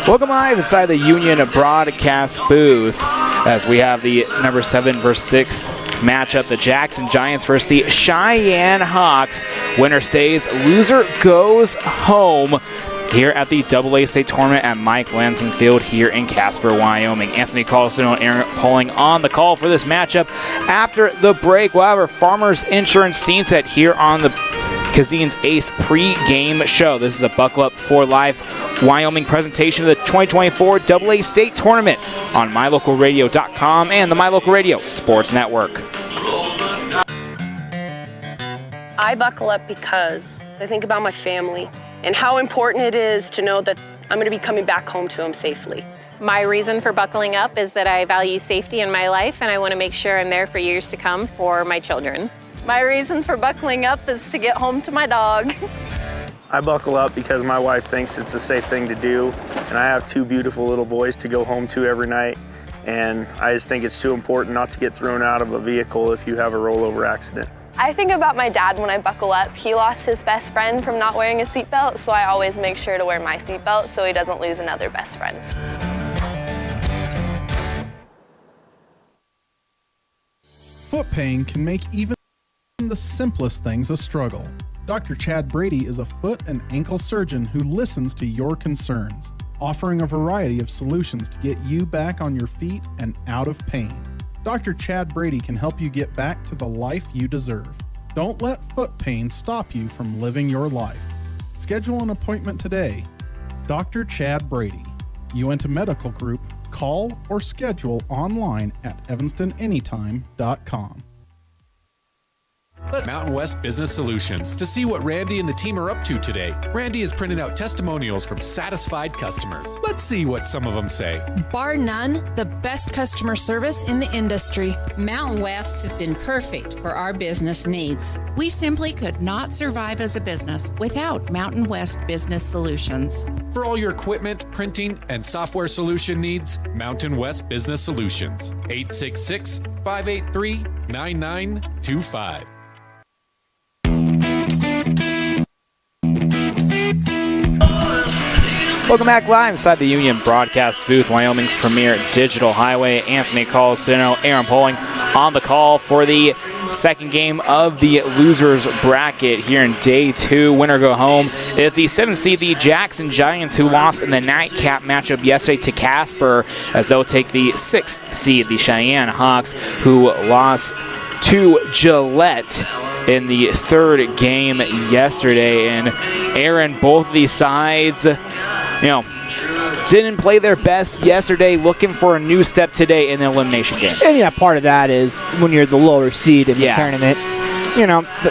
Welcome live inside the Union broadcast booth as we have the number 7 versus 6 matchup, the Jackson Giants versus the Cheyenne Hawks. Winner stays, loser goes home here at the AA State Tournament at Mike Lansing Field here in Casper, Wyoming. Anthony Colasuono and Aaron Pulling on the call for this matchup. After the break, we'll have our Farmers Insurance scene set here on the Kazine's Ace pre-game show. This is a Buckle Up for Life Wyoming presentation of the 2024 AA State Tournament on MyLocalRadio.com and the My Local Radio Sports Network. I buckle up because I think about my family and how important it is to know that I'm going to be coming back home to them safely. My reason for buckling up is that I value safety in my life and I want to make sure I'm there for years to come for my children. My reason for buckling up is to get home to my dog. I buckle up because my wife thinks it's a safe thing to do, and I have 2 beautiful little boys to go home to every night, and I just think it's too important not to get thrown out of a vehicle if you have a rollover accident. I think about my dad when I buckle up. He lost his best friend from not wearing a seatbelt, so I always make sure to wear my seatbelt so he doesn't lose another best friend. Foot pain can make even the simplest things a struggle. Dr. Chad Brady is a foot and ankle surgeon who listens to your concerns, offering a variety of solutions to get you back on your feet and out of pain. Dr. Chad Brady can help you get back to the life you deserve. Don't let foot pain stop you from living your life. Schedule an appointment today. Dr. Chad Brady, Uinta Medical Group. Call or schedule online at evanstonanytime.com. Mountain West Business Solutions to see what Randy and the team are up to today. Randy is printing out testimonials from satisfied customers. Let's see what some of them say. Bar none, the best customer service in the industry. Mountain West has been perfect for our business needs. We simply could not survive as a business without Mountain West Business Solutions. For all your equipment, printing, and software solution needs, Mountain West Business Solutions. 866-583-9925. Welcome back live inside the Union broadcast booth, Wyoming's premier digital highway. Anthony Colasuono, Aaron Pulling on the call for the second game of the losers bracket here in day 2. Winner go home is the 7th seed, the Jackson Giants, who lost in the nightcap matchup yesterday to Casper, as they'll take the 6th seed, the Cheyenne Hawks, who lost to Gillette in the third game yesterday. And Aaron, both of these sides, didn't play their best yesterday, looking for a new step today in the elimination game. And yeah, part of that is when you're the lower seed in the tournament,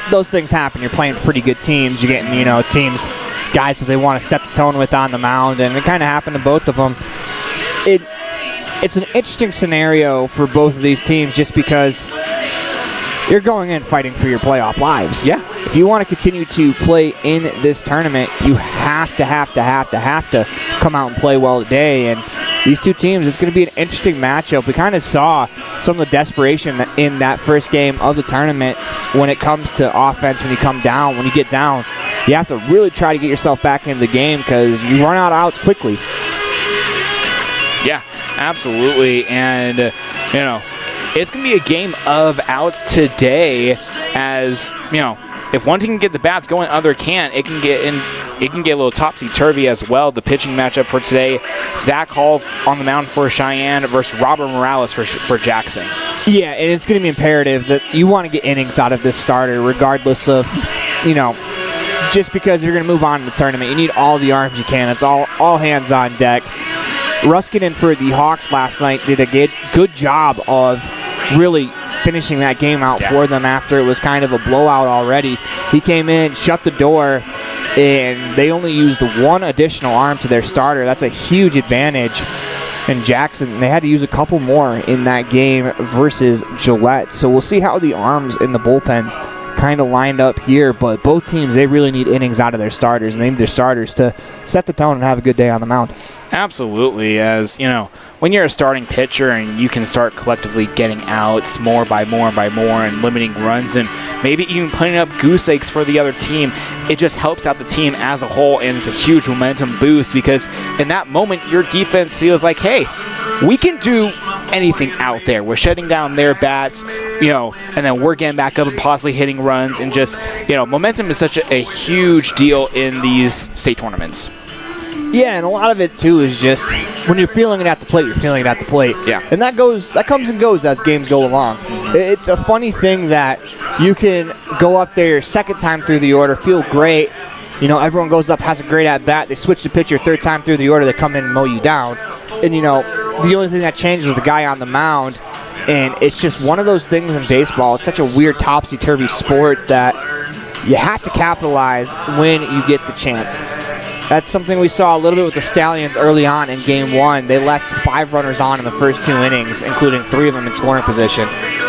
those things happen. You're playing pretty good teams. You're getting, teams, guys that they want to set the tone with on the mound, and it kind of happened to both of them. It's an interesting scenario for both of these teams just because you're going in fighting for your playoff lives. Yeah. If you want to continue to play in this tournament, you have to come out and play well today. And these two teams, it's going to be an interesting matchup. We kind of saw some of the desperation in that first game of the tournament when it comes to offense. When you come down, when you get down, you have to really try to get yourself back into the game because you run out of outs quickly. Yeah, absolutely. And, it's going to be a game of outs today as, if one team can get the bats going, other can't. It can get a little topsy-turvy as well. The pitching matchup for today, Zach Hall on the mound for Cheyenne versus Robert Morales for Jackson. Yeah, and it's going to be imperative that you want to get innings out of this starter regardless of, just because you're going to move on in the tournament. You need all the arms you can. It's all hands on deck. Ruskinen for the Hawks last night did a good job of really finishing that game out for them after it was kind of a blowout already. He came in, shut the door, and they only used 1 additional arm to their starter. That's a huge advantage. And Jackson, they had to use a couple more in that game versus Gillette. So we'll see how the arms in the bullpens kind of lined up here, but both teams, they really need innings out of their starters, and they need their starters to set the tone and have a good day on the mound. Absolutely, as when you're a starting pitcher and you can start collectively getting outs more by more and limiting runs and maybe even putting up goose eggs for the other team, it just helps out the team as a whole, and it's a huge momentum boost because in that moment, your defense feels like, hey, we can do anything out there. We're shutting down their bats, and then we're getting back up and possibly hitting runs, and just, momentum is such a huge deal in these state tournaments. Yeah, and a lot of it too is just when you're feeling it at the plate, you're feeling it at the plate. Yeah. And that comes and goes as games go along. It's a funny thing that you can go up there your second time through the order, feel great. Everyone goes up, has a great at bat. They switch the pitcher third time through the order, they come in and mow you down. And the only thing that changed was the guy on the mound. And it's just one of those things in baseball. It's such a weird topsy-turvy sport that you have to capitalize when you get the chance. That's something we saw a little bit with the Stallions early on in Game 1. They left 5 runners on in the first 2 innings, including 3 of them in scoring position.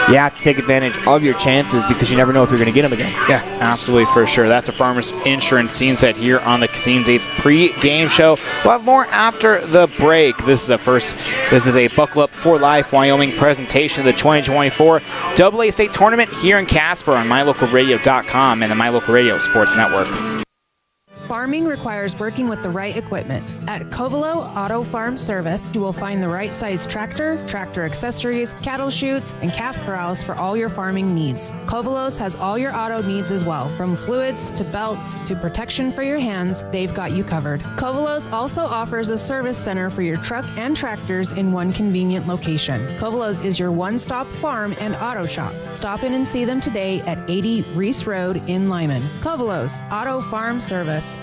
You have to take advantage of your chances because you never know if you're going to get them again. Yeah, absolutely, for sure. That's a Farmers Insurance scene set here on the Casine's Ace pre-game show. We'll have more after the break. This is a Buckle Up for Life Wyoming presentation of the 2024 AA State Tournament here in Casper on MyLocalRadio.com and the My Local Radio Sports Network. Farming requires working with the right equipment. At Covelo Auto Farm Service, you will find the right size tractor, tractor accessories, cattle chutes, and calf corrals for all your farming needs. Covelo's has all your auto needs as well, from fluids to belts to protection for your hands, they've got you covered. Covelo's also offers a service center for your truck and tractors in one convenient location. Covelo's is your one-stop farm and auto shop. Stop in and see them today at 80 Reese Road in Lyman. Covelo's Auto Farm Service.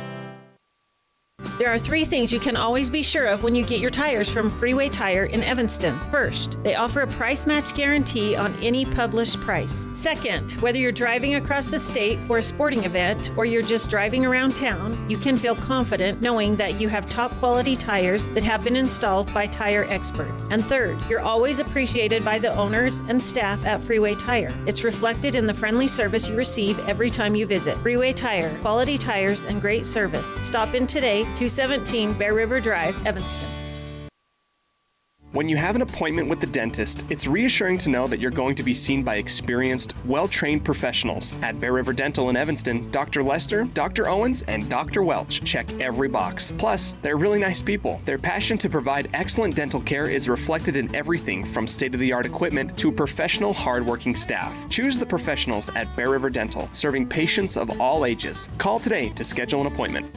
There are 3 things you can always be sure of when you get your tires from Freeway Tire in Evanston. First, they offer a price match guarantee on any published price. Second, whether you're driving across the state for a sporting event or you're just driving around town, you can feel confident knowing that you have top quality tires that have been installed by tire experts. And third, you're always appreciated by the owners and staff at Freeway Tire. It's reflected in the friendly service you receive every time you visit. Freeway Tire, quality tires and great service. Stop in today, 217 Bear River Drive, Evanston. When you have an appointment with the dentist, it's reassuring to know that you're going to be seen by experienced, well-trained professionals. At Bear River Dental in Evanston, Dr. Lester, Dr. Owens, and Dr. Welch check every box. Plus, they're really nice people. Their passion to provide excellent dental care is reflected in everything from state-of-the-art equipment to professional, hard-working staff. Choose the professionals at Bear River Dental, serving patients of all ages. Call today to schedule an appointment.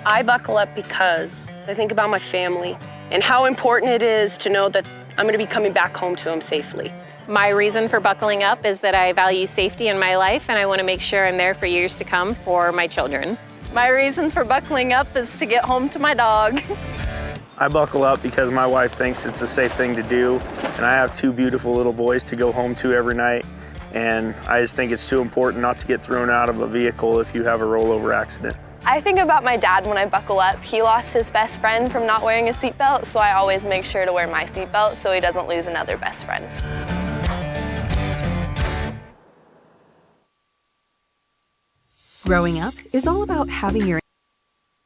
I buckle up because I think about my family and how important it is to know that I'm going to be coming back home to them safely. My reason for buckling up is that I value safety in my life and I want to make sure I'm there for years to come for my children. My reason for buckling up is to get home to my dog. I buckle up because my wife thinks it's a safe thing to do, and I have 2 beautiful little boys to go home to every night. And I just think it's too important not to get thrown out of a vehicle if you have a rollover accident. I think about my dad when I buckle up. He lost his best friend from not wearing a seatbelt, so I always make sure to wear my seatbelt so he doesn't lose another best friend. Growing up is all about having your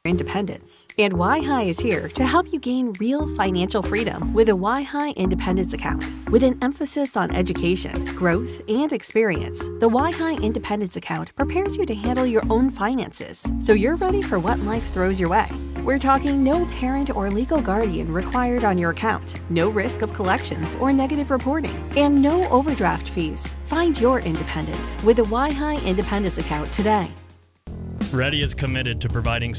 independence. And Y-High is here to help you gain real financial freedom with a Y-High Independence Account. With an emphasis on education, growth, and experience, the Y-High Independence Account prepares you to handle your own finances, so you're ready for what life throws your way. We're talking no parent or legal guardian required on your account, no risk of collections or negative reporting, and no overdraft fees. Find your independence with a Y-High Independence Account today. Ready is committed to providing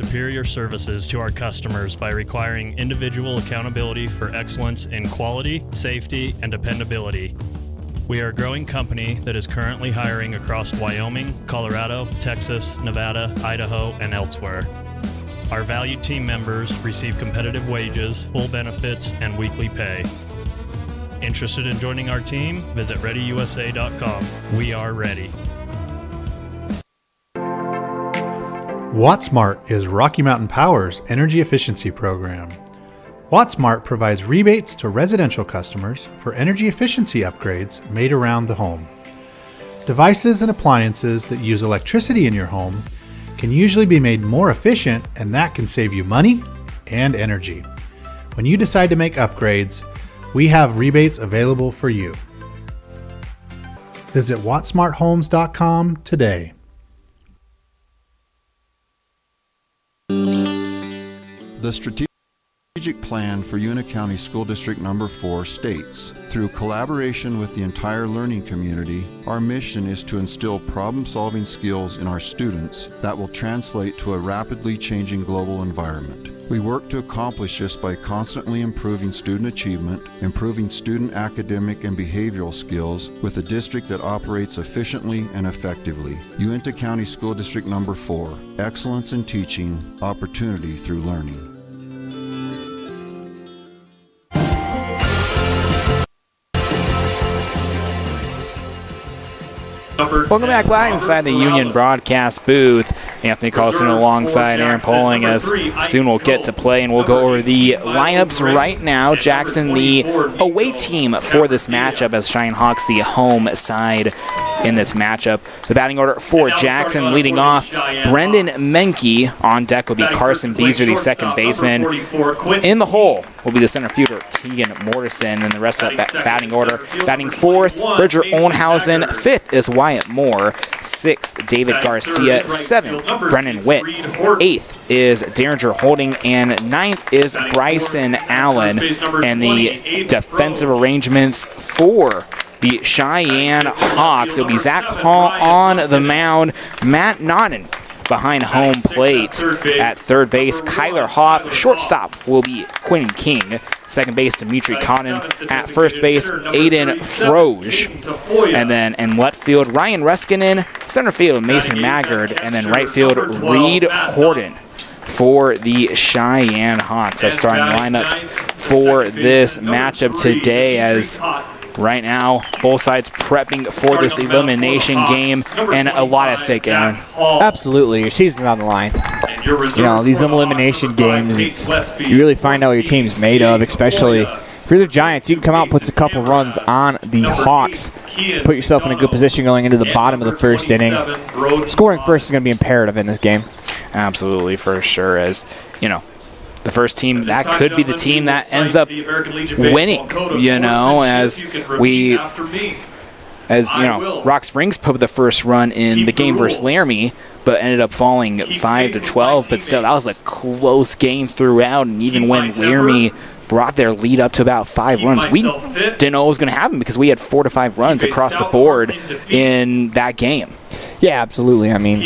superior services to our customers by requiring individual accountability for excellence in quality, safety, and dependability. We are a growing company that is currently hiring across Wyoming, Colorado, Texas, Nevada, Idaho, and elsewhere. Our valued team members receive competitive wages, full benefits, and weekly pay. Interested in joining our team? Visit ReadyUSA.com. We are ready. WattSmart is Rocky Mountain Power's energy efficiency program. WattSmart provides rebates to residential customers for energy efficiency upgrades made around the home. Devices and appliances that use electricity in your home can usually be made more efficient, and that can save you money and energy. When you decide to make upgrades, We have rebates available for you. Visit wattsmarthomes.com today. The strategic plan for Una County School District Number 4 states, through collaboration with the entire learning community, our mission is to instill problem-solving skills in our students that will translate to a rapidly changing global environment. We work to accomplish this by constantly improving student achievement, improving student academic and behavioral skills with a district that operates efficiently and effectively. Uintah County School District Number 4, excellence in teaching, opportunity through learning. Welcome back live inside the Union broadcast booth. Anthony Colasuono alongside Aaron Poling, as soon we'll get to play, and we'll go over the lineups right now. Jackson, the away team for this matchup, as Cheyenne Hawks the home side in this matchup. The batting order for Jackson leading off, Brendan Menke. On deck will be Carson Beezer, the second baseman. In the hole will be the center fielder, Tegan Morrison, and the rest of that batting order. Batting fourth, Bridger Ohnhausen. Fifth is Wyatt Moore. Sixth, David Garcia. Seventh, Brennan Witt. Eighth is Derringer Holding, and ninth is Bryson Allen. And the defensive arrangements for the Cheyenne Hawks, it'll be Zach Hall on the mound, Matt Naughton behind home plate. At third base, Kyler Hoff. Shortstop will be Quinn King. Second base, Dimitri Cotton. At first base, Aiden Froge. And then in left field, Ryan Reskinen. Center field, Mason Maggard. And then right field, Reed Horton for the Cheyenne Hawks. That's starting lineups for this matchup today, as right now, both sides prepping for this elimination game, and a lot at stake, Aaron. Absolutely. Your season's on the line. You know, these elimination games, you really find out what your team's made of, especially if you're the Giants. You can come out and put a couple runs on the Hawks, put yourself in a good position going into the bottom of the first inning. Scoring first is going to be imperative in this game. Absolutely, for sure, as, you know, the first team, that could be the team that ends up winning, you know, as Rock Springs put up the first run in the game versus Laramie, but ended up falling 5-12. But still, that was a close game throughout, and even when Laramie brought their lead up to about 5 runs, we didn't know what was going to happen because we had 4 to 5 runs across the board in that game. Yeah, absolutely. I mean,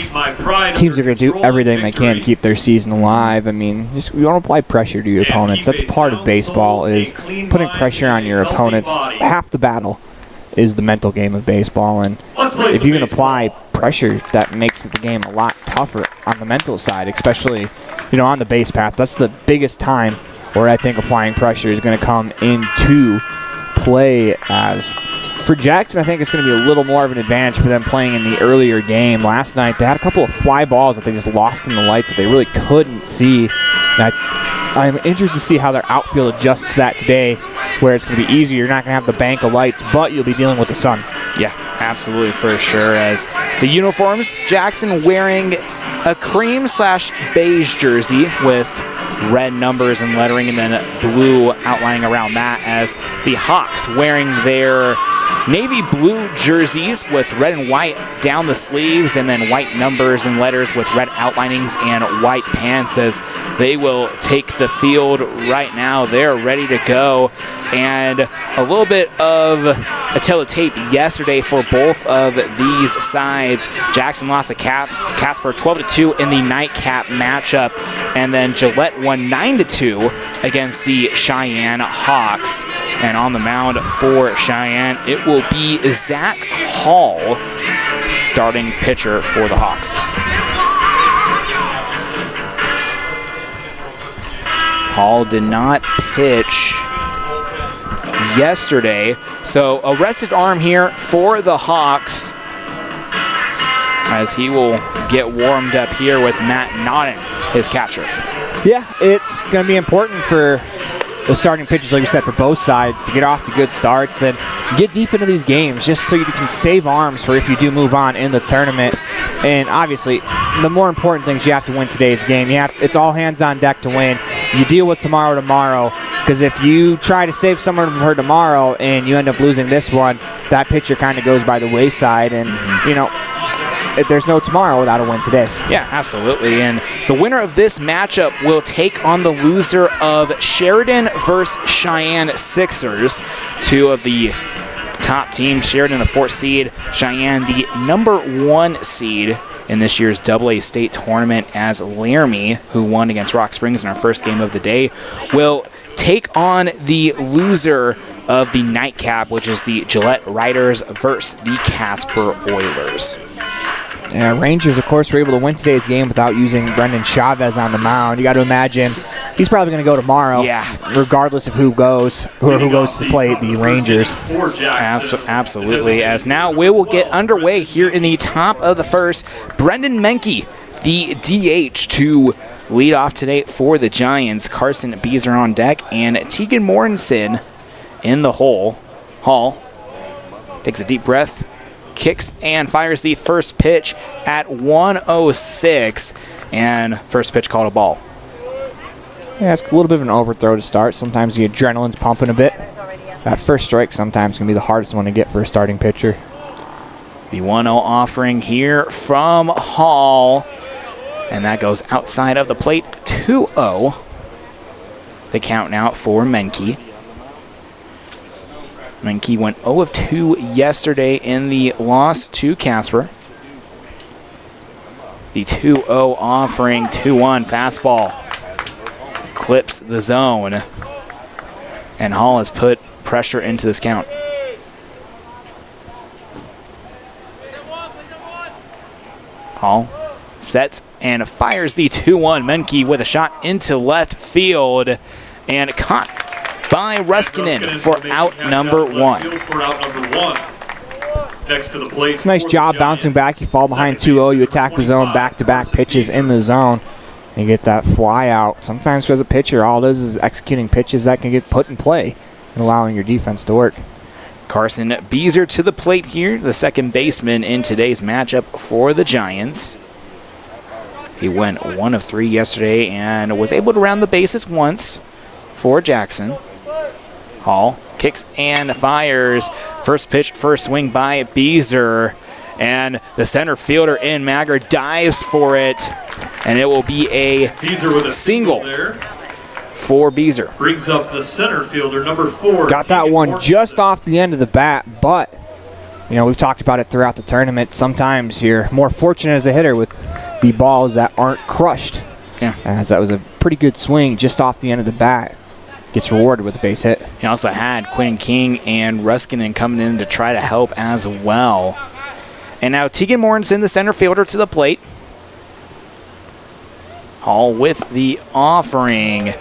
teams are going to do everything they can to keep their season alive. I mean, you don't apply pressure to your opponents. That's part of baseball, is putting pressure on your opponents. Half the battle is the mental game of baseball, and if you can apply pressure, that makes the game a lot tougher on the mental side, especially, you know, on the base path. That's the biggest time where I think applying pressure is going to come into play. As for Jackson, I think it's going to be a little more of an advantage for them playing in the earlier game. Last night, they had a couple of fly balls that they just lost in the lights that they really couldn't see. And I'm interested to see how their outfield adjusts to that today, where it's going to be easier. You're not going to have the bank of lights, but you'll be dealing with the sun. Yeah, absolutely, for sure. As the uniforms, Jackson wearing a cream/beige jersey with red numbers and lettering, and then blue outlining around that, as the Hawks wearing their navy blue jerseys with red and white down the sleeves, and then white numbers and letters with red outlinings and white pants, as they will take the field right now. They're ready to go. And a little bit of a tape yesterday for both of these sides. Jackson lost to Casper 12-2 in the nightcap matchup, and then Gillette won 9-2 against the Cheyenne Hawks. And on the mound for Cheyenne, it will be Zach Hall, starting pitcher for the Hawks. Hall did not pitch yesterday, so a rested arm here for the Hawks, as he will get warmed up here with Matt Naughton, his catcher. Yeah, it's going to be important for the starting pitchers, like we said, for both sides to get off to good starts and get deep into these games, just so you can save arms for if you do move on in the tournament. And obviously, the more important things, you have to win today's game. It's all hands on deck to win. You deal with tomorrow, Because if you try to save someone for tomorrow and you end up losing this one, that pitcher kind of goes by the wayside. And, there's no tomorrow without a win today. Yeah, absolutely. And the winner of this matchup will take on the loser of Sheridan versus Cheyenne Sixers. Two of the top teams, Sheridan the 4th seed, Cheyenne the number 1 seed in this year's AA state tournament, as Laramie, who won against Rock Springs in our first game of the day, will take on the loser of the nightcap, which is the Gillette Riders versus the Casper Oilers. Yeah, Rangers, of course, were able to win today's game without using Brendan Chavez on the mound. You got to imagine he's probably going to go tomorrow, regardless of who goes to play the Rangers. Absolutely. As now we will get underway here in the top of the first. Brendan Menke, the DH, to lead off today for the Giants. Carson Beezer on deck, and Tegan Mortensen in the hall. Takes a deep breath, kicks and fires the first pitch at 1:06, and first pitch called a ball. Yeah, it's a little bit of an overthrow to start. Sometimes the adrenaline's pumping a bit. That first strike sometimes can be the hardest one to get for a starting pitcher. The 1-0 offering here from Hall, and that goes outside of the plate. 2-0. The count now for Menke. Menke went 0 of 2 yesterday in the loss to Casper. The 2-0 offering, 2-1 fastball. Clips the zone. And Hall has put pressure into this count. Hall sets and fires the 2-1. Menke with a shot into left field and caught by Ruskinen for out number 1. It's a nice job bouncing back. You fall behind 2-0. You attack the zone, back-to-back pitches in the zone. And you get that fly out. Sometimes as a pitcher, all it is executing pitches that can get put in play and allowing your defense to work. Carson Beezer to the plate here, the second baseman in today's matchup for the Giants. He went 1 of 3 yesterday and was able to round the bases once for Jackson. Hall kicks and fires. First pitch, first swing by Beezer. And the center fielder in Magger dives for it. And it will be a single for Beezer. Brings up the center fielder, number 4. Got that one just off the end of the bat, but we've talked about it throughout the tournament. Sometimes you're more fortunate as a hitter with the balls that aren't crushed. Yeah. As that was a pretty good swing just off the end of the bat. Gets rewarded with a base hit. He also had Quinn King and Ruskinen coming in to try to help as well. And now Tegan Mortensen, the center fielder, to the plate. Hall with the offering,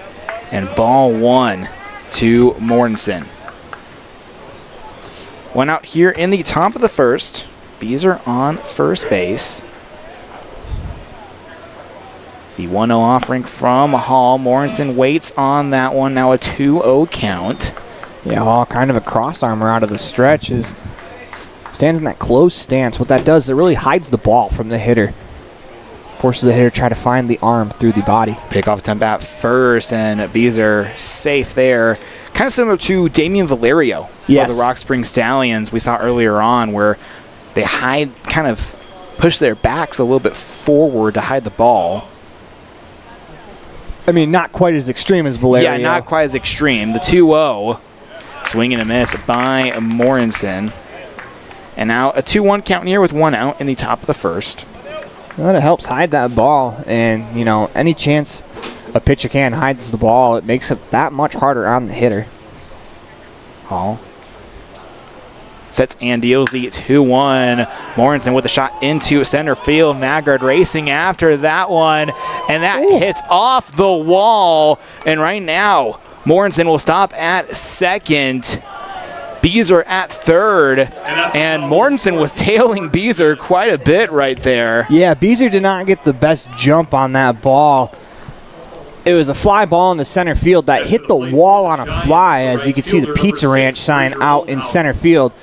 and ball 1 to Mortensen. One out here in the top of the first. Beezer on first base. The 1-0 offering from Hall. Mortensen waits on that one. Now a 2-0 count. Yeah, Hall kind of a cross armor out of the stretch. Stands in that closed stance. What that does is it really hides the ball from the hitter. Forces the hitter to try to find the arm through the body. Pick off attempt at first, and Beezer safe there. Kind of similar to Damian Valerio for the Rock Springs Stallions we saw earlier on, where they kind of push their backs a little bit forward to hide the ball. I mean, not quite as extreme as Valerio. Yeah, not quite as extreme. The 2-0. Swing and a miss by Mortensen. And now a 2-1 count here with 1 out in the top of the first. Well, it helps hide that ball. And, any chance a pitcher can hides the ball, it makes it that much harder on the hitter. Hall sets and deals the 2-1. Mortensen with a shot into center field. Maggard racing after that one, and that hits off the wall. And right now, Mortensen will stop at second. Beezer at third, and Mortensen was tailing Beezer quite a bit right there. Yeah, Beezer did not get the best jump on that ball. It was a fly ball in the center field that hit the wall on a fly, as you can see the Pizza Ranch sign out in center field.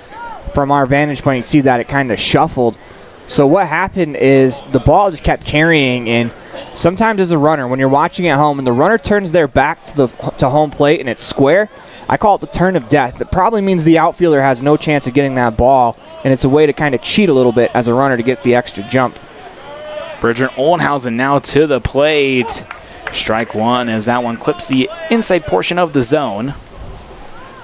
From our vantage point, you can see that it kind of shuffled. So what happened is the ball just kept carrying, and sometimes as a runner, when you're watching at home and the runner turns their back to home plate and it's square, I call it the turn of death. It probably means the outfielder has no chance of getting that ball, and it's a way to kind of cheat a little bit as a runner to get the extra jump. Bridger Oldenhausen now to the plate. Strike one as that one clips the inside portion of the zone.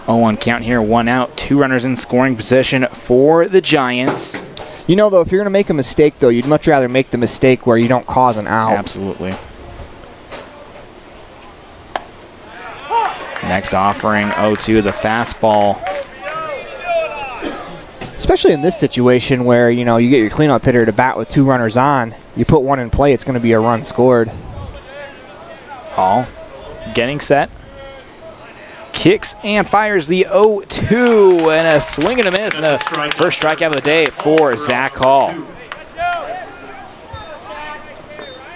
0-1 count here, 1 out, 2 runners in scoring position for the Giants. You know, though, if you're going to make a mistake, though, you'd much rather make the mistake where you don't cause an out. Absolutely. Next offering, 0-2, the fastball. Especially in this situation where, you know, you get your cleanup hitter to bat with 2 runners on. You put one in play, it's going to be a run scored. Hall getting set. Kicks and fires the 0-2, and a swing and a miss, and the first strikeout of the day for Zach Hall.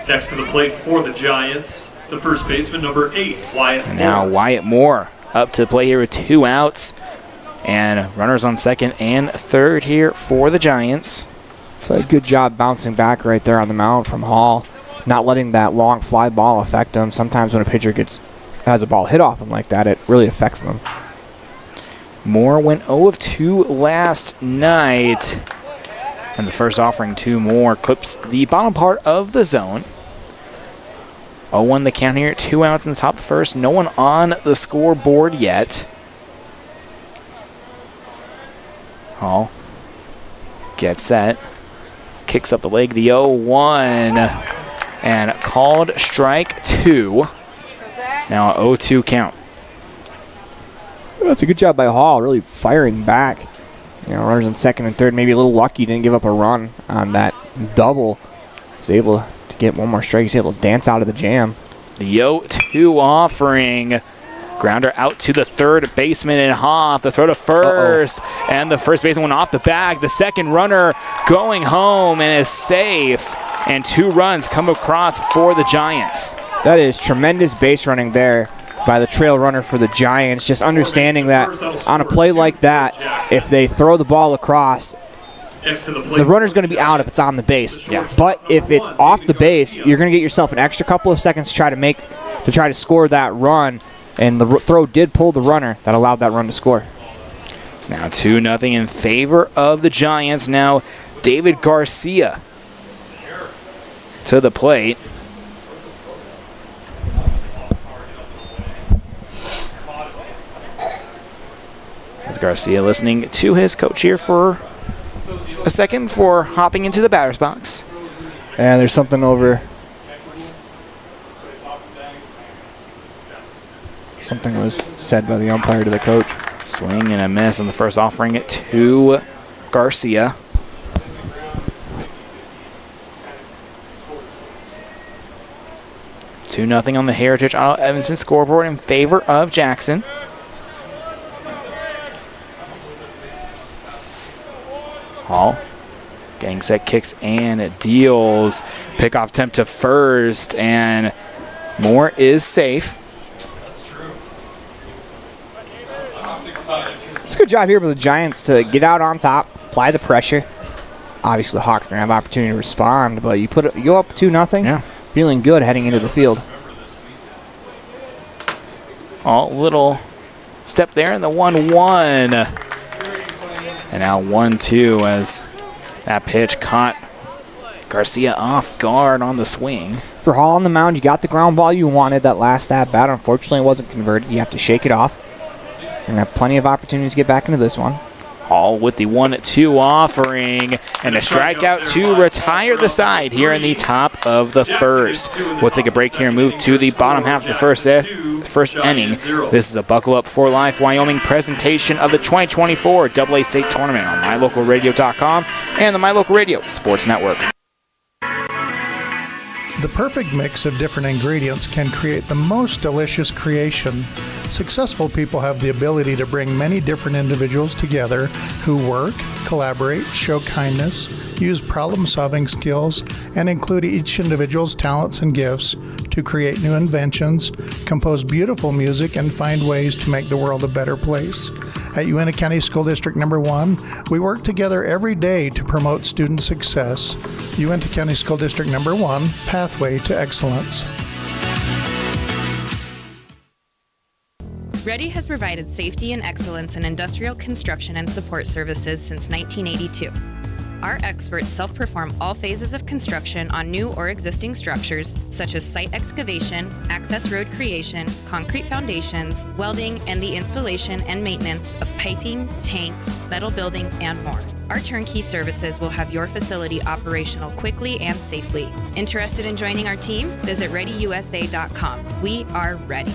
Next to the plate for the Giants, the first baseman, number 8, Wyatt Moore. And now Wyatt Moore up to the plate here with 2 outs, and runners on second and third here for the Giants. So a good job bouncing back right there on the mound from Hall, not letting that long fly ball affect him. Sometimes when a pitcher has a ball hit off him like that, it really affects them. Moore went 0-2 last night. And the first offering to Moore clips the bottom part of the zone. 0-1 the count here, 2 outs in the top of the first. No one on the scoreboard yet. Hall gets set. Kicks up the leg, the 0-1. And called strike 2. Now a 0-2 count. That's a good job by Hall, really firing back. You know, runners on second and third, maybe a little lucky, didn't give up a run on that double. Was able to get one more strike. He's able to dance out of the jam. The 0-2 offering. Grounder out to the third baseman and Hoff. The throw to first. And the first baseman went off the bag. The second runner going home and is safe. And 2 runs come across for the Giants. That is tremendous base running there by the trail runner for the Giants. Just understanding that on a play like that, if they throw the ball across, the runner's going to be out if it's on the base. Yeah. But if it's off the base, you're going to get yourself an extra couple of seconds to try to score that run. And the throw did pull the runner that allowed that run to score. It's now 2-0 in favor of the Giants. Now David Garcia to the plate. As Garcia listening to his coach here for a second before hopping into the batter's box. And there's something over. Something was said by the umpire to the coach. Swing and a miss on the first offering it to Garcia. Two 2-0 on the Heritage Auto Evanston scoreboard in favor of Jackson. Hall getting set, kicks and deals. Pickoff attempt to first, and Moore is safe. It's a good job here by the Giants to get out on top, apply the pressure. Obviously, the Hawks are going to have opportunity to respond, but you go up 2-0, yeah, feeling good heading into the field. Little step there in the 1-1. And now 1-2 as that pitch caught Garcia off guard on the swing. For Hall on the mound, you got the ground ball you wanted that last at-bat. Unfortunately, it wasn't converted. You have to shake it off. You're going to have plenty of opportunities to get back into this one. Hall with the 1-2 offering and a strikeout to retire the side here in the top of the first. We'll take a break here and move to the bottom half of the first inning. This is a Buckle Up for Life Wyoming presentation of the 2024 AA State Tournament on MyLocalRadio.com and the My Local Radio Sports Network. The perfect mix of different ingredients can create the most delicious creation. Successful people have the ability to bring many different individuals together who work, collaborate, show kindness, use problem-solving skills, and include each individual's talents and gifts to create new inventions, compose beautiful music, and find ways to make the world a better place. At Uintah County School District Number 1, we work together every day to promote student success. Uintah County School District Number 1, Pathway to Excellence. Ready has provided safety and excellence in industrial construction and support services since 1982. Our experts self-perform all phases of construction on new or existing structures, such as site excavation, access road creation, concrete foundations, welding, and the installation and maintenance of piping, tanks, metal buildings, and more. Our turnkey services will have your facility operational quickly and safely. Interested in joining our team? Visit ReadyUSA.com. We are ready.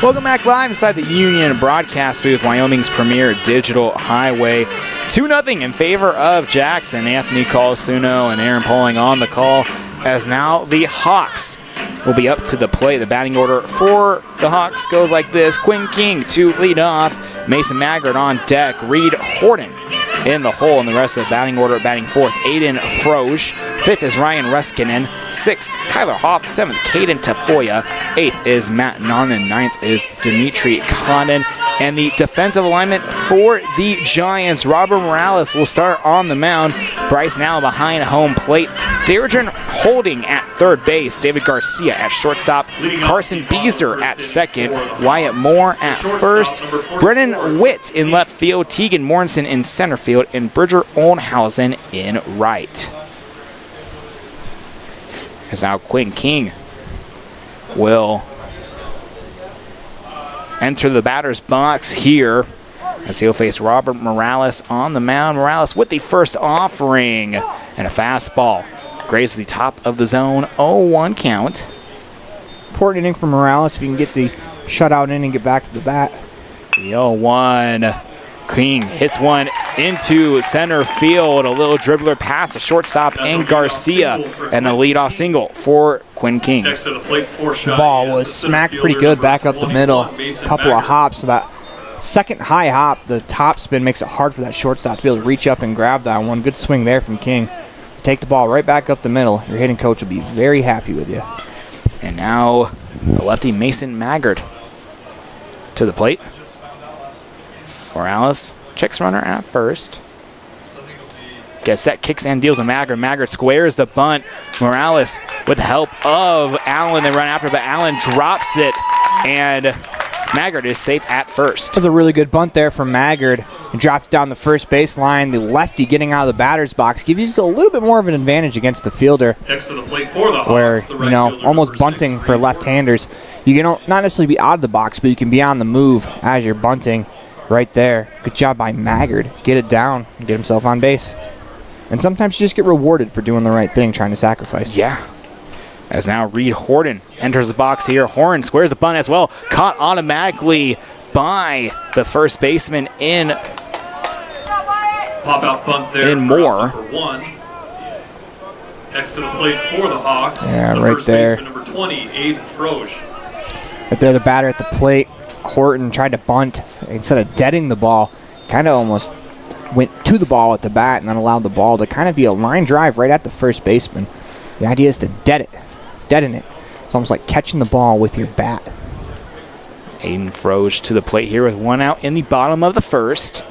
Welcome back live inside the Union broadcast booth, Wyoming's premier digital highway. 2-0 in favor of Jackson. Anthony Colasuono and Aaron Poling on the call, as now the Hawks will be up to the plate. The batting order for the Hawks goes like this. Quinn King to lead off. Mason Maggard on deck. Reed Horton in the hole. And the rest of the batting order, batting fourth, Aiden Froge. Fifth is Ryan Ruskinen. Sixth, Kyler Hoff. Seventh, Caden Tafoya. Eighth is Matt Nonnen. Ninth is Dimitri Condon. And the defensive alignment for the Giants, Robert Morales will start on the mound. Bryce now behind home plate. Deirdre Holding at third base. David Garcia at shortstop. Carson Beezer at second. Wyatt Moore at first. Brennan Witt in left field. Tegan Morrison in center field. And Bridger Oldhausen in right. As now Quinn King will enter the batter's box here as he'll face Robert Morales on the mound. Morales with the first offering and a fastball. Grazes the top of the zone, 0-1 count. Important inning for Morales if you can get the shutout inning and get back to the bat. The 0-1. King hits one into center field. A little dribbler past the shortstop and Garcia, and a leadoff single for Quinn King. Ball was smacked pretty good back up the middle. A couple of hops. So that second high hop, the top spin, makes it hard for that shortstop to be able to reach up and grab that one. Good swing there from King. Take the ball right back up the middle. Your hitting coach will be very happy with you. And now the lefty Mason Maggard to the plate. Morales checks runner at first. Gets set, kicks and deals with Maggard. Maggard squares the bunt. Morales with the help of Allen. They run after, but Allen drops it, and Maggard is safe at first. That was a really good bunt there from Maggard. He dropped it down the first baseline. The lefty getting out of the batter's box gives you just a little bit more of an advantage against the fielder. Next to the plate for the Hawks, where, the you know, almost bunting for left-handers. You can not necessarily be out of the box, but you can be on the move as you're bunting right there. Good job by Maggard. Get it down and get himself on base. And sometimes you just get rewarded for doing the right thing, trying to sacrifice. Yeah. As now Reed Horton enters the box here. Horn squares the bunt as well. Caught automatically by the first baseman in pop-out bunt there in Moore. Number 1. Next to the plate for the Hawks. Yeah, the right first there. Baseman, number 20, Aiden Froge. Right there, the batter at the plate. Horton tried to bunt. Instead of deading the ball, kind of almost went to the ball at the bat and then allowed the ball to kind of be a line drive right at the first baseman. The idea is to deaden it. It's almost like catching the ball with your bat. Aiden Froge to the plate here with one out in the bottom of the first.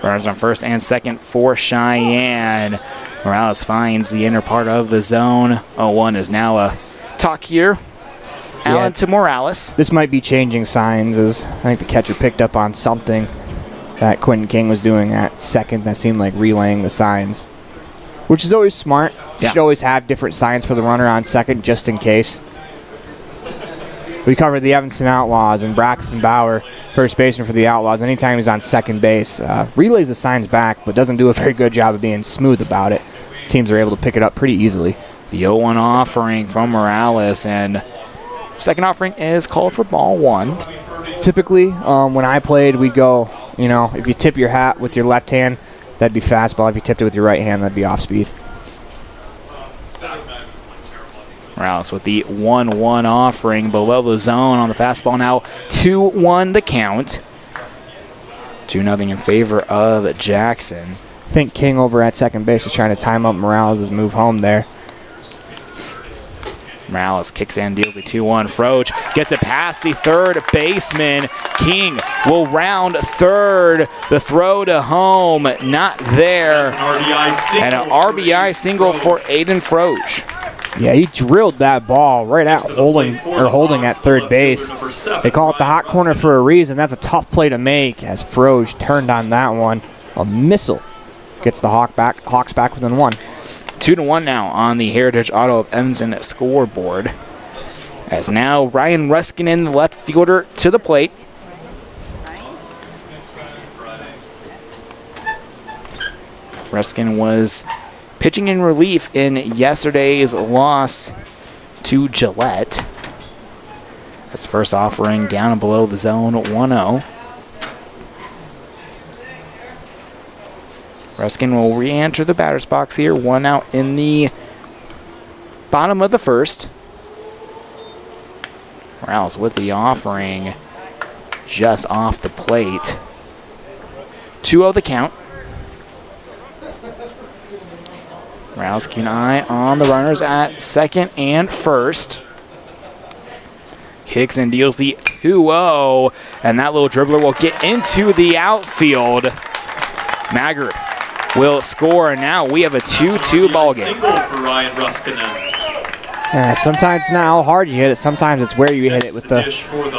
Runners on first and second for Cheyenne. Morales finds the inner part of the zone. 0-1 is now a talk here. Allen to Morales. This might be changing signs, as I think the catcher picked up on something that Quentin King was doing at second that seemed like relaying the signs, which is always smart. You should always have different signs for the runner on second just in case. We covered the Evanston Outlaws, and Braxton Bauer, first baseman for the Outlaws, anytime he's on second base, relays the signs back, but doesn't do a very good job of being smooth about it. Teams are able to pick it up pretty easily. The 0-1 offering from Morales, and second offering is called for ball one. Typically, when I played, we'd go, you know, if you tip your hat with your left hand, that'd be fastball. If you tipped it with your right hand, that'd be off speed. Morales with the 1-1 offering below the zone on the fastball now. 2-1 the count. 2-0 in favor of Jackson. I think King over at second base is trying to time up Morales' move home there. Morales kicks in, deals the 2-1. Froge gets it past the third baseman. King will round third. The throw to home, not there. And an RBI single for Aiden Froge. Yeah, he drilled that ball right out holding at third base. They call it the hot corner for a reason. That's a tough play to make as Froge turned on that one. A missile gets the Hawks back within one. 2-1 now on the Heritage Auto of Evanston scoreboard. As now Ryan Ruskinen, the left fielder, to the plate. Ruskin was pitching in relief in yesterday's loss to Gillette. That's the first offering down and below the zone, 1-0. Ruskin will re-enter the batter's box here. 1 out in the bottom of the first. Morales with the offering just off the plate. 2-0 the count. Morales keeping an eye on the runners at second and first. Kicks and deals the 2-0, and that little dribbler will get into the outfield. Maggard will score, and now we have a 2-2 ball game. Single for Ryan Ruskinen. Sometimes it's not how hard you hit it, sometimes it's where you hit it. With the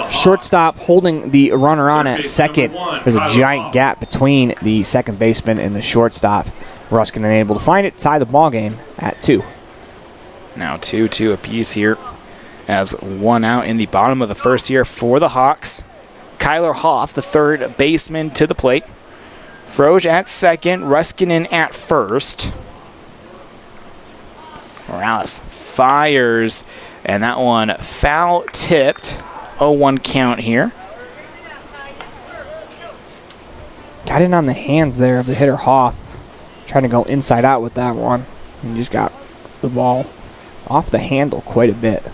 shortstop holding the runner on at second, there's a giant gap between the second baseman and the shortstop. Ruskinen able to find it, tie the ball game at 2. Now 2-2 apiece here, as 1 out in the bottom of the first here for the Hawks. Kyler Hoff, the third baseman, to the plate. Froge at second, Ruskinen at first. Morales fires, and that one foul tipped. 0-1 count here. Got in on the hands there of the hitter Hoff. Trying to go inside out with that one. And just got the ball off the handle quite a bit.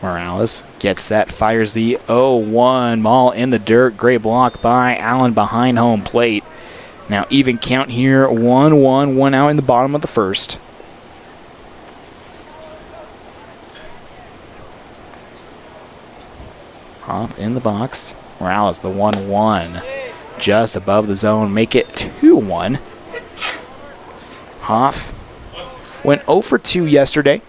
Morales gets set, fires the 0-1 ball in the dirt. Great block by Allen behind home plate. Now even count here, 1-1, 1 out in the bottom of the first. Off in the box. Morales the 1-1. Just above the zone, make it 2-1. Hoff went 0 for 2 yesterday.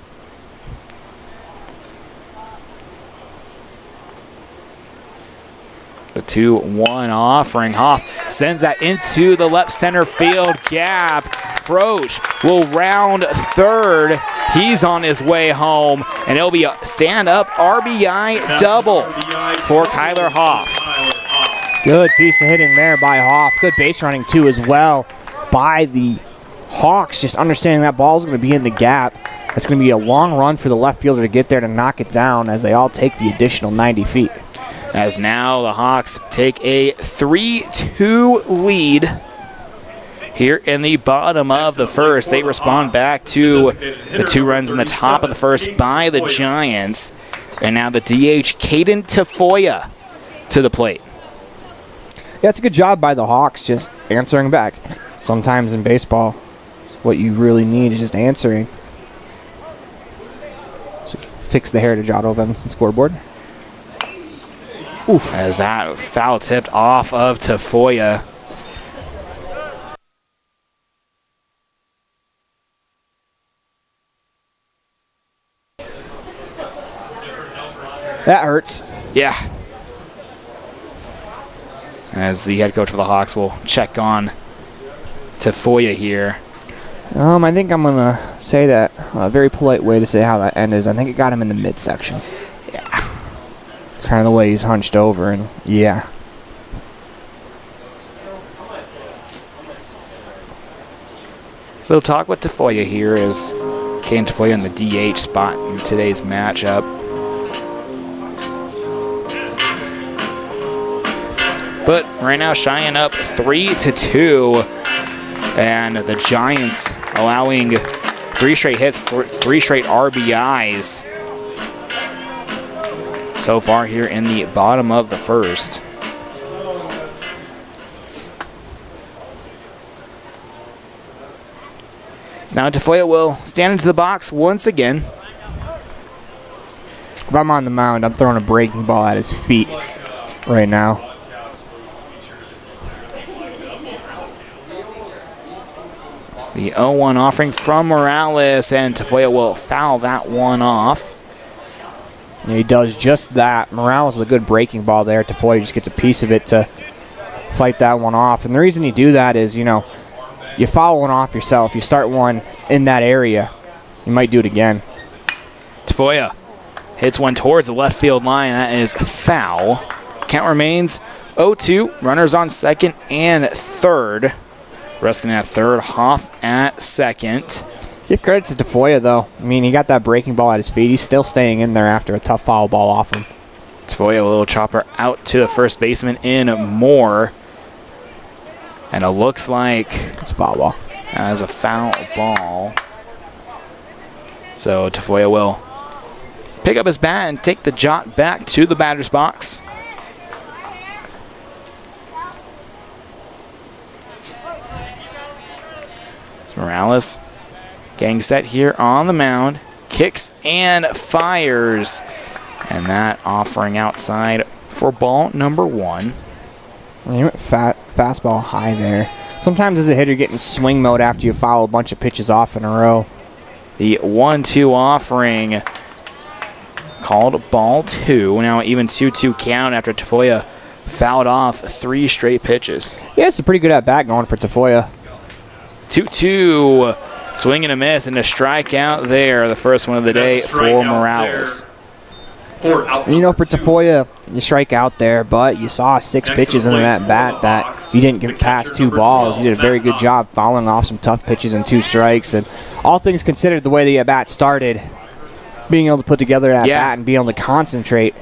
The 2-1 offering. Hoff sends that into the left center field gap. Froge will round third. He's on his way home, and it'll be a stand-up RBI double for Kyler Hoff. Good piece of hitting there by Hoff. Good base running, too, as well by the Hawks. Just understanding that ball is going to be in the gap. It's going to be a long run for the left fielder to get there to knock it down as they all take the additional 90 feet. As now the Hawks take a 3-2 lead here in the bottom of the first. They respond back to the 2 runs in the top of the first by the Giants. And now the DH, Caden Tafoya, to the plate. Yeah, it's a good job by the Hawks just answering back. Sometimes in baseball, what you really need is just answering. So fix the Heritage Auto of Evanston scoreboard. Oof. As that foul tipped off of Tafoya. That hurts. Yeah. As the head coach of the Hawks will check on Tafoya here. I think I'm going to say that a very polite way to say how that end is. I think it got him in the midsection. Yeah. It's kind of the way he's hunched over, and yeah. So talk with Tafoya here as Caden Tafoya in the DH spot in today's matchup. But right now Cheyenne up 3-2, and the Giants allowing 3 straight hits, 3 straight RBIs so far here in the bottom of the first. So now Tafoya will stand into the box once again. If I'm on the mound, I'm throwing a breaking ball at his feet right now. The 0-1 offering from Morales, and Tafoya will foul that one off. Yeah, he does just that. Morales with a good breaking ball there. Tafoya just gets a piece of it to fight that one off. And the reason you do that is, you foul one off yourself. You start one in that area, you might do it again. Tafoya hits one towards the left field line. That is foul. Count remains 0-2. Runners on second and third. Ruskin at third, Hoff at second. Give credit to Tafoya, though. I mean, he got that breaking ball at his feet. He's still staying in there after a tough foul ball off him. Tafoya, a little chopper out to the first baseman in Moore. And it looks like it's a foul ball. As a foul ball. So Tafoya will pick up his bat and take the jot back to the batter's box. Morales getting set here on the mound. Kicks and fires. And that offering outside for ball number 1. He went fastball high there. Sometimes as a hitter, you get in swing mode after you foul a bunch of pitches off in a row. The 1-2 offering called ball 2. Now even 2-2 count after Tafoya fouled off 3 straight pitches. Yeah, it's a pretty good at-bat going for Tafoya. 2-2, swing and a miss, and a strikeout there, the first one of the day for Morales. For Tafoya, you strike out there, but you saw 6 pitches in that bat that you didn't get past 2 balls. You did a very good job fouling off some tough pitches and 2 strikes. And all things considered, the way the at-bat started, being able to put together that bat and being able to concentrate,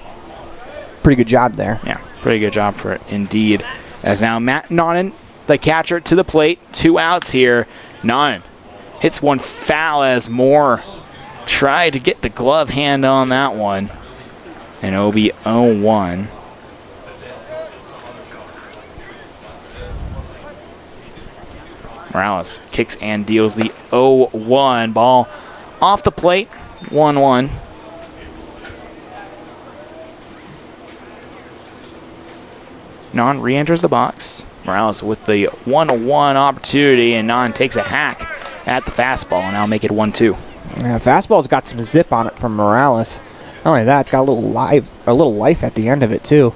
pretty good job there. Yeah, pretty good job for it indeed. As now Matt Nonnen, the catcher, to the plate. 2 outs here. Nonnen hits one foul as Moore tried to get the glove hand on that one. And it'll be 0-1. Morales kicks and deals the 0-1. Ball off the plate. 1-1. Non re-enters the box. Morales with the 1-1 opportunity, and Non takes a hack at the fastball, and now make it 1-2. Yeah, fastball's got some zip on it from Morales. Not only that, it's got a little life at the end of it too.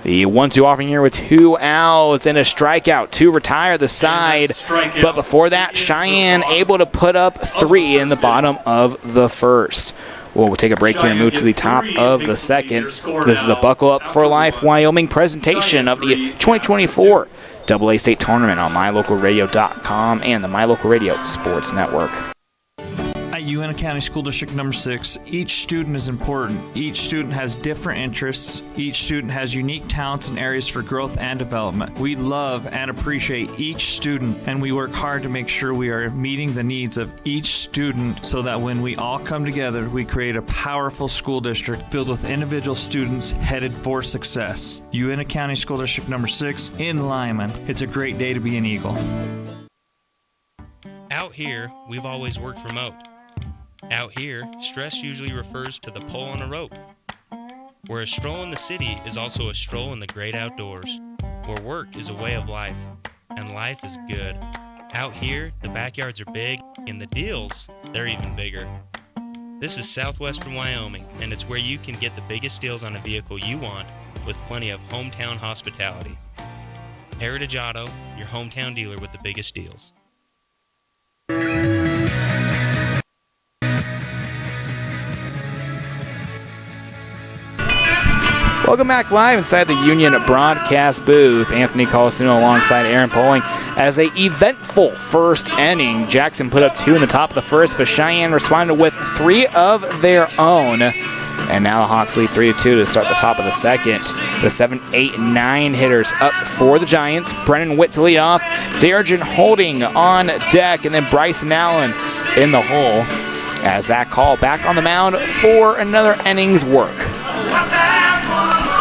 The 1-2 offering here with 2 outs and a strikeout to retire the side. But before that, Cheyenne able to put up 3 in the bottom of the first. We'll take a break here and move to the top of the second. This is a Buckle Up for Life Wyoming presentation of the 2024 AA State Tournament on MyLocalRadio.com and the My Local Radio Sports Network. At Uintah County School District number 6, each student is important. Each student has different interests. Each student has unique talents and areas for growth and development. We love and appreciate each student, and we work hard to make sure we are meeting the needs of each student so that when we all come together, we create a powerful school district filled with individual students headed for success. Uintah County School District number 6 in Lyman. It's a great day to be an Eagle. Out here, we've always worked remote. Out here, stress usually refers to the pull on a rope. Where a stroll in the city is also a stroll in the great outdoors. Where work is a way of life, and life is good. Out here, the backyards are big, and the deals, they're even bigger. This is Southwestern Wyoming, and it's where you can get the biggest deals on a vehicle you want with plenty of hometown hospitality. Heritage Auto, your hometown dealer with the biggest deals. Welcome back live inside the Union broadcast booth. Anthony Colasuono alongside Aaron Poling as a eventful first inning. Jackson put up 2 in the top of the first, but Cheyenne responded with 3 of their own. And now the Hawks lead 3-2 to start the top of the second. The 7, 8, 9 hitters up for the Giants. Brennan Witt to lead off. Darrigan Holding on deck, and then Bryson Allen in the hole. As Zach Hall back on the mound for another inning's work.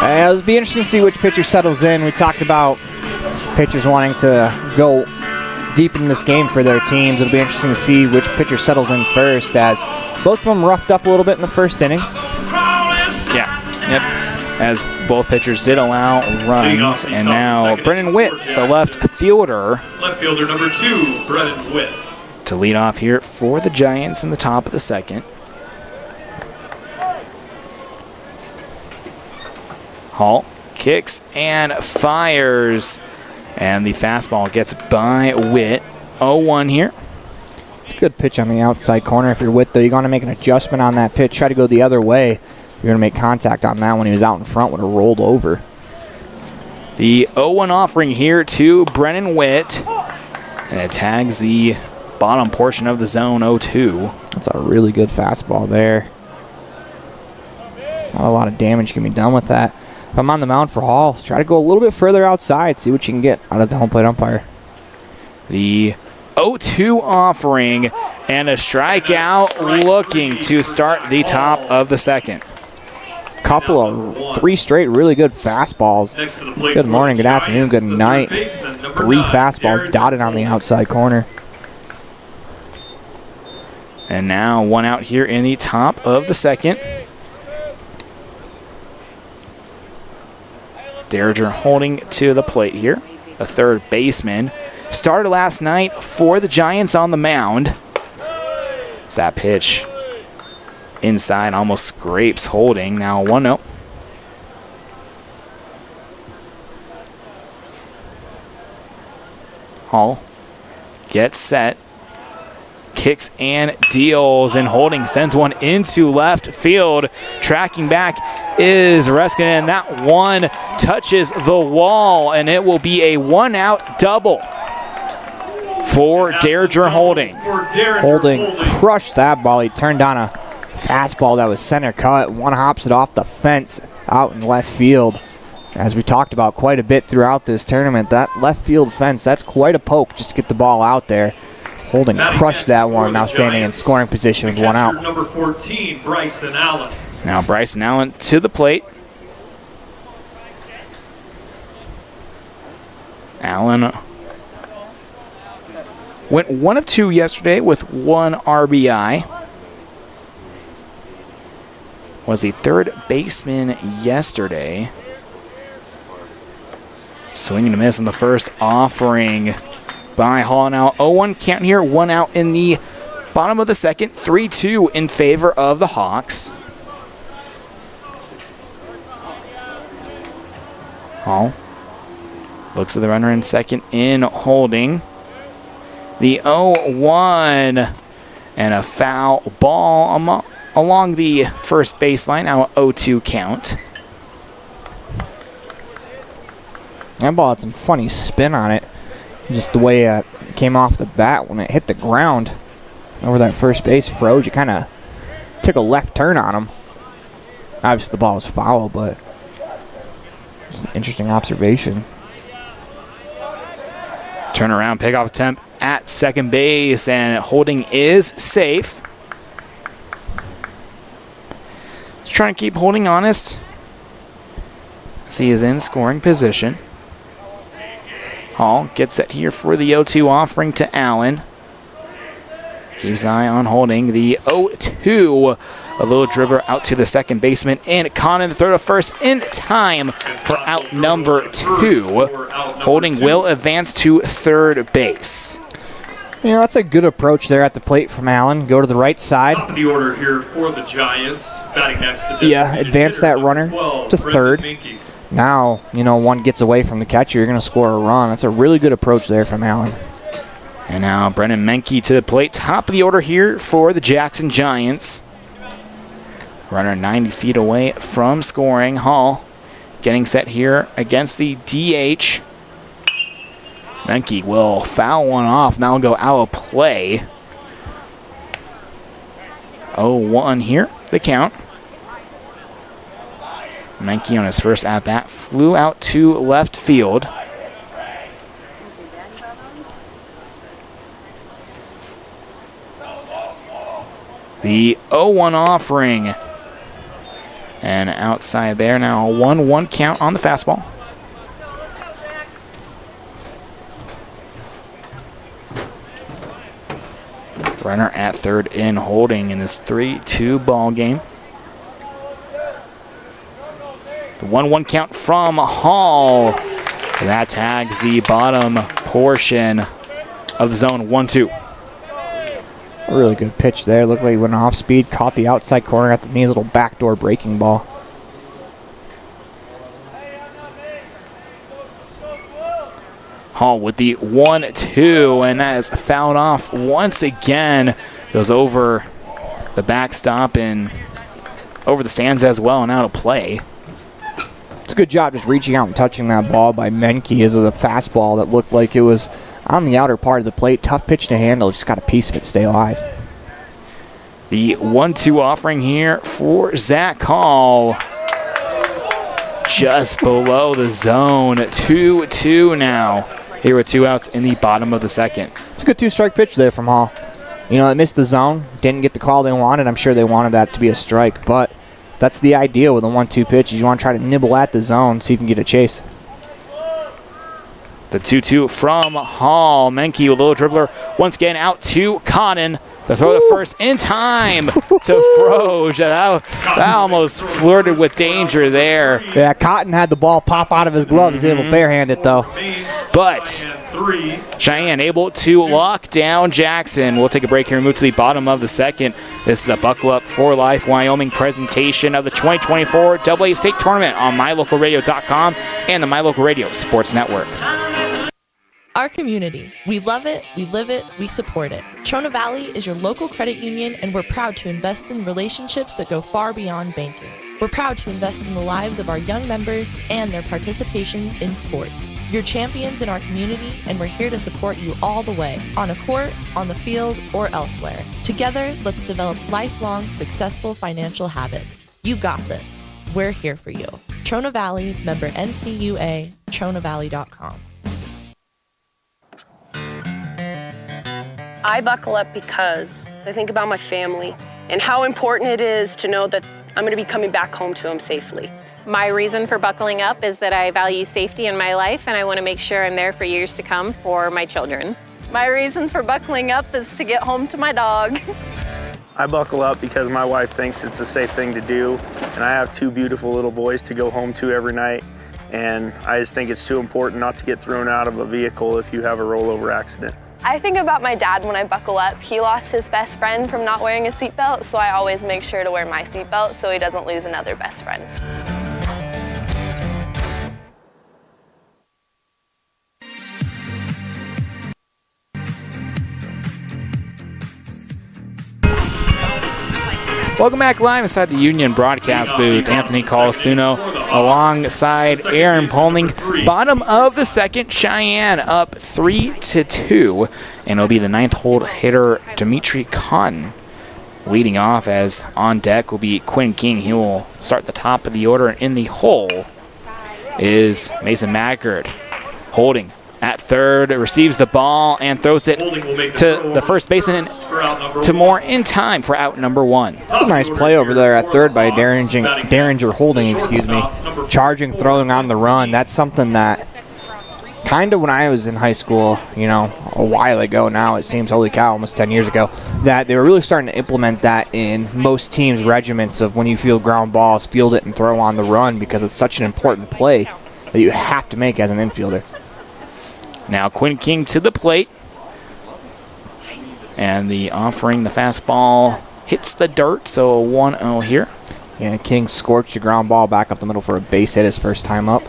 It'll be interesting to see which pitcher settles in. We talked about pitchers wanting to go deep in this game for their teams. It'll be interesting to see which pitcher settles in first, as both of them roughed up a little bit in the first inning. Yeah, yep. As both pitchers did allow runs, and now Brennan Witt, the left fielder. Left fielder number 2, Brennan Witt. To lead off here for the Giants in the top of the second. Hall kicks and fires, and the fastball gets by Witt. 0-1 here. It's a good pitch on the outside corner. If you're Witt, though, you're going to make an adjustment on that pitch. Try to go the other way. You're going to make contact on that when he was out in front, would have rolled over. The 0-1 offering here to Brennan Witt, and it tags the bottom portion of the zone, 0-2. That's a really good fastball there. Not a lot of damage can be done with that. If I'm on the mound for Hall, try to go a little bit further outside, see what you can get out of the home plate umpire. The 0-2 offering and a strikeout, looking to start the top of the second. Couple of 3 straight really good fastballs. Good morning, good afternoon, good night. 3 fastballs dotted on the outside corner. And now 1 out here in the top of the second. Derringer holding to the plate here. A third baseman. Started last night for the Giants on the mound. It's that pitch inside, almost scrapes Holding. Now 1-0. Hall gets set. Kicks and deals, and Holding sends one into left field. Tracking back is Reskin, and that one touches the wall, and it will be a 1-out double for Derringer Holding. Holding crushed that ball. He turned on a fastball that was center cut. One hops it off the fence out in left field. As we talked about quite a bit throughout this tournament, that left field fence, that's quite a poke just to get the ball out there. Holding crushed that one, now standing in scoring position with 1 out. Number 14, Bryson Allen. Now Bryson Allen to the plate. Allen went 1 of 2 yesterday with 1 RBI. Was the third baseman yesterday. Swing and a miss in the first offering by Hall. Now 0-1 count here, 1 out in the bottom of the second, 3-2 in favor of the Hawks. Hall looks at the runner in second in Holding. The 0-1 and a foul ball along the first baseline, now an 0-2 count. That ball had some funny spin on it. Just the way it came off the bat when it hit the ground over that first base froze. You kind of took a left turn on him. Obviously the ball was foul, but it's an interesting observation. Turnaround pickoff attempt at second base, and Holding is safe. Just trying to keep Holding honest as he is in scoring position. Hall gets set here for the 0-2 offering to Allen. Keeps an eye on Holding. The 0-2, a little dribbler out to the second baseman, and Connon the throw to first in time for out number 2. Holding will advance to third base. You know, that's a good approach there at the plate from Allen. Go to the right side. Top of the order here for the Giants. Batting next to advance that runner to third. Now, you know, one gets away from the catcher, you're going to score a run. That's a really good approach there from Allen. And now Brennan Menke to the plate. Top of the order here for the Jackson Giants. Runner 90 feet away from scoring. Hall getting set here against the DH. Menke will foul one off. Now will go out of play. 0-1 here, the count. Menke on his first at-bat flew out to left field. The 0-1 offering. And outside there now, a 1-1 count on the fastball. Runner at third in holding in this 3-2 ball game. The 1-1 count from Hall. And that tags the bottom portion of the zone, 1-2. A really good pitch there. Looked like he went off speed, caught the outside corner at the knees, little backdoor breaking ball. Hall with the 1-2, and that is fouled off once again. Goes over the backstop and over the stands as well, and out of play. It's a good job just reaching out and touching that ball by Menke. This is a fastball that looked like it was on the outer part of the plate. Tough pitch to handle. Just got a piece of it to stay alive. The 1-2 offering here for Zach Hall. Just below the zone. 2-2 now. Here with 2 outs in the bottom of the second. It's a good 2-strike pitch there from Hall. You know, it missed the zone. Didn't get the call they wanted. I'm sure they wanted that to be a strike, but that's the idea with a 1-2 pitch. Is you want to try to nibble at the zone, see if you can get a chase. The 2-2 from Hall. Menke with a little dribbler. Once again out to Cotton. The throw to first in time to Froge. That almost flirted with danger there. Yeah, Cotton had the ball pop out of his glove. He's able to barehand it, though. But Cheyenne able to lock down Jackson. We'll take a break here and move to the bottom of the second. This is a Buckle Up for Life Wyoming presentation of the 2024 AA State Tournament on MyLocalRadio.com and the My Local Radio Sports Network. Our community. We love it, we live it, we support it. Trona Valley is your local credit union, and we're proud to invest in relationships that go far beyond banking. We're proud to invest in the lives of our young members and their participation in sports. You're champions in our community, and we're here to support you all the way, on a court, on the field, or elsewhere. Together, let's develop lifelong, successful financial habits. You got this. We're here for you. Trona Valley, member NCUA, TronaValley.com. I buckle up because I think about my family and how important it is to know that I'm going to be coming back home to them safely. My reason for buckling up is that I value safety in my life, and I want to make sure I'm there for years to come for my children. My reason for buckling up is to get home to my dog. I buckle up because my wife thinks it's a safe thing to do, and I have 2 beautiful little boys to go home to every night, and I just think it's too important not to get thrown out of a vehicle if you have a rollover accident. I think about my dad when I buckle up. He lost his best friend from not wearing a seatbelt, so I always make sure to wear my seatbelt so he doesn't lose another best friend. Welcome back live inside the Union broadcast booth. Anthony Colasuono alongside Aaron Poling. Bottom of the second, Cheyenne up 3-2. And it'll be the 9th hole hitter, Dimitri Cotton, leading off, as on deck will be Quinn King. He will start the top of the order. And in the hole is Mason Maggard, holding at third, receives the ball and throws it to the first baseman, to Moore in time for out number 1. That's a nice play over there at third by Derringer Holding, charging, throwing on the run. That's something that kind of when I was in high school, you know, a while ago now, it seems, holy cow, almost 10 years ago, that they were really starting to implement that in most teams' regiments of when you field ground balls, field it and throw on the run, because it's such an important play that you have to make as an infielder. Now Quinn King to the plate. And the offering, the fastball, hits the dirt, so 1-0 here. Yeah, King scorched a ground ball back up the middle for a base hit his first time up.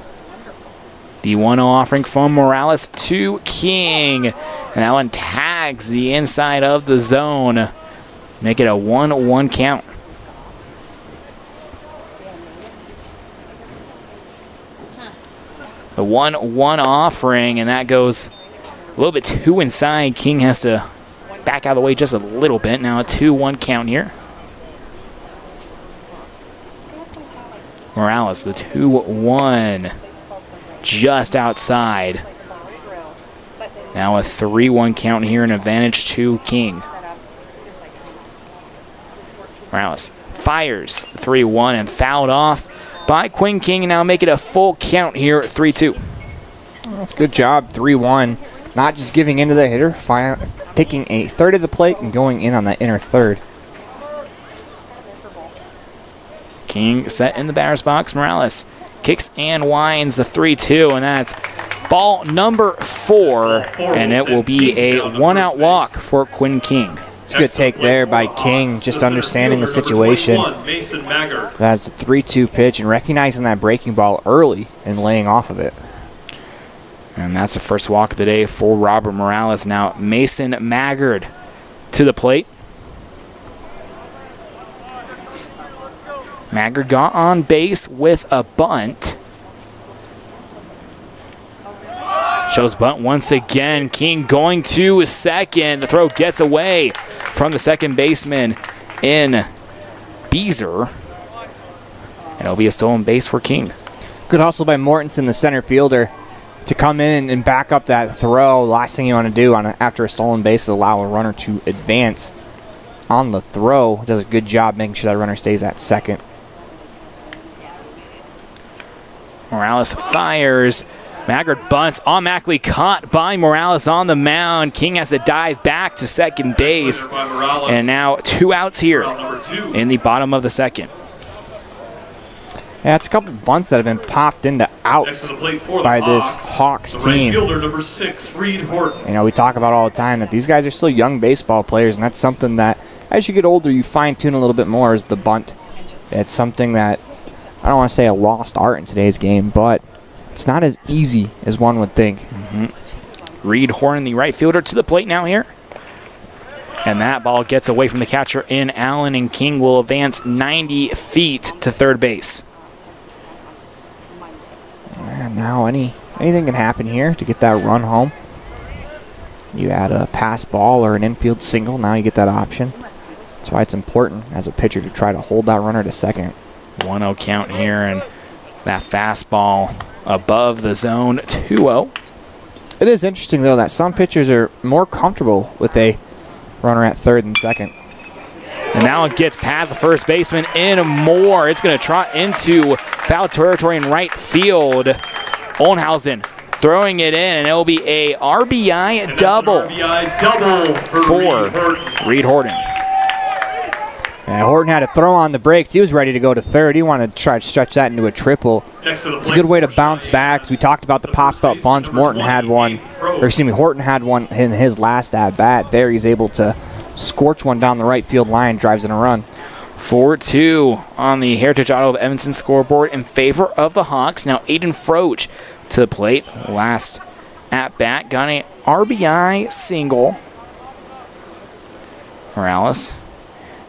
The 1-0 offering from Morales to King. And that one tags the inside of the zone. Make it a 1-1 count. The 1-1 offering, and that goes a little bit too inside. King has to back out of the way just a little bit. Now a 2-1 count here. Morales, the 2-1, just outside. Now a 3-1 count here, an advantage to King. Morales fires 3-1 and fouled off by Quinn King, and now make it a full count here at 3-2. That's a good job, 3-1. not just giving into the hitter, picking a third of the plate and going in on that inner third. King set in the batter's box. Morales kicks and winds the 3-2, and that's ball number 4, and it will be a one-out walk for Quinn King. It's a good take there by King, just understanding the situation. That's a 3-2 pitch and recognizing that breaking ball early and laying off of it. And that's the first walk of the day for Robert Morales. Now Mason Maggard to the plate. Maggard got on base with a bunt. Shows bunt once again. King going to second. The throw gets away from the second baseman in Beezer. And it'll be a stolen base for King. Good hustle by Mortensen, the center fielder, to come in and back up that throw. Last thing you want to do after a stolen base is allow a runner to advance on the throw. Does a good job making sure that runner stays at second. Morales fires. Maggard bunts, automatically caught by Morales on the mound. King has to dive back to second base. And now 2 outs here in the bottom of the second. Yeah, it's a couple bunts that have been popped into outs by this Hawks team. You know, we talk about all the time that these guys are still young baseball players, and that's something that as you get older, you fine-tune a little bit more is the bunt. It's something that, I don't want to say a lost art in today's game, but it's not as easy as one would think. Reed Horn, the right fielder, to the plate now here. And that ball gets away from the catcher in Allen, and King will advance 90 feet to third base. And now anything can happen here to get that run home. You add a pass ball or an infield single, now you get that option. That's why it's important as a pitcher to try to hold that runner to second. 1-0 count here, and that fastball above the zone, 2-0. It is interesting, though, that some pitchers are more comfortable with a runner at third than second. And now it gets past the first baseman in more. It's going to trot into foul territory in right field. Olnhausen throwing it in, and it'll be a RBI double for Reed Horton. Yeah, Horton had to throw on the brakes. He was ready to go to third. He wanted to try to stretch that into a triple. It's a good way to bounce back. We talked about the pop-up bunts. Horton had one in his last at-bat. There he's able to scorch one down the right field line, drives in a run. 4-2 on the Heritage Auto of Evanston scoreboard in favor of the Hawks. Now Aiden Froch to the plate. Last at-bat, got an RBI single. Morales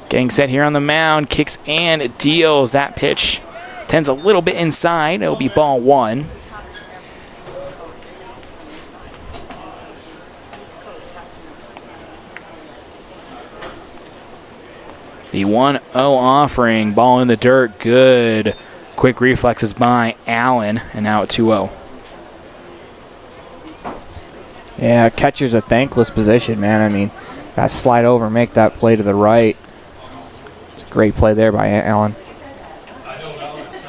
getting set here on the mound, kicks and deals. That pitch tends a little bit inside. It'll be ball 1. The 1-0 offering, ball in the dirt, good. Quick reflexes by Allen, and now at 2-0. Yeah, catcher's a thankless position, man. I mean, got to slide over, make that play to the right. It's a great play there by Allen.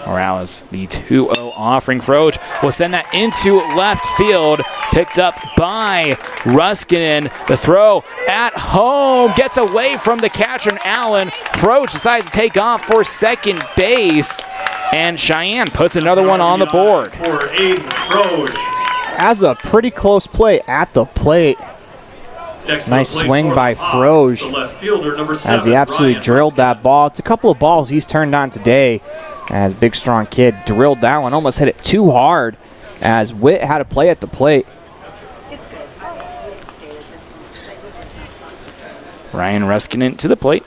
Morales, the 2-0 offering. Froch will send that into left field. Picked up by Ruskinen. The throw at home gets away from the catcher and Allen. Froch decides to take off for second base. And Cheyenne puts another one on the board. For Aiden Froch. Has a pretty close play at the plate. Nice swing by Froch as he absolutely drilled that ball. It's a couple of balls he's turned on today as big, strong kid drilled that one. Almost hit it too hard as Witt had a play at the plate. Ryan Ruskinen to the plate.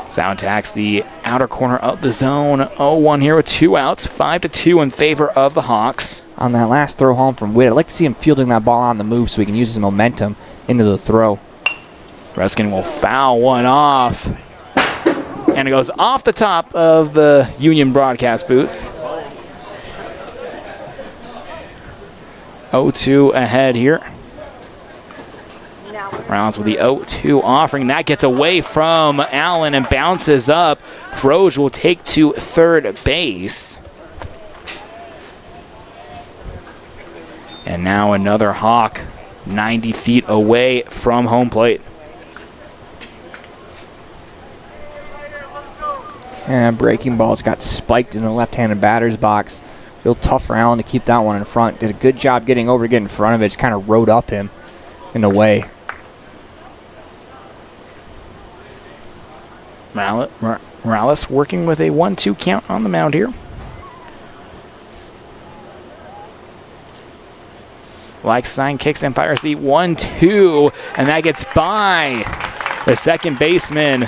Sound attacks the outer corner of the zone. 0-1 here with 2 outs. 5-2 in favor of the Hawks. On that last throw home from Witt, I'd like to see him fielding that ball on the move so he can use his momentum into the throw. Ruskinen will foul one off. And it goes off the top of the Union broadcast booth. 0-2 ahead here. Rounds with the 0-2 offering. That gets away from Allen and bounces up. Froch will take to third base. And now another Hawk 90 feet away from home plate. And breaking ball's got spiked in the left-handed batter's box. Real tough for Allen to keep that one in front. Did a good job getting over to get in front of it. Just kind of rode up him in a way. Morales working with a 1-2 count on the mound here. Lichtenstein kicks and fires the 1-2, and that gets by the second baseman.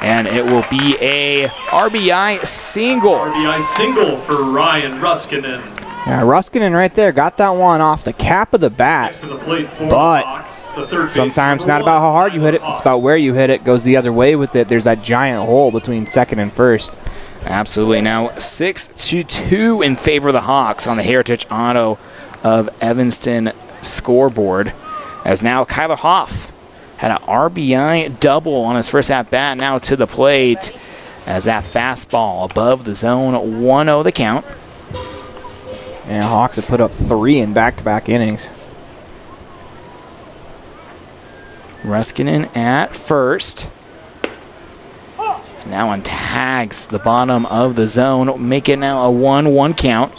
And it will be a RBI single. RBI single for Ryan Ruskinen. Yeah, Ruskinen right there got that one off the cap of the bat. Next to the plate for But the third sometimes baseman, not about how hard you hit it, it's about where you hit it. Goes the other way with it. There's that giant hole between second and first. Absolutely. Now 6-2 in favor of the Hawks on the Heritage Auto of Evanston scoreboard. As now Kyler Hoff had an RBI double on his first at-bat, now to the plate as that fastball above the zone, 1-0 the count. And Hawks have put up 3 in back-to-back innings. Ruskinen at first. And that one tags the bottom of the zone, make it now a 1-1 count.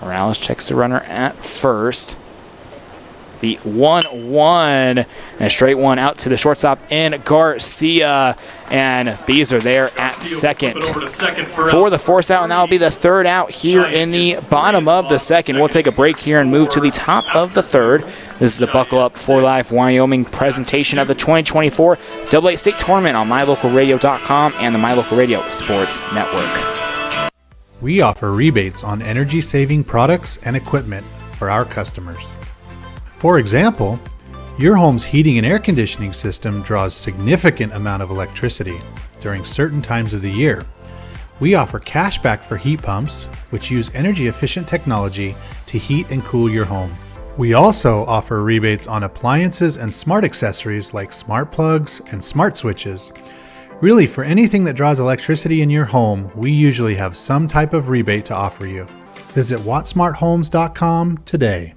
Morales checks the runner at first. The 1-1 and a straight one out to the shortstop in Garcia, and Beezer there at second for the force out, and that will be the third out here in the bottom of the second. We'll take a break here and move to the top of the third. This is a Buckle Up for Life Wyoming presentation of the 2024 AA State Tournament on MyLocalRadio.com and the My Local Radio Sports Network. We offer rebates on energy-saving products and equipment for our customers. For example, your home's heating and air conditioning system draws significant amount of electricity during certain times of the year. We offer cashback for heat pumps, which use energy-efficient technology to heat and cool your home. We also offer rebates on appliances and smart accessories like smart plugs and smart switches. Really, for anything that draws electricity in your home, we usually have some type of rebate to offer you. Visit wattsmarthomes.com today.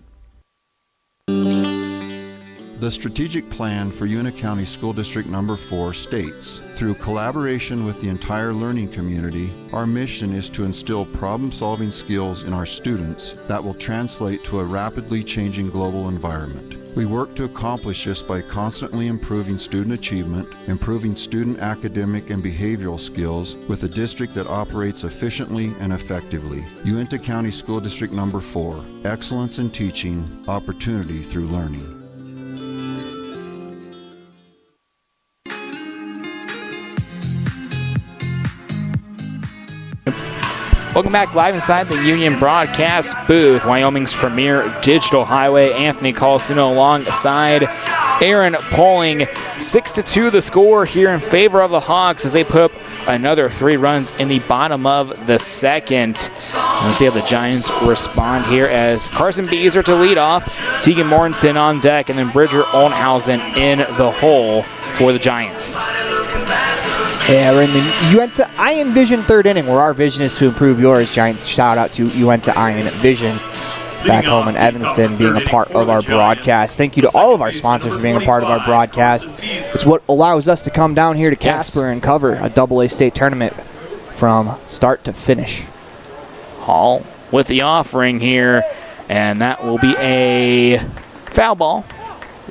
The strategic plan for Una County School District Number 4 states, through collaboration with the entire learning community, our mission is to instill problem-solving skills in our students that will translate to a rapidly changing global environment. We work to accomplish this by constantly improving student achievement, improving student academic and behavioral skills with a district that operates efficiently and effectively. Uintah County School District Number 4, excellence in teaching, opportunity through learning. Welcome back live inside the Union Broadcast booth. Wyoming's premier digital highway. Anthony Colasuono alongside Aaron Poling. 6-2 the score here in favor of the Hawks as they put up another 3 runs in the bottom of the second. Let's see how the Giants respond here as Carson Beezer to lead off, Tegan Mortensen on deck, and then Bridger Olnhausen in the hole for the Giants. Yeah, we're in the Uintah Iron Vision third inning, where our vision is to improve yours. Giant shout out to Uintah Iron Vision back home in Evanston being a part of our broadcast. Thank you to all of our sponsors for being a part of our broadcast. It's what allows us to come down here to Casper and cover a AA state tournament from start to finish. Hall with the offering here, and that will be a foul ball.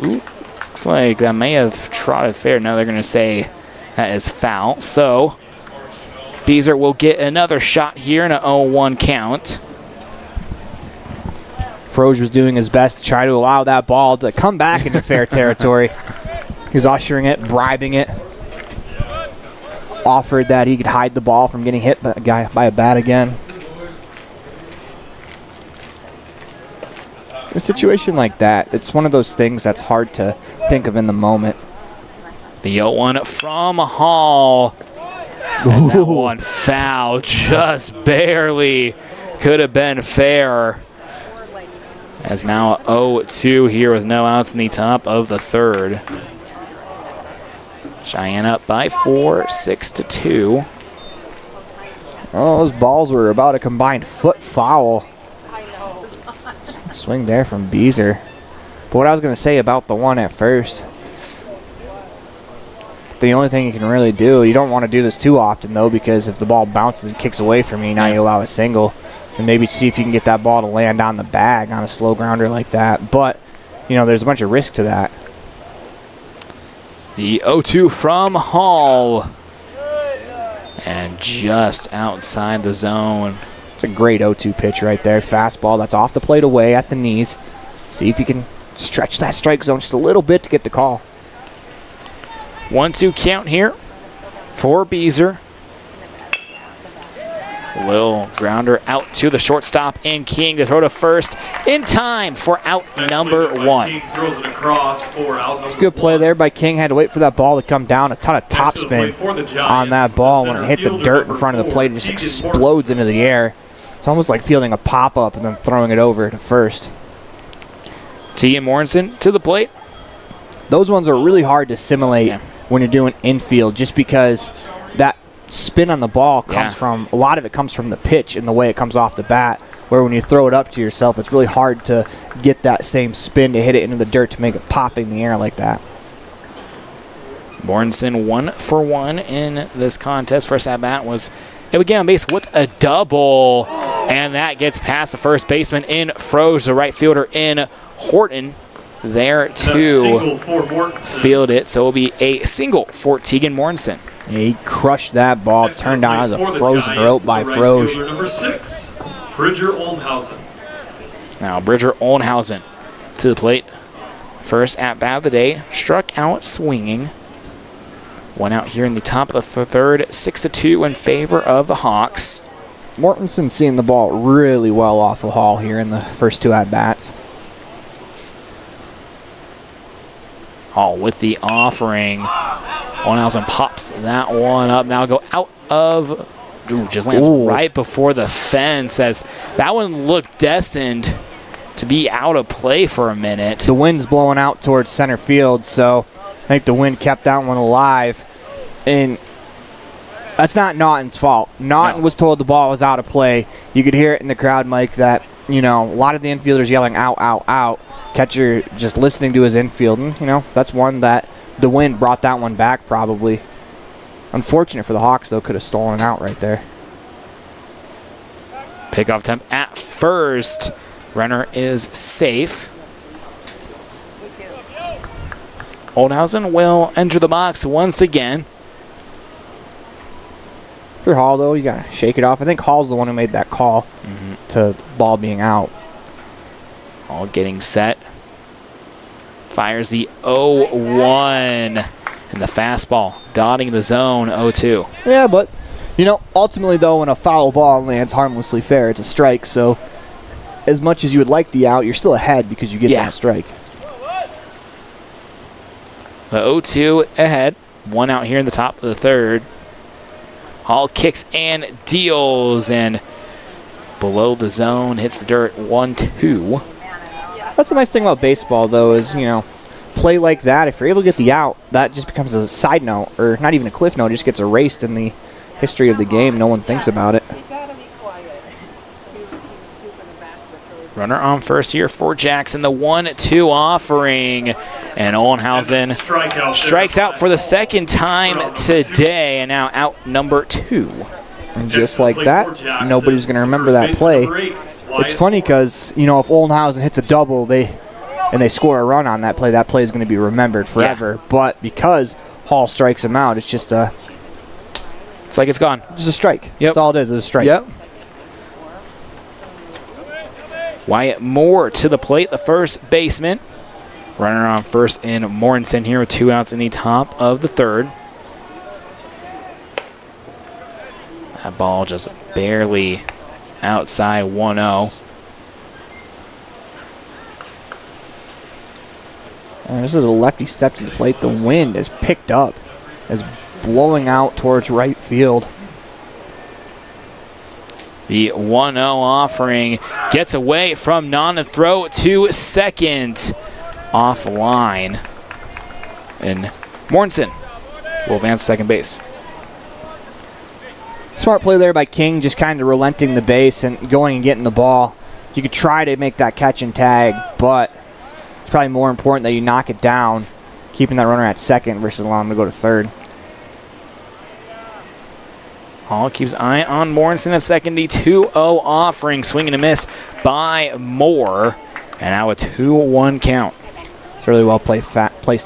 Ooh, looks like that may have trotted fair. Now they're going to say that is foul. So Beezer will get another shot here in an 0-1 count. Froge was doing his best to try to allow that ball to come back into fair territory. He's ushering it, bribing it. Offered that he could hide the ball from getting hit by a bat again. In a situation like that, it's one of those things that's hard to think of in the moment. The 0-1 from Hall. And that one foul, just barely could have been fair. As now 0-2 here with no outs in the top of the third. Cheyenne up by 4, 6-2. Oh, those balls were about a combined foot foul. Swing there from Beezer. But what I was going to say about the one at first, the only thing you can really do, you don't want to do this too often though, because if the ball bounces and kicks away from you, now you allow a single. And maybe see if you can get that ball to land on the bag on a slow grounder like that. But, you know, there's a bunch of risk to that. The 0-2 from Hall. And just outside the zone. It's a great 0-2 pitch right there. Fastball that's off the plate away at the knees. See if you can stretch that strike zone just a little bit to get the call. 1-2 count here for Beezer. Little grounder out to the shortstop and King to throw to first in time for out number 1. It's a good play there by King. Had to wait for that ball to come down. A ton of topspin on that ball. When it hit the dirt in front of the plate, it just explodes into the air. It's almost like fielding a pop-up and then throwing it over to first. T. Morrison to the plate. Those ones are really hard to simulate when you're doing infield, just because that spin on the ball comes from, a lot of it comes from the pitch and the way it comes off the bat, where when you throw it up to yourself, it's really hard to get that same spin to hit it into the dirt to make it pop in the air like that. Morrison 1 for 1 in this contest. First at bat was able to get on base with a double, and that gets past the first baseman in Froge, the right fielder in Horton there to field it. So it will be a single for Tegan Morrison. Yeah, he crushed that ball, turned down as a frozen rope by Froge. Number 6, Bridger Oldhausen. Now Bridger Oldhausen to the plate. First at bat of the day, struck out swinging. One out here in the top of the third, 6-2 in favor of the Hawks. Mortensen seeing the ball really well off of Hall here in the first 2 at-bats. Hall with the offering. Oldhausen pops that one up. Now go out of, just lands right before the fence, as that one looked destined to be out of play for a minute. The wind's blowing out towards center field, so I think the wind kept that one alive. And that's not Naughton's fault. Naughton was told the ball was out of play. You could hear it in the crowd, Mike, that, you know, a lot of the infielders yelling out, out, out. Catcher just listening to his infield, and, you know, that's one that the wind brought that one back probably. Unfortunate for the Hawks, though, could have stolen out right there. Pickoff attempt at first. Runner is safe. Oldhausen will enter the box once again. For Hall, though, you got to shake it off. I think Hall's the one who made that call to the ball being out. Hall getting set. Fires the 0-1. And the fastball dotting the zone, 0-2. Yeah, but, you know, ultimately, though, when a foul ball lands harmlessly fair, it's a strike. So as much as you would like the out, you're still ahead because you get that strike. The 0-2 ahead. One out here in the top of the third. Hall kicks and deals, and below the zone, hits the dirt, 1-2. That's the nice thing about baseball, though, is, you know, play like that, if you're able to get the out, that just becomes a side note, or not even a cliff note, it just gets erased in the history of the game. No one thinks about it. Runner on first here for Jackson. The 1-2 offering. And Oldhausen strikes out for the second time today. And now out number 2. And just like that, nobody's going to remember that play. It's funny because, you know, if Oldhausen hits a double and they score a run on that play is going to be remembered forever. Yeah. But because Hall strikes him out, it's just a... It's like it's gone. Just a strike. Yep. That's all it is a strike. Yep. Wyatt Moore to the plate, the first baseman. Runner on first in Morrison here with 2 outs in the top of the third. That ball just barely outside 1-0. And this is a lefty step to the plate. The wind is picked up, is blowing out towards right field. The 1-0 offering gets away from non and throw to second offline. And Morrison will advance to second base. As Smart play there by King, just kind of relenting the base and going and getting the ball. You could try to make that catch and tag, but it's probably more important that you knock it down, keeping that runner at second versus allowing him to go to third. Hall keeps an eye on Morrison at second. The 2-0 offering, swing and a miss by Moore. And now a 2-1 count. It's a really well placed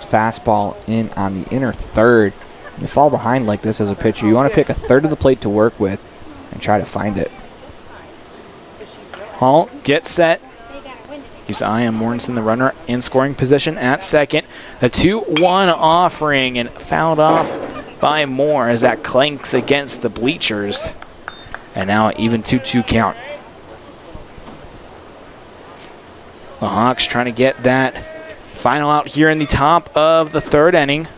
fastball in on the inner third. When you fall behind like this as a pitcher, you want to pick a third of the plate to work with and try to find it. Hall gets set. Keeps an eye on Morrison, the runner in scoring position at second. The 2-1 offering and fouled off by Moore as that clanks against the bleachers. And now even 2-2 count. The Hawks trying to get that final out here in the top of the third inning.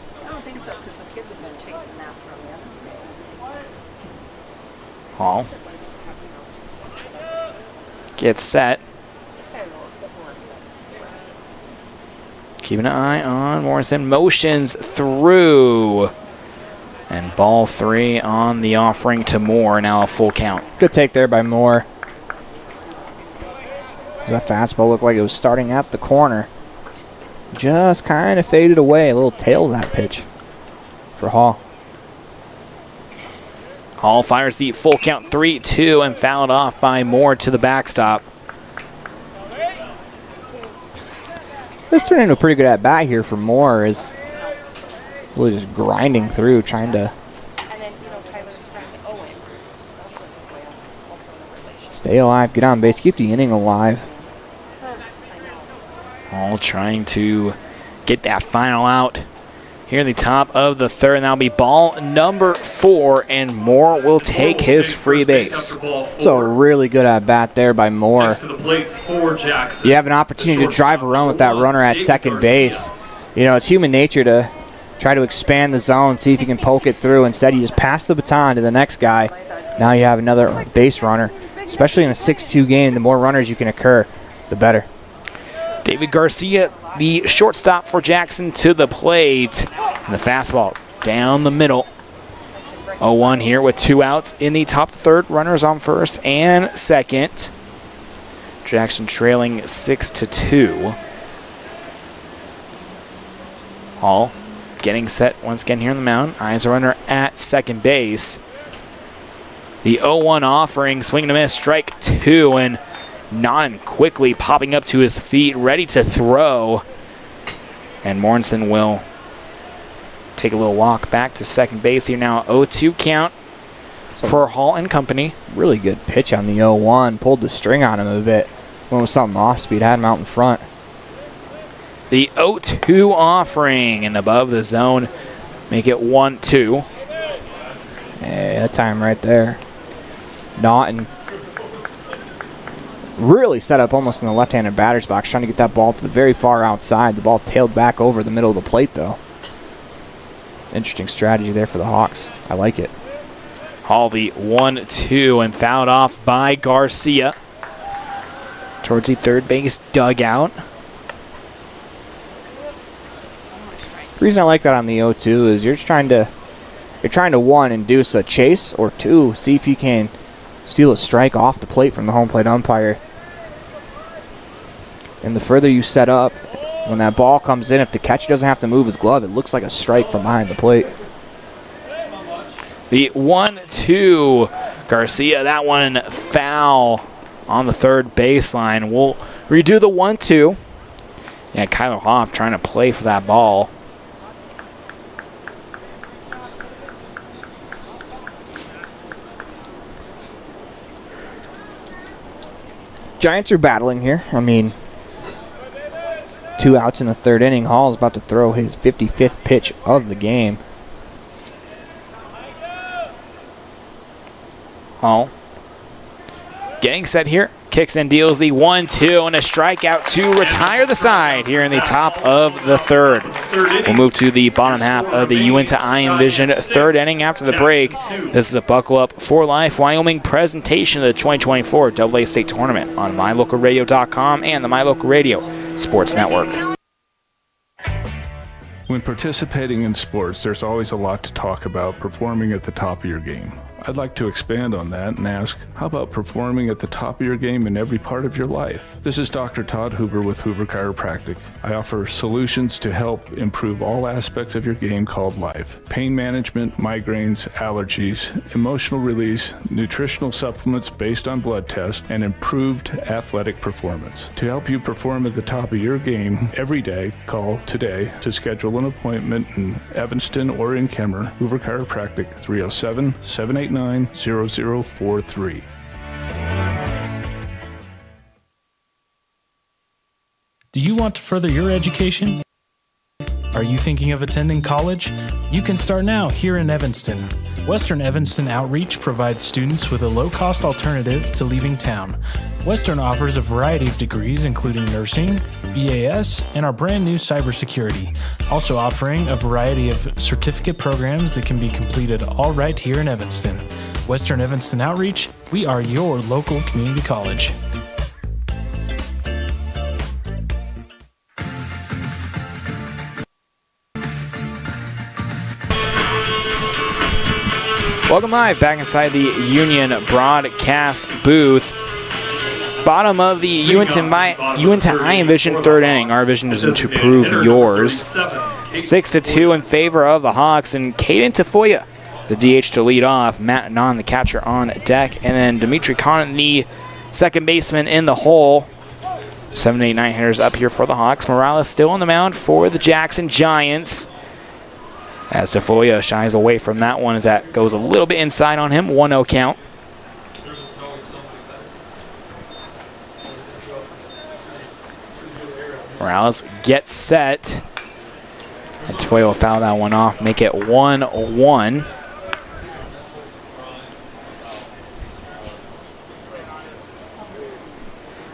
Hall gets set. Keeping an eye on Morrison. Motions through. And ball 3 on the offering to Moore. Now a full count. Good take there by Moore. That fastball looked like it was starting at the corner. Just kind of faded away. A little tail of that pitch for Hall. Hall fires the full count 3-2 and fouled off by Moore to the backstop. This turned into a pretty good at-bat here for Moore, is really just grinding through, trying to stay alive, get on base, keep the inning alive. Hall trying to get that final out here in the top of the third. And that'll be ball number 4, and Moore will take his free base. So a really good at-bat there by Moore. You have an opportunity to drive around with that runner at second base. You know, it's human nature to try to expand the zone, see if you can poke it through. Instead, you just pass the baton to the next guy. Now you have another base runner. Especially in a 6-2 game, the more runners you can occur, the better. David Garcia, the shortstop for Jackson, to the plate. And the fastball down the middle. 0-1 here with 2 outs in the top third. Runners on first and second. Jackson trailing 6-2. Hall getting set once again here on the mound. Eyes a runner at second base. The 0-1 offering, swing and a miss, strike 2, and Naughton quickly popping up to his feet, ready to throw. And Morrison will take a little walk back to second base here now. 0-2 count for Hall and company. Really good pitch on the 0-1. Pulled the string on him a bit. Went with something off speed, had him out in front. The 0-2 offering and above the zone. Make it 1-2. Hey, that time right there. Naughton really set up almost in the left-handed batter's box, trying to get that ball to the very far outside. The ball tailed back over the middle of the plate, though. Interesting strategy there for the Hawks. I like it. Hall the 1-2 and fouled off by Garcia. Towards the third base dugout. The reason I like that on the 0-2 is you're trying to, one, induce a chase, or 2, see if you can steal a strike off the plate from the home plate umpire. And the further you set up, when that ball comes in, if the catcher doesn't have to move his glove, it looks like a strike from behind the plate. The 1-2, Garcia, that one foul on the third baseline. We'll redo the 1-2. Yeah, Kyler Hoff trying to play for that ball. Giants are battling here. I mean, 2 outs in the third inning. Hall is about to throw his 55th pitch of the game. Hall getting set here. Kicks and deals the 1-2 and a strikeout to retire the side here in the top of the third. We'll move to the bottom half of the Uinta Iron Vision third inning after the break. This is a Buckle Up for Life Wyoming presentation of the 2024 AA State Tournament on MyLocalRadio.com and the MyLocal Radio Sports Network. When participating in sports, there's always a lot to talk about performing at the top of your game. I'd like to expand on that and ask, how about performing at the top of your game in every part of your life? This is Dr. Todd Hoover with Hoover Chiropractic. I offer solutions to help improve all aspects of your game called life. Pain management, migraines, allergies, emotional release, nutritional supplements based on blood tests, and improved athletic performance. To help you perform at the top of your game every day, call today to schedule an appointment in Evanston or in Kemmer. Hoover Chiropractic, 307-789-0043. Do you want to further your education? Are you thinking of attending college? You can start now here in Evanston. Western Evanston Outreach provides students with a low-cost alternative to leaving town. Western offers a variety of degrees including nursing, BAS, and our brand new cybersecurity, also offering a variety of certificate programs that can be completed all right here in Evanston. Western Evanston Outreach, we are your local community college. Welcome live back inside the Union broadcast booth. Bottom of the Uinta Iron Vision third inning. Our vision is to prove yours. 6-2 in favor of the Hawks, and Caden Tafoya, the DH, to lead off. Matt Non, the catcher, on deck, and then Dimitri Conant, the second baseman, in the hole. 7, 8, 9 hitters up here for the Hawks. Morales still on the mound for the Jackson Giants, as Tafoya shies away from that one as that goes a little bit inside on him. 1-0 count. Morales gets set. And Tafoya will foul that one off, make it 1-1.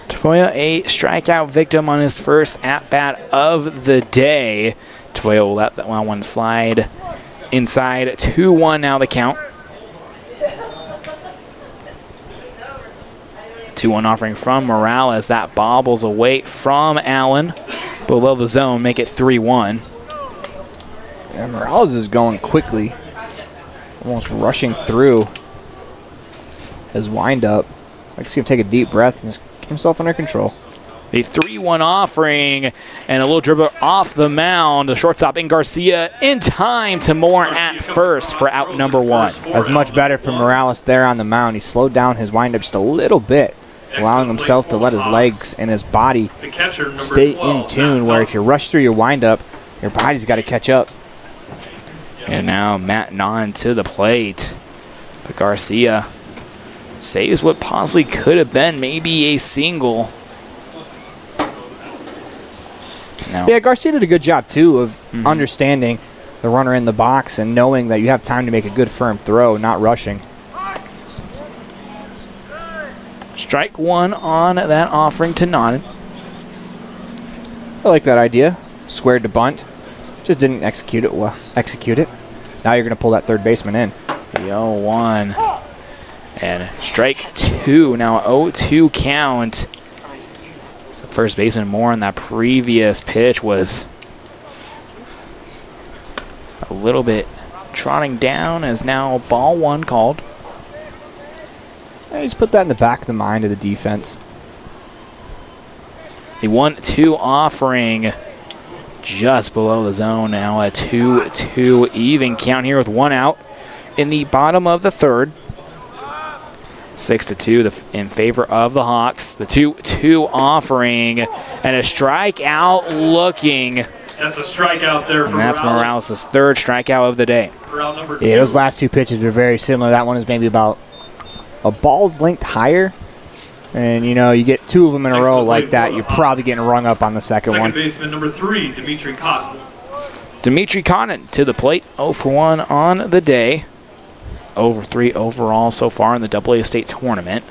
Tafoya, a strikeout victim on his first at-bat of the day. Tafoya will let that one slide inside. 2-1 now the count. 2-1 offering from Morales. That bobbles away from Allen. Below the zone, make it 3-1. Yeah, Morales is going quickly, almost rushing through his windup. I can see him take a deep breath and just get himself under control. A 3-1 offering and a little dribbler off the mound. The shortstop in Garcia in time to Moore at first for out number 1. That's much better for Morales there on the mound. He slowed down his windup just a little bit, allowing himself to let his legs and his body stay in tune, where if you rush through your windup, your body's got to catch up. And now Matt Non to the plate. But Garcia saves what possibly could have been maybe a single. Now, yeah, Garcia did a good job, too, of understanding the runner in the box and knowing that you have time to make a good firm throw, not rushing. Strike one on that offering to Non. I like that idea. Squared to bunt. Just didn't execute it well. Now you're going to pull that third baseman in. The 0-1. And strike 2. Now 0-2 count. So first baseman Moore on that previous pitch was a little bit trotting down, as now ball 1 called. Yeah, he's put that in the back of the mind of the defense. The 1-2 offering just below the zone. Now a 2-2 even count here with 1 out in the bottom of the third. 6-2 in favor of the Hawks. The 2-2 offering and a strikeout looking. That's a strikeout there for And that's Morales' third strikeout of the day. Yeah, those last 2 pitches were very similar. That one is maybe about a ball's length higher. And, you know, you get 2 of them in a row like that, you're probably getting rung up on the second one. Second baseman number 3, Dimitri Cotton. Dimitri Conant to the plate, 0 for 1 on the day. Over 3 overall so far in the AA state tournament.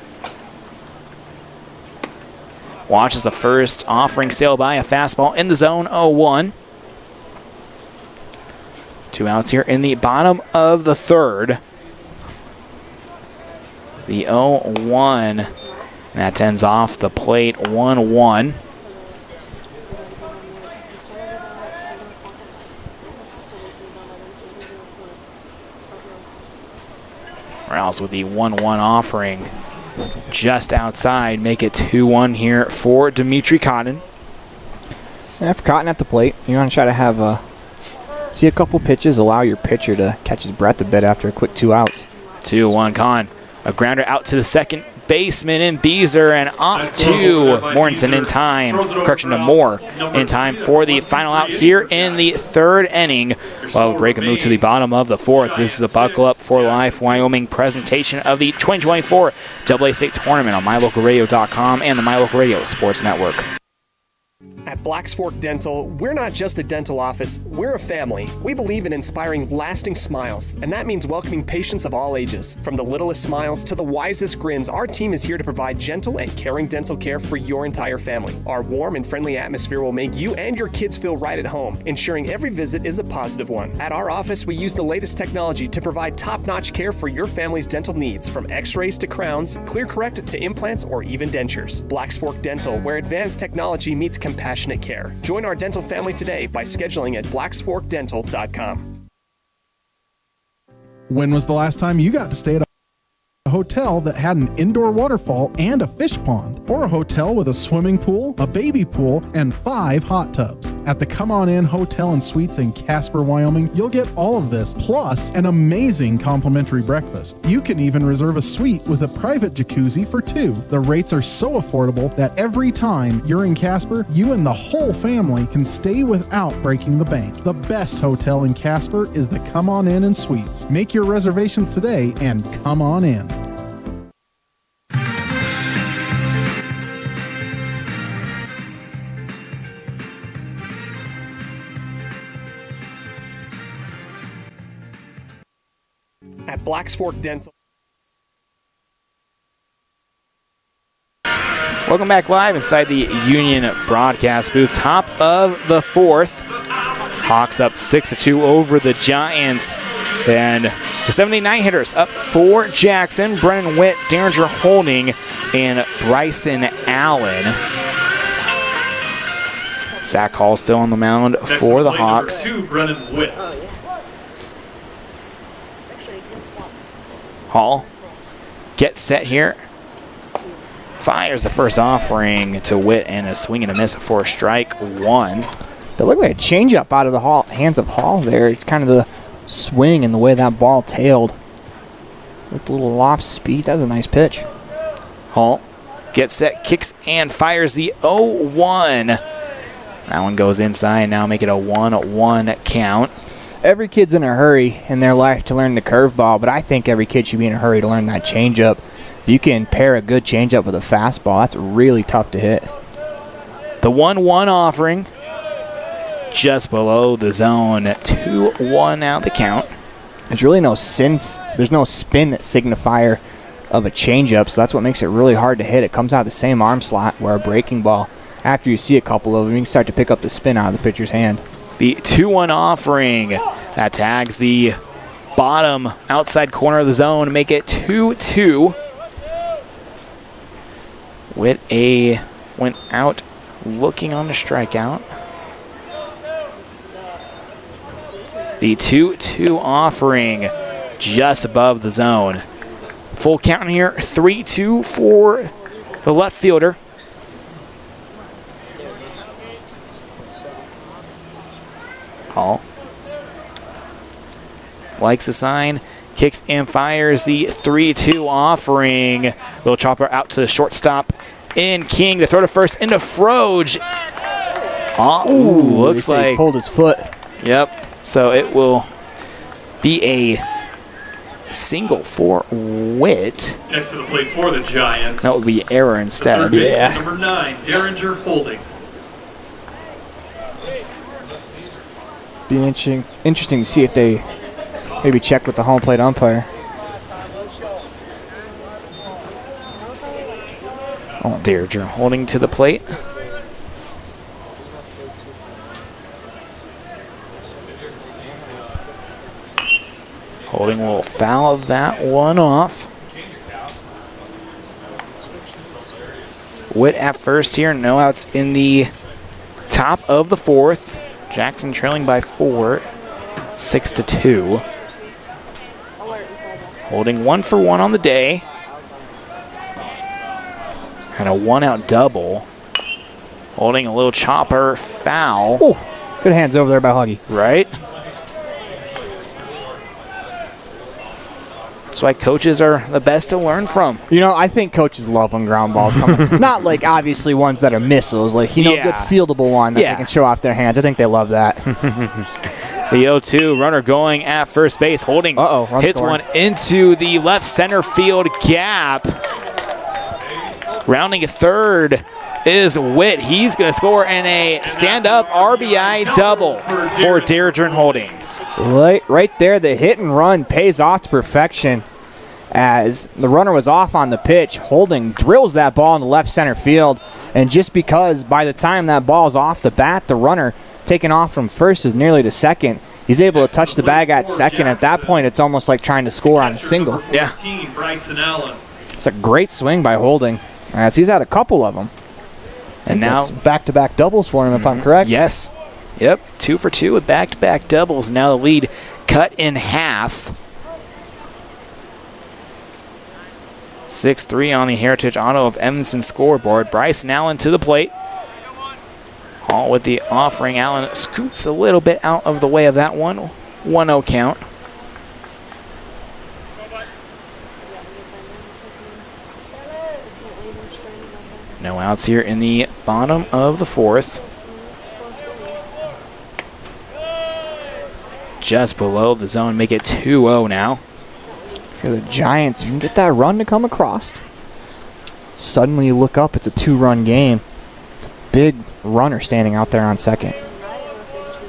Watches the first offering sail by, a fastball in the zone, 0-1. 2 outs here in the bottom of the third. The 0-1. And that ends off the plate, 1-1. Rouse with the 1-1 offering just outside. Make it 2-1 here for Dimitri Cotton. After Cotton at the plate, you want to try to have see a couple pitches, allow your pitcher to catch his breath a bit after a quick 2 outs. 2-1 Con. A grounder out to the second baseman in Beezer and off to Mortensen in time. Correction to Moore in time for the final out here in the 3rd inning. Well, break a move to the bottom of the 4th. This is a Buckle Up for Life Wyoming presentation of the 2024 AA State Tournament on MyLocalRadio.com and the My Local Radio Sports Network. At Blacks Fork Dental, we're not just a dental office, we're a family. We believe in inspiring lasting smiles, and that means welcoming patients of all ages. From the littlest smiles to the wisest grins, our team is here to provide gentle and caring dental care for your entire family. Our warm and friendly atmosphere will make you and your kids feel right at home, ensuring every visit is a positive one. At our office, we use the latest technology to provide top-notch care for your family's dental needs, from x-rays to crowns, clear correct to implants, or even dentures. Blacks Fork Dental, where advanced technology meets compassionate care. Join our dental family today by scheduling at blacksforkdental.com. When was the last time you got to stay at a hotel that had an indoor waterfall and a fish pond, or a hotel with a swimming pool, a baby pool, and 5 hot tubs? At the Come On In Hotel and Suites in Casper, Wyoming, you'll get all of this, plus an amazing complimentary breakfast. You can even reserve a suite with a private jacuzzi for 2. The rates are so affordable that every time you're in Casper, you and the whole family can stay without breaking the bank. The best hotel in Casper is the Come On In and Suites. Make your reservations today and come on in. At Blacks Fork Dental. Welcome back live inside the Union broadcast booth. Top of the 4th. Hawks up 6-2 over the Giants. And the 79 hitters up for Jackson. Brennan Witt, Derringer Holding, and Bryson Allen. Zach Hall still on the mound for the Hawks. Number 2, Brennan Witt. Hall gets set here. Fires the first offering to Witt and a swing and a miss for strike 1. That looked like a changeup out of the hands of Hall there. Kind of the swing and the way that ball tailed. With a little off speed. That was a nice pitch. Hall gets set, kicks, and fires the 0-1. That one goes inside. Now make it a 1-1 count. Every kid's in a hurry in their life to learn the curveball, but I think every kid should be in a hurry to learn that changeup. If you can pair a good changeup with a fastball, that's really tough to hit. The 1-1 offering just below the zone. 2-1 out the count. There's really no spin signifier of a changeup, so that's what makes it really hard to hit. It comes out of the same arm slot where a breaking ball, after you see a couple of them, you can start to pick up the spin out of the pitcher's hand. The 2-1 offering that tags the bottom outside corner of the zone, make it 2-2. Witt went out looking on the strikeout. The 2-2 offering just above the zone. Full count here, 3-2 for the left fielder. Hall likes the sign, kicks and fires the 3-2 offering. Little chopper out to the shortstop in King. The throw to first into Froge. Looks like he pulled his foot. Yep. So it will be a single for Witt. Next to the plate for the Giants. That would be error instead. Third baseman, number 9, Derringer Holding. Be interesting to see if they maybe check with the home plate umpire. Derringer Holding to the plate. Holding will foul that one off. Witt at first here, no outs in the top of the 4th. Jackson trailing by 4, 6-2. Holding 1 for 1 on the day. And a 1-out double. Holding a little chopper foul. Oh, good hands over there by Huggy. Right? That's why coaches are the best to learn from. You know, I think coaches love when ground balls come. Not like obviously ones that are missiles, like, good fieldable one that they can show off their hands. I think they love that. The 0-2 runner going at first base, holding, hits scoring. one into the left center field gap. Rounding a third is Witt. He's going to score in a stand-up RBI double for Deirdre Holding. Right there, the hit and run pays off to perfection as the runner was off on the pitch. Holding drills that ball in the left center field, and just because by the time that ball's off the bat, the runner taking off from first is nearly to second, he's able to touch the bag at second. At that point, it's almost like trying to score on a single. Yeah. It's a great swing by Holding, as he's had a couple of them. And now back-to-back doubles for him, if I'm correct. Yes. Yep, 2 for 2 with back-to-back doubles. Now the lead cut in half. 6-3 on the Heritage Auto of Evanston scoreboard. Bryson Allen to the plate. Hall with the offering. Allen scoots a little bit out of the way of that one. 1-0 count. No outs here in the bottom of the fourth. Just below the zone, make it 2-0 now. For the Giants, you can get that run to come across. Suddenly you look up, it's a 2-run game. It's a big runner standing out there on second.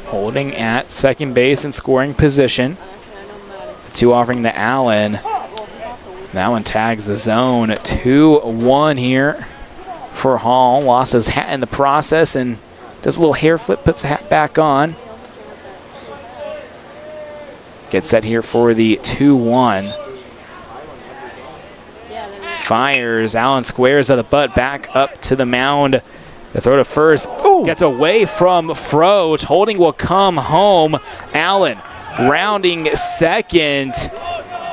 Holding at second base in scoring position. The 2 offering to Allen. That one tags the zone. 2-1 here for Hall. Lost his hat in the process and does a little hair flip, puts the hat back on. Gets set here for the 2-1. Fires. Allen squares at the butt, back up to the mound. The throw to first. Gets away from Froch. Holding will come home. Allen rounding second.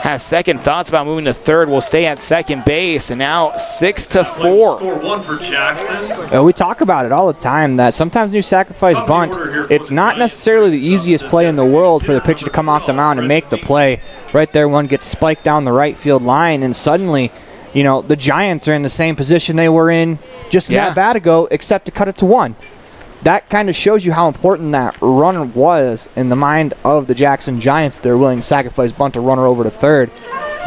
Has second thoughts about moving to third. Will stay at second base. And now 6-4. Score 1 for Jackson. We talk about it all the time that sometimes when you sacrifice bunt, it's not necessarily the easiest play in the world for the pitcher to come off the mound and make the play. Right there, one gets spiked down the right field line, and suddenly, the Giants are in the same position they were in just that bat ago, except to cut it to 1. That kind of shows you how important that runner was in the mind of the Jackson Giants. They're willing to sacrifice bunt a runner over to third.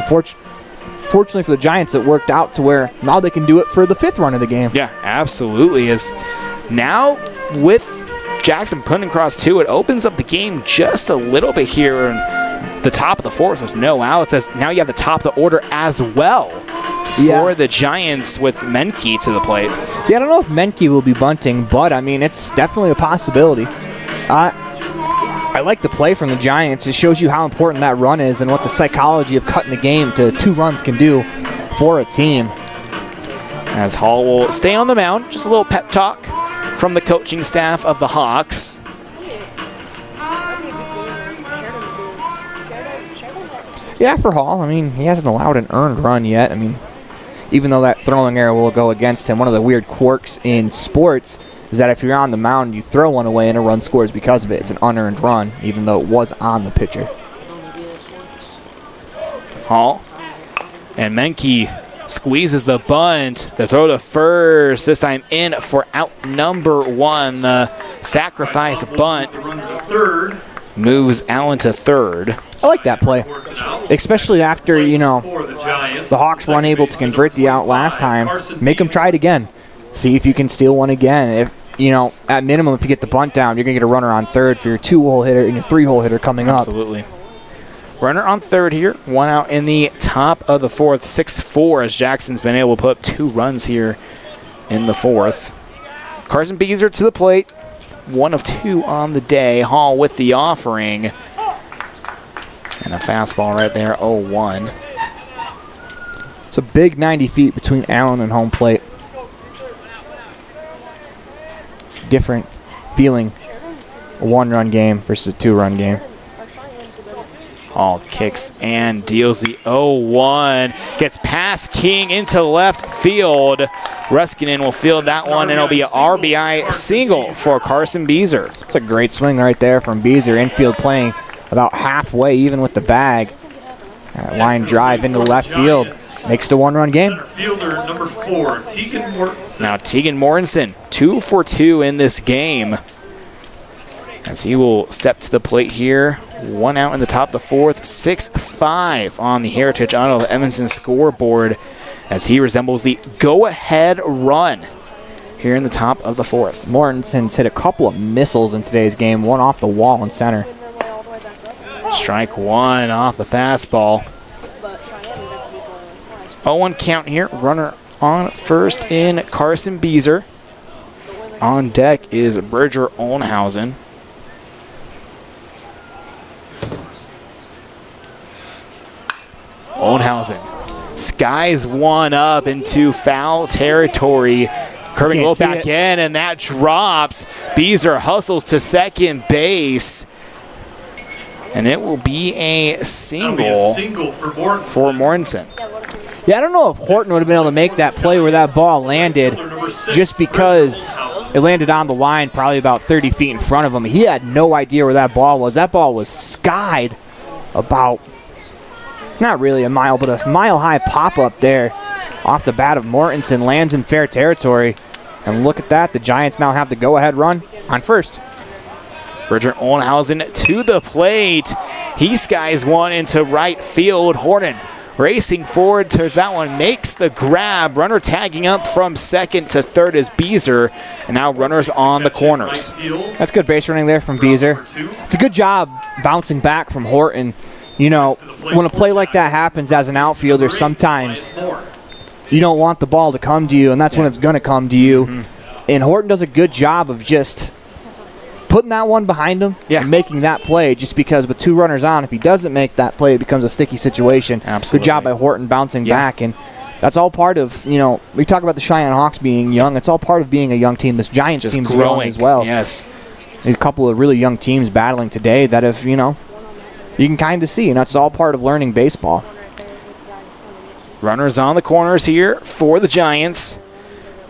Fortunately for the Giants, it worked out to where now they can do it for the 5th run of the game. Yeah, absolutely. Is now with Jackson putting across 2, it opens up the game just a little bit here in the top of the 4th with no outs, as now you have the top of the order as well for the Giants with Menke to the plate. Yeah, I don't know if Menke will be bunting, but it's definitely a possibility. I like the play from the Giants. It shows you how important that run is and what the psychology of cutting the game to 2 runs can do for a team. As Hall will stay on the mound, just a little pep talk from the coaching staff of the Hawks. Yeah, for Hall, he hasn't allowed an earned run yet. Even though that throwing error will go against him, one of the weird quirks in sports is that if you're on the mound, you throw one away and a run scores because of it. It's an unearned run, even though it was on the pitcher. Hall and Menke squeezes the bunt. The throw to first, this time in for out number 1. The sacrifice bunt moves Allen to third. I like that play, especially after, the Hawks were unable to convert the out last time. Make them try it again. See if you can steal one again. If, at minimum, if you get the bunt down, you're going to get a runner on third for your 2-hole hitter and your 3-hole hitter coming up. Absolutely. Runner on third here. 1 out in the top of the 4th. 6-4 as Jackson's been able to put up 2 runs here in the 4th. Carson Beezer to the plate. 1 of 2 on the day. Hall with the offering. And a fastball right there, 0-1. It's a big 90 feet between Allen and home plate. It's a different feeling, a 1-run game versus a 2-run game. Hall kicks and deals the 0-1. Gets past King into left field. Ruskinen will field that one, and it'll be an RBI single for Carson Beezer. It's a great swing right there from Beezer. Infield playing about halfway, even with the bag. Line drive into left field. Makes it a one-run game. Fielder number 4, Tegan Mortensen. Now Tegan Mortensen, 2 for 2 in this game, as he will step to the plate here. 1 out in the top of the 4th, 6-5 on the Heritage Auto Evanston scoreboard, as he resembles the go-ahead run here in the top of the 4th. Mortensen's hit a couple of missiles in today's game, one off the wall in center. Strike 1 off the fastball. 0-1 count here. Runner on first in Carson Beezer. On deck is Bridger Olnhausen. Olnhausen skies one up into foul territory. Curving low back in, and that drops. Beezer hustles to second base. And it will be a single for Mortensen. Yeah, I don't know if Horton would have been able to make that play where that ball landed, just because it landed on the line probably about 30 feet in front of him. He had no idea where that ball was. That ball was skied about, not really a mile, but a mile-high pop-up there off the bat of Mortensen. Lands in fair territory. And look at that. The Giants now have the go-ahead run on first. Bridger Olnhausen to the plate. He skies one into right field. Horton racing forward towards that one, makes the grab. Runner tagging up from second to third is Beezer, and now runners on the corners. That's good base running there from Beezer. It's a good job bouncing back from Horton. You know, when a play like that happens as an outfielder, sometimes you don't want the ball to come to you, and that's when it's going to come to you. And Horton does a good job of just putting that one behind him and making that play, just because with 2 runners on, if he doesn't make that play, it becomes a sticky situation. Absolutely. Good job by Horton bouncing back, and that's all part of, you know, we talk about the Cheyenne Hawks being young. It's all part of being a young team. This Giants team's growing as well. Yes. There's a couple of really young teams battling today that have, you know, you can kind of see, and that's all part of learning baseball. Runners on the corners here for the Giants.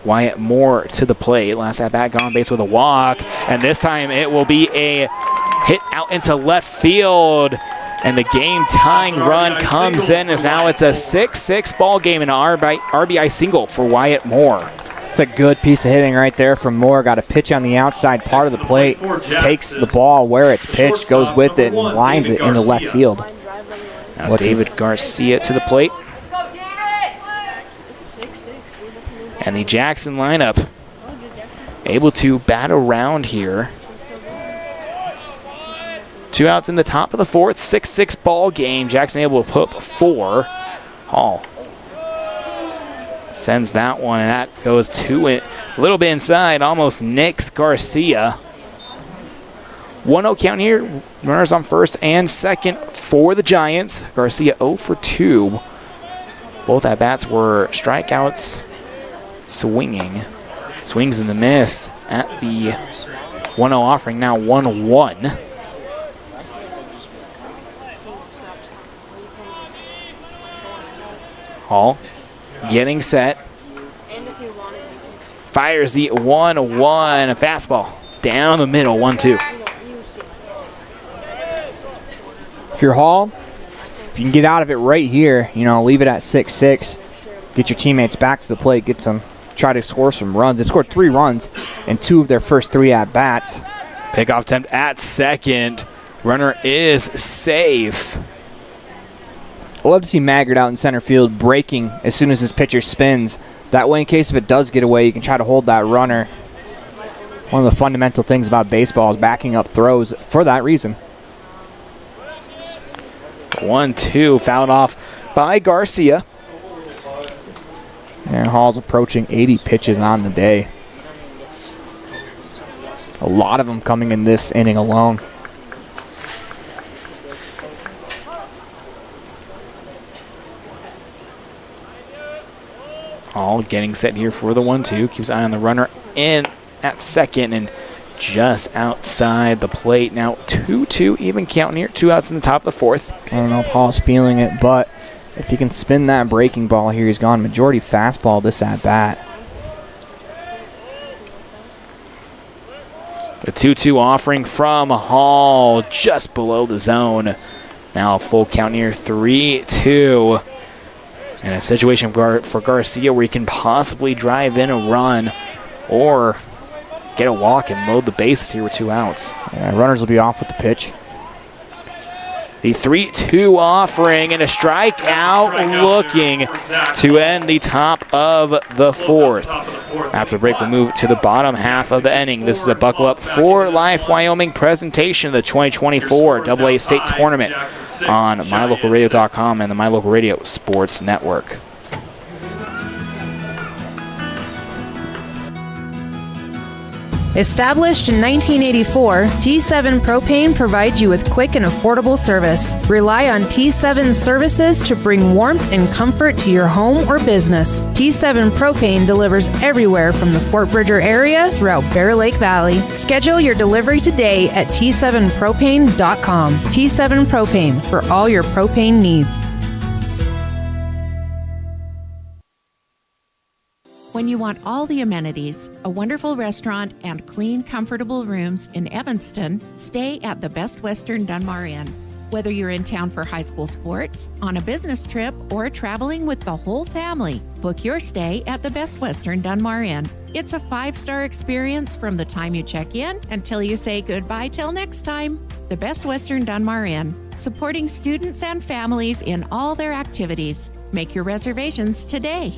Wyatt Moore to the plate. Last at bat, gone base with a walk. And this time it will be a hit out into left field. And the game-tying run comes in, as now it's a 6-6 ball game and an RBI single for Wyatt Moore. It's a good piece of hitting right there from Moore. Got a pitch on the outside part of the plate. Takes the ball where it's pitched, goes with it, and lines it into left field. Now David Garcia to the plate. And the Jackson lineup able to bat around here. 2 outs in the top of the 4th, 6-6 ball game. Jackson able to put up 4. Hall sends that one, and that goes to it. A little bit inside, almost nicks Garcia. 1-0 count here. Runners on first and second for the Giants. Garcia 0 for 2. Both at bats were strikeouts. Swings and the miss at the 1-0 offering, now 1-1. Hall getting set. Fires the 1-1, a fastball down the middle, 1-2. If you're Hall, if you can get out of it right here, you know, leave it at 6-6, get your teammates back to the plate, try to score some runs. They scored 3 runs in 2 of their first 3 at-bats. Pickoff attempt at second. Runner is safe. I love to see Maggard out in center field breaking as soon as his pitcher spins. That way, in case if it does get away, you can try to hold that runner. One of the fundamental things about baseball is backing up throws for that reason. 1-2, fouled off by Garcia. And Hall's approaching 80 pitches on the day. A lot of them coming in this inning alone. Hall getting set here for the 1-2. Keeps an eye on the runner in at second and just outside the plate. Now 2-2 even count here. 2 outs in the top of the fourth. I don't know if Hall's feeling it, but if he can spin that breaking ball here, he's gone majority fastball this at bat. The 2-2 offering from Hall just below the zone. Now a full count here, 3-2. And a situation for Garcia where he can possibly drive in a run or get a walk and load the bases here with 2 outs. Yeah, runners will be off with the pitch. The 3-2 offering and a strikeout looking to end the top of the fourth. After the break, we'll move to the bottom half of the inning. This is a Buckle Up for Life Wyoming presentation of the 2024 AA State Tournament on MyLocalRadio.com and the My Local Radio Sports Network. Established in 1984, T7 Propane provides you with quick and affordable service. Rely on T7 services to bring warmth and comfort to your home or business. T7 Propane delivers everywhere from the Fort Bridger area throughout Bear Lake Valley. Schedule your delivery today at T7propane.com. T7 Propane for all your propane needs. When you want all the amenities, a wonderful restaurant, and clean, comfortable rooms in Evanston, stay at the Best Western Dunmar Inn. Whether you're in town for high school sports, on a business trip, or traveling with the whole family, book your stay at the Best Western Dunmar Inn. It's a 5-star experience from the time you check in until you say goodbye till next time. The Best Western Dunmar Inn, supporting students and families in all their activities. Make your reservations today.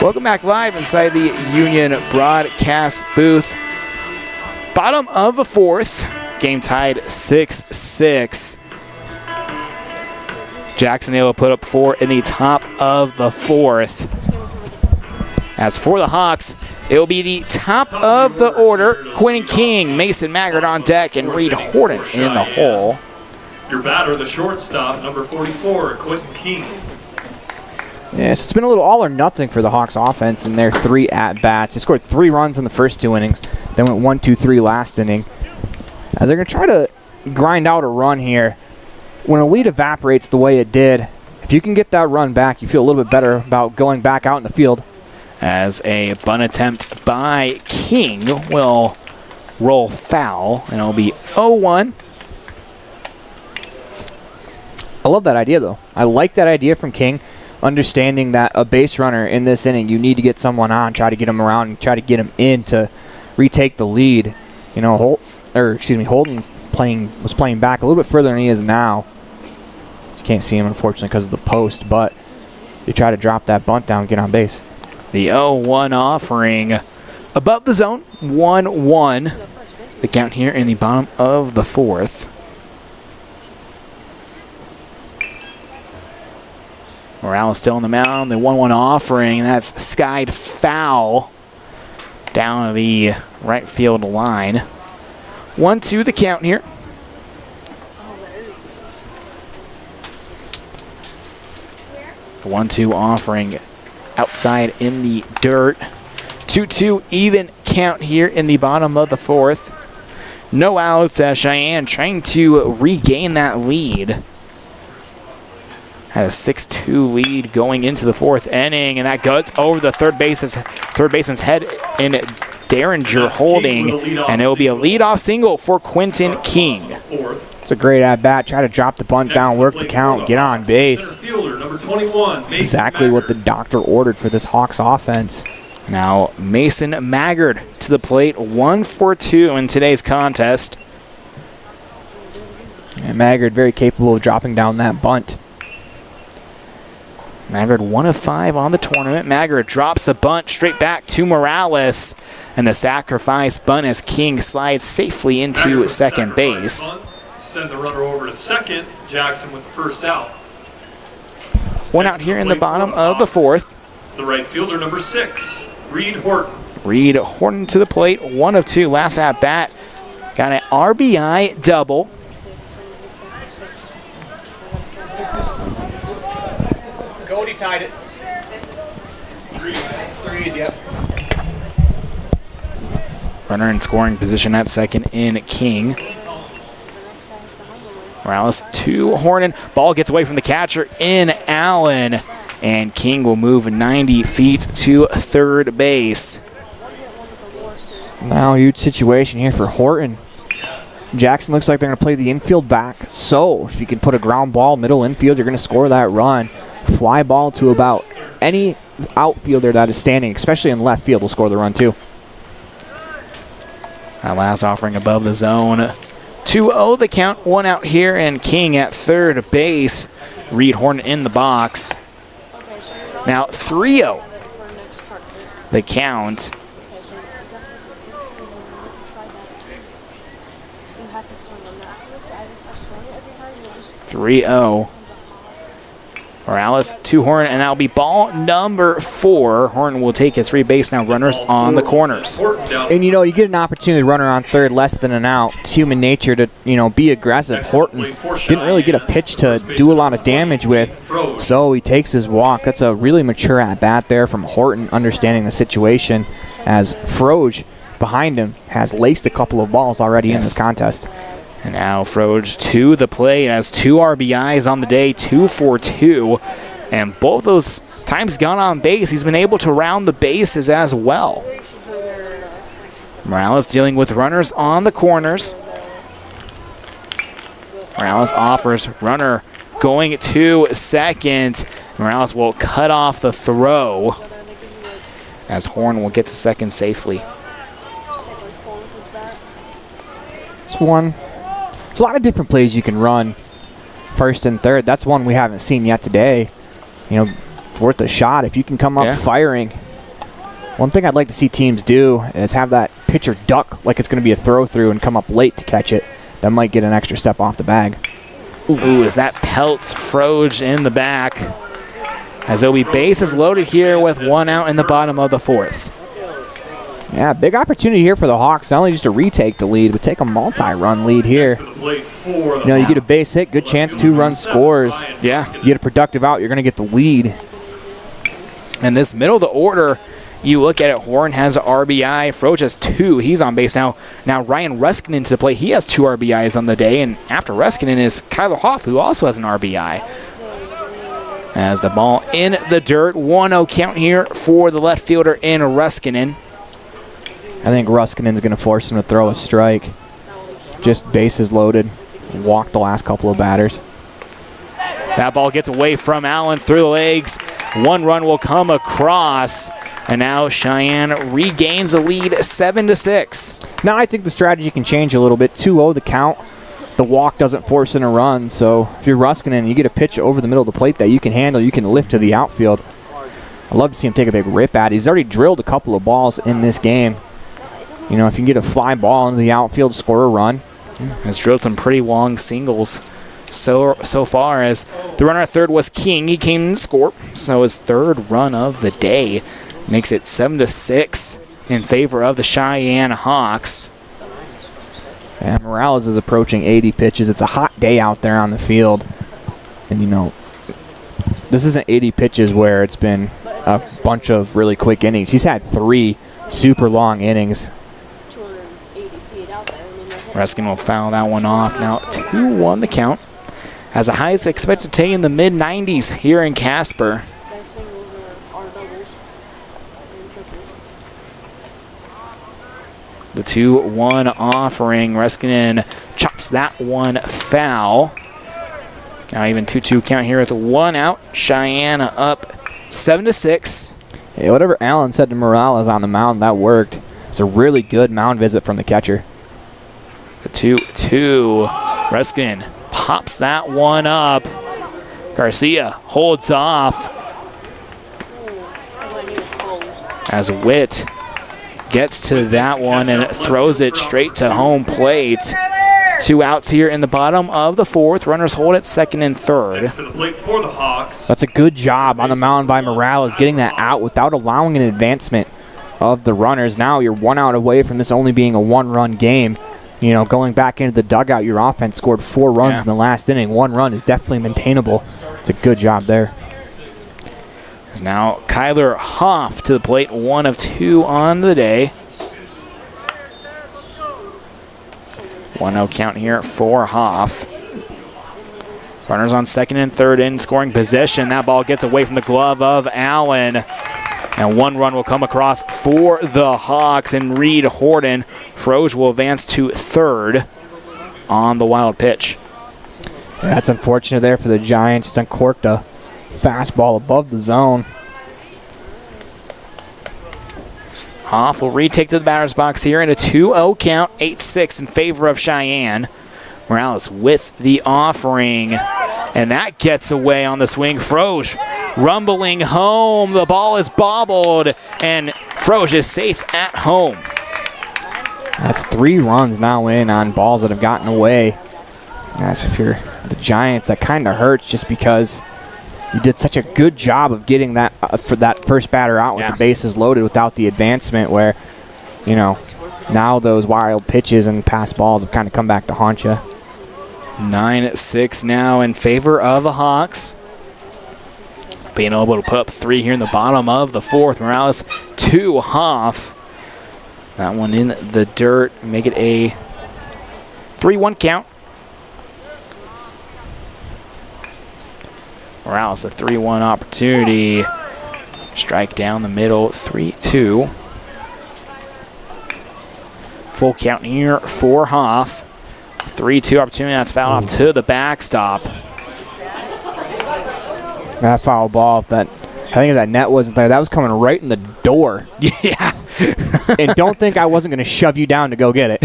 Welcome back live inside the Union broadcast booth. Bottom of the fourth, game tied 6-6. Jackson able to put up 4 in the top of the fourth. As for the Hawks, it will be the top of the order. Quinn King, Mason Maggard on deck, and Reed Horton in the hole. Your batter, the shortstop, number 44, Quentin King. Yes, it's been a little all or nothing for the Hawks offense in their 3 at-bats. They scored 3 runs in the first 2 innings, then went 1-2-3 last inning. As they're going to try to grind out a run here, when a lead evaporates the way it did, if you can get that run back, you feel a little bit better about going back out in the field. As a bunt attempt by King will roll foul, and it'll be 0-1. I love that idea, though. I like that idea from King. Understanding that a base runner in this inning, you need to get someone on, try to get him around, and try to get him in to retake the lead. You know, Holden was playing back a little bit further than he is now. You can't see him, unfortunately, because of the post, but you try to drop that bunt down, get on base. The 0-1 offering above the zone, 1-1. The count here in the bottom of the fourth. Morales still on the mound. The 1-1 offering, and that's skied foul down the right field line. 1-2 the count here. The 1-2 offering outside in the dirt. 2-2 even count here in the bottom of the fourth. No outs as Cheyenne trying to regain that lead. Had a 6-2 lead going into the fourth inning, and that guts over the third baseman's head in Derringer holding, and it will be a leadoff single for Quentin King. It's a great at-bat. Try to drop the bunt down, work the count, get on base. Exactly what the doctor ordered for this Hawks offense. Now Mason Maggard to the plate, 1 for 2 in today's contest. And Maggard very capable of dropping down that bunt. Maggard 1 of 5 on the tournament. Maggard drops the bunt straight back to Morales. And the sacrifice bunt as King slides safely into second base. Send the runner over to second. Jackson with the first out. 1 out here in the bottom of the fourth. The right fielder, number 6, Reed Horton. Reed Horton to the plate, 1 of 2. Last at bat got an RBI double. Cody tied it. Threes, yep. Runner in scoring position at second in King. Morales to Hornan. Ball gets away from the catcher in Allen. And King will move 90 feet to third base. Now a huge situation here for Horton. Jackson looks like they're going to play the infield back. So if you can put a ground ball middle infield, you're going to score that run. Fly ball to about any outfielder that is standing, especially in left field, will score the run too. That last offering above the zone. 2-0 the count. One out here, and King at third base. Reed Horton in the box. Now 3-0 the count. Morales to Horton, and that'll be ball number 4. Horton will take his free base now. Runners on the corners. And you get an opportunity to runner on third, less than an out. It's human nature to be aggressive. Horton didn't really get a pitch to do a lot of damage with, so he takes his walk. That's a really mature at bat there from Horton, understanding the situation, as Froge behind him has laced a couple of balls already in this contest. And now Froge to the plate, has 2 RBIs on the day, 2 for 2. And both those times gone on base, he's been able to round the bases as well. Morales dealing with runners on the corners. Morales offers, runner going to second. Morales will cut off the throw, as Horn will get to second safely. It's one. There's a lot of different plays you can run first and third. That's one we haven't seen yet today. Worth a shot if you can come up firing. One thing I'd like to see teams do is have that pitcher duck like it's going to be a throw through and come up late to catch it. That might get an extra step off the bag. Ooh, as that pelts Froge in the back. As there'll be bases loaded here with 1 out in the bottom of the 4th. Yeah, big opportunity here for the Hawks. Not only just to retake the lead, but take a multi-run lead here. You get a base hit, good chance 2-run scores. Yeah. You get a productive out, you're going to get the lead. And this middle of the order, you look at it, Horn has an RBI, Froge has 2. He's on base now. Now Ryan Ruskinen to the plate. He has 2 RBIs on the day, and after Ruskinen is Kyler Hoff, who also has an RBI. As the ball in the dirt, 1-0 count here for the left fielder in Ruskinen. I think Ruskinen's going to force him to throw a strike. Just bases loaded. Walked the last couple of batters. That ball gets away from Allen through the legs. 1 run will come across. And now Cheyenne regains the lead 7-6. Now I think the strategy can change a little bit. 2-0 the count. The walk doesn't force in a run. So if you're Ruskinen, you get a pitch over the middle of the plate that you can handle. You can lift to the outfield. I'd love to see him take a big rip at it. He's already drilled a couple of balls in this game. If you can get a fly ball into the outfield, score a run. Has drilled some pretty long singles so far, as the runner at third was King. He came to score, so his 3rd run of the day makes it 7-6 in favor of the Cheyenne Hawks. And Morales is approaching 80 pitches. It's a hot day out there on the field. And this isn't 80 pitches where it's been a bunch of really quick innings. He's had 3 super long innings. Ruskin will foul that one off. Now 2-1 the count. As the highs expected to take in the mid-90s here in Casper. The 2-1 offering. Ruskinen chops that one foul. Now even 2-2 count here with 1 out. Cheyenne up 7-6. Hey, whatever Allen said to Morales on the mound, that worked. It's a really good mound visit from the catcher. The 2-2. Ruskinen pops that one up. Garcia holds off. As Witt gets to that one and throws it straight to home plate. 2 outs here in the bottom of the 4th. Runners hold at 2nd and 3rd. That's a good job on the mound by Morales, getting that out without allowing an advancement of the runners. Now you're 1 out away from this only being a 1-run game. going back into the dugout, your offense scored 4 runs in the last inning. 1 run is definitely maintainable. It's a good job there. As now Kyler Hoff to the plate, 1 of 2 on the day. 1-0 count here for Hoff. Runners on second and third in scoring position. That ball gets away from the glove of Allen. And 1 run will come across for the Hawks, and Reed Horton. Froge will advance to third on the wild pitch. That's unfortunate there for the Giants. Just uncorked a fastball above the zone. Hoff will retake to the batter's box here in a 2-0 count, 8-6 in favor of Cheyenne. Morales with the offering, and that gets away on the swing. Froge rumbling home. The ball is bobbled, and Froge is safe at home. That's 3 runs now in on balls that have gotten away. As if you're the Giants, that kind of hurts just because you did such a good job of getting that for that first batter out with the bases loaded without the advancement where, now those wild pitches and pass balls have kind of come back to haunt you. 9-6 now in favor of the Hawks. Being able to put up 3 here in the bottom of the 4th. Morales to Hoff. That one in the dirt. Make it a 3-1 count. Morales a 3-1 opportunity. Strike down the middle, 3-2. Full count here for Hoff. 3-2 opportunity, that's fouled off to the backstop. That foul ball, I think if that net wasn't there, that was coming right in the door. Yeah. And don't think I wasn't going to shove you down to go get it.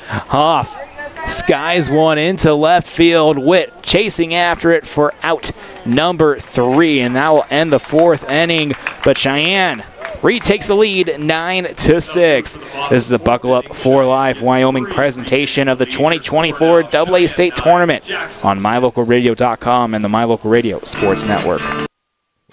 Hoff skies one into left field. Witt chasing after it for out number 3, and that will end the 4th inning. But Cheyenne retakes the lead, 9-6. This is a Buckle Up for Life Wyoming presentation of the 2024 AA State Tournament on MyLocalRadio.com and the My Local Radio Sports Network.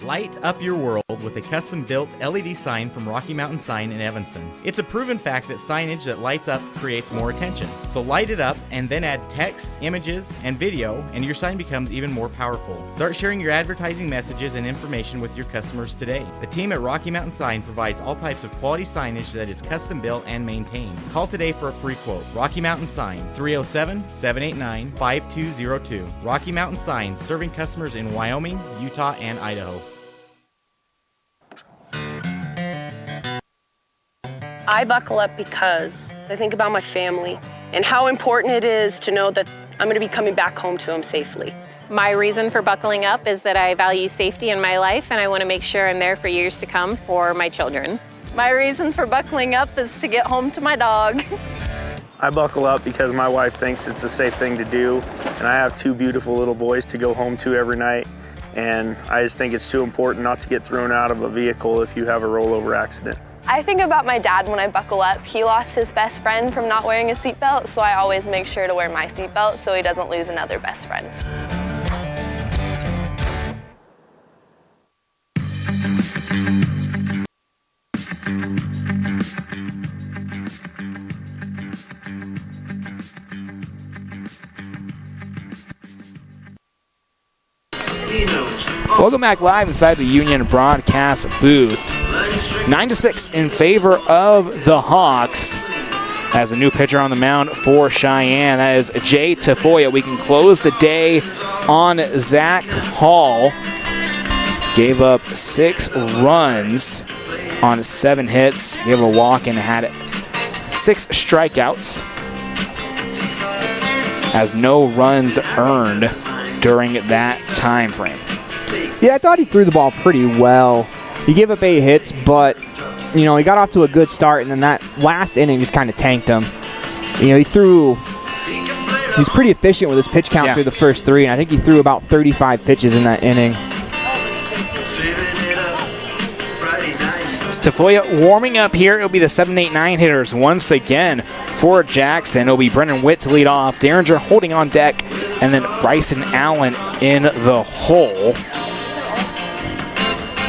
Light up your world with a custom-built LED sign from Rocky Mountain Sign in Evanston. It's a proven fact that signage that lights up creates more attention. So light it up and then add text, images, and video, and your sign becomes even more powerful. Start sharing your advertising messages and information with your customers today. The team at Rocky Mountain Sign provides all types of quality signage that is custom-built and maintained. Call today for a free quote. Rocky Mountain Sign, 307-789-5202. Rocky Mountain Sign, serving customers in Wyoming, Utah, and Idaho. I buckle up because I think about my family and how important it is to know that I'm going to be coming back home to them safely. My reason for buckling up is that I value safety in my life, and I want to make sure I'm there for years to come for my children. My reason for buckling up is to get home to my dog. I buckle up because my wife thinks it's a safe thing to do, and I have 2 beautiful little boys to go home to every night, and I just think it's too important not to get thrown out of a vehicle if you have a rollover accident. I think about my dad when I buckle up. He lost his best friend from not wearing a seatbelt, so I always make sure to wear my seatbelt so he doesn't lose another best friend. Welcome back live inside the Union broadcast booth. 9-6 in favor of the Hawks. As a new pitcher on the mound for Cheyenne, that is Jay Tafoya. We can close the day on Zach Hall. Gave up 6 runs on 7 hits. Gave a walk and had 6 strikeouts. Has no runs earned during that time frame. Yeah, I thought he threw the ball pretty well. He gave up 8 hits, but, he got off to a good start, and then that last inning just kind of tanked him. He's pretty efficient with his pitch count through the first 3, and I think he threw about 35 pitches in that inning. Tafoya warming up here. It'll be the 7, 8, 9 hitters once again for Jackson. It'll be Brennan Witt to lead off. Derringer holding on deck, and then Bryson Allen in the hole.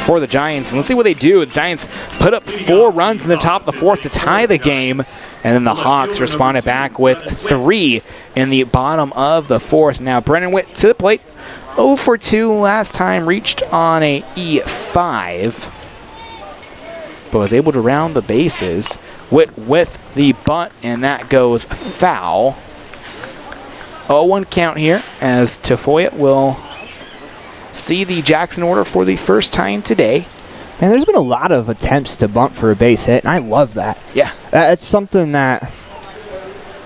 for the Giants. And let's see what they do. The Giants put up 4 runs in the top of the 4th to tie the game, and then the Hawks responded back with 3 in the bottom of the 4th. Now Brennan Witt to the plate. 0 for 2 last time, reached on a E5, but was able to round the bases. Witt with the bunt, and that goes foul. 0-1 count here as Tafoya will see the Jackson order for the first time today. Man, there's been a lot of attempts to bunt for a base hit, and I love that. Yeah. It's something that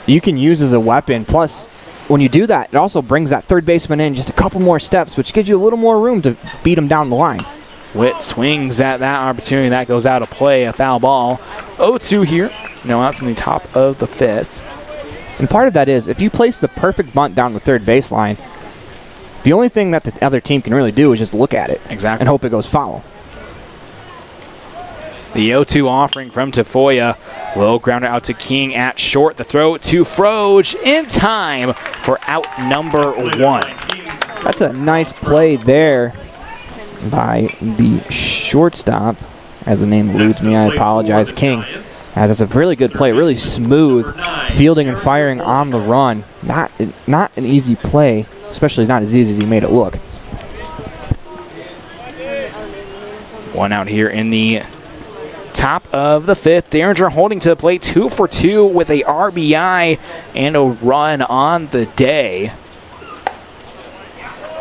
you can use as a weapon. Plus, when you do that, it also brings that third baseman in just a couple more steps, which gives you a little more room to beat him down the line. Witt swings at that opportunity. That goes out of play, a foul ball. 0-2 here. No outs in the top of the 5th. And part of that is, if you place the perfect bunt down the third baseline, the only thing that the other team can really do is just look at it. Exactly. And hope it goes foul. The 0-2 offering from Tafoya. Low grounder out to King at short. The throw to Froge in time for out number 1. That's a nice play there by the shortstop. As the name eludes me, I apologize. King. As it's a really good play, really smooth fielding and firing on the run. Not an easy play, especially not as easy as he made it look. 1 out here in the top of the 5th. Derringer holding to the plate, 2 for 2 with a RBI and a run on the day.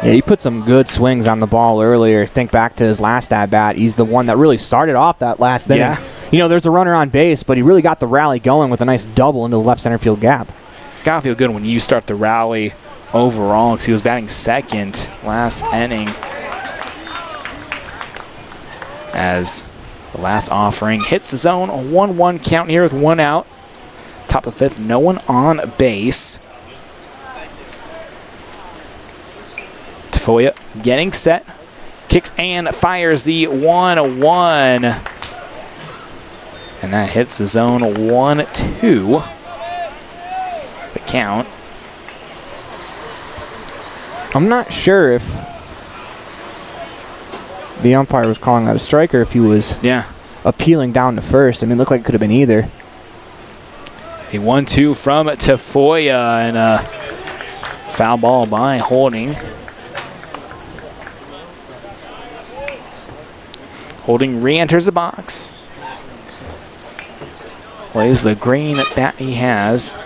Yeah, he put some good swings on the ball earlier. Think back to his last at-bat. He's the one that really started off that last inning. Yeah. You know, there's a runner on base, but he really got the rally going with a nice double into the left center field gap. Gotta feel good when you start the rally overall, because he was batting second last inning. As the last offering hits the zone, a 1-1 count here with 1 out. Top of the 5th, no one on base. Tafoya getting set, kicks and fires the 1-1. And that hits the zone, 1-2. The count. I'm not sure if the umpire was calling that a strike or if he was appealing down to first. I mean, it looked like it could have been either. A 1-2 from Tafoya, and a foul ball by Holding. Holding re-enters the box. Plays the green bat he has.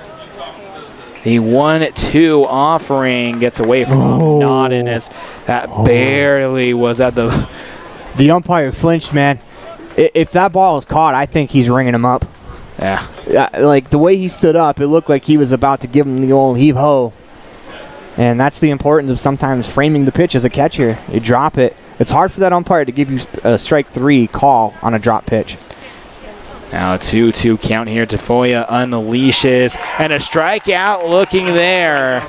The 1-2 offering gets away from Nodden, as that barely was at the... The umpire flinched, man. If that ball is caught, I think he's ringing him up. Yeah. Like, the way he stood up, it looked like he was about to give him the old heave-ho. And that's the importance of sometimes framing the pitch as a catcher. You drop it. It's hard for that umpire to give you a strike 3 call on a drop pitch. Now a 2-2 count here. Tafoya unleashes, and a strikeout looking there.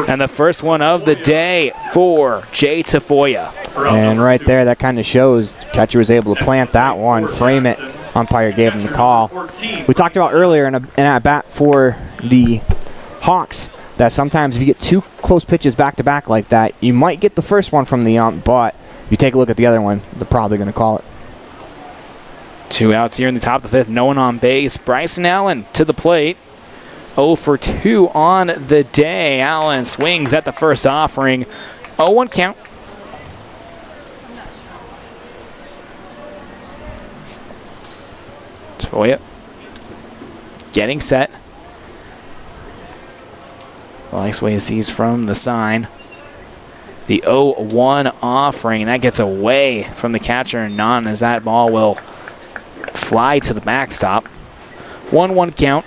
And the first one of the day for Jay Tafoya. And right there, that kind of shows the catcher was able to plant that one, frame it. Umpire gave him the call. We talked about earlier in at bat for the Hawks that sometimes if you get 2 close pitches back-to-back like that, you might get the first one from the ump, but if you take a look at the other one, they're probably going to call it. 2 outs here in the top of the 5th. No one on base. Bryson Allen to the plate. 0 for 2 on the day. Allen swings at the first offering. 0-1 count. Tafoya getting set. Likes the way he sees from the sign. The 0-1 offering, and that gets away from the catcher and none, as that ball will fly to the backstop. 1-1 count.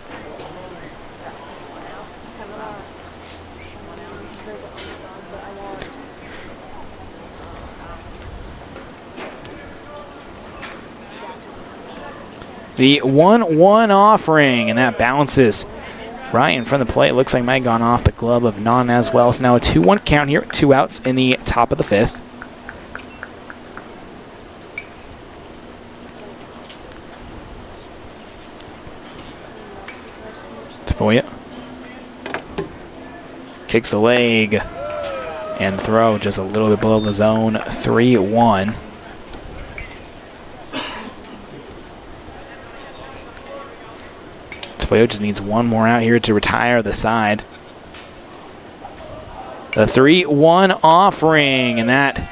The 1-1 offering, and that bounces right in front of the plate. Looks like might have gone off the glove of None as well. So now a 2-1 count here, 2 outs in the top of the 5th. Tafoya kicks the leg and throw just a little bit below the zone. 3-1. Tafoya just needs one more out here to retire the side. The 3-1 offering, and that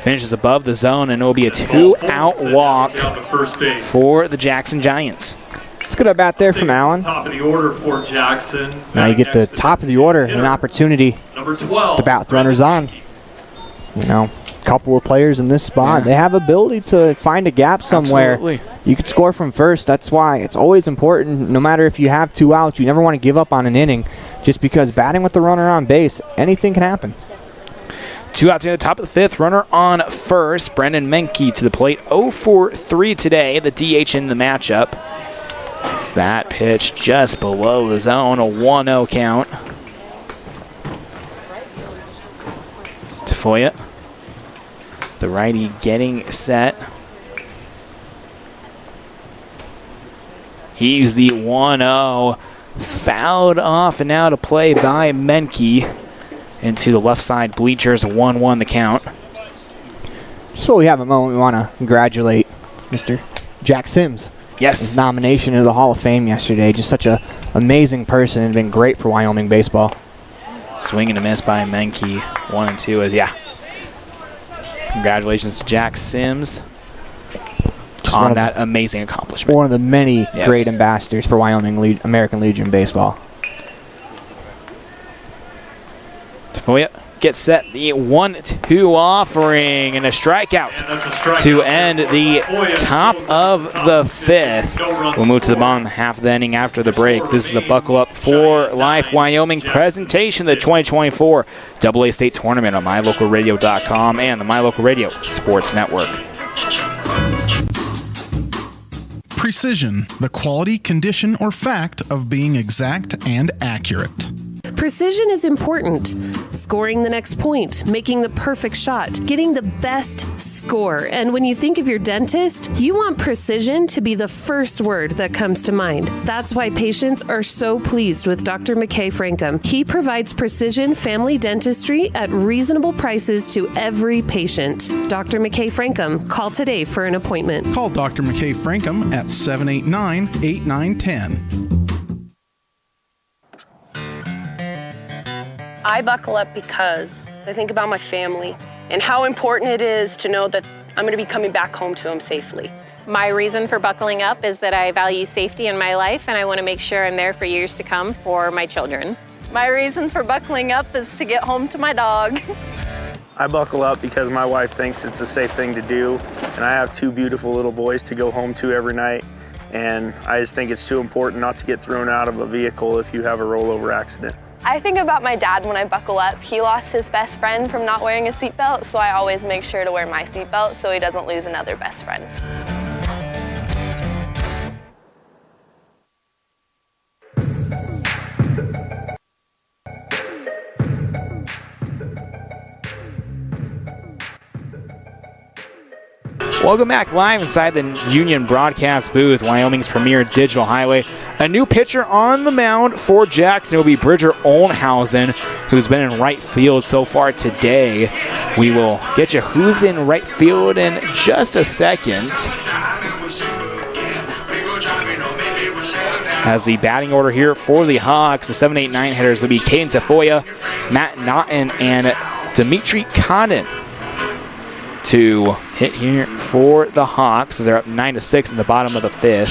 finishes above the zone, and it will be a 2-out walk for the Jackson Giants. It's good at bat there from Allen. Top of the order for Jackson. Now you get the top of the order, an opportunity to bat with runners on. You know, a couple of players in this spot, they have ability to find a gap somewhere. Absolutely. You could score from first. That's why it's always important, no matter if you have 2 outs, you never want to give up on an inning just because batting with the runner on base, anything can happen. 2 outs near the top of the 5th. Runner on first. Brendan Menke to the plate. 0 for 3 today. The DH in the matchup. So that pitch just below the zone. A 1-0 count. Tafoya, the righty, getting set. He's the 1-0. Fouled off and out of play by Menke into the left side bleachers. 1-1 the count. Just while we have a moment, we want to congratulate Mr. Jack Sims. Yes. His nomination into the Hall of Fame yesterday. Just such an amazing person and been great for Wyoming baseball. Swing and a miss by Menke. 1 and 2 is, Congratulations to Jack Sims on that amazing accomplishment. One of the many great ambassadors for Wyoming American Legion baseball. Tafoya gets set, the 1-2 offering, and a strikeout to end the top of the 5th. We'll move to the bottom half of the inning after the break. This is a Buckle Up for Life Wyoming presentation of the 2024 AA State Tournament on MyLocalRadio.com and the My Local Radio Sports Network. Precision, the quality, condition, or fact of being exact and accurate. Precision is important. Scoring the next point, making the perfect shot, getting the best score. And when you think of your dentist, you want precision to be the first word that comes to mind. That's why patients are so pleased with Dr. McKay Frankum. He provides precision family dentistry at reasonable prices to every patient. Dr. McKay Frankum, call today for an appointment. Call Dr. McKay Frankum at 789-8910. I buckle up because I think about my family and how important it is to know that I'm going to be coming back home to them safely. My reason for buckling up is that I value safety in my life and I want to make sure I'm there for years to come for my children. My reason for buckling up is to get home to my dog. I buckle up because my wife thinks it's a safe thing to do, and I have 2 beautiful little boys to go home to every night, and I just think it's too important not to get thrown out of a vehicle if you have a rollover accident. I think about my dad when I buckle up. He lost his best friend from not wearing a seatbelt, so I always make sure to wear my seatbelt so he doesn't lose another best friend. Welcome back live inside the Union broadcast booth, Wyoming's premier digital highway. A new pitcher on the mound for Jackson. It will be Bridger Olnhausen, who's been in right field so far today. We will get you who's in right field in just a second. As the batting order here for the Hawks, the 7, 8, 9 hitters will be Caden Tafoya, Matt Naughton, and Dimitri Condon to hit here for the Hawks as they're up 9-6 in the bottom of the 5th.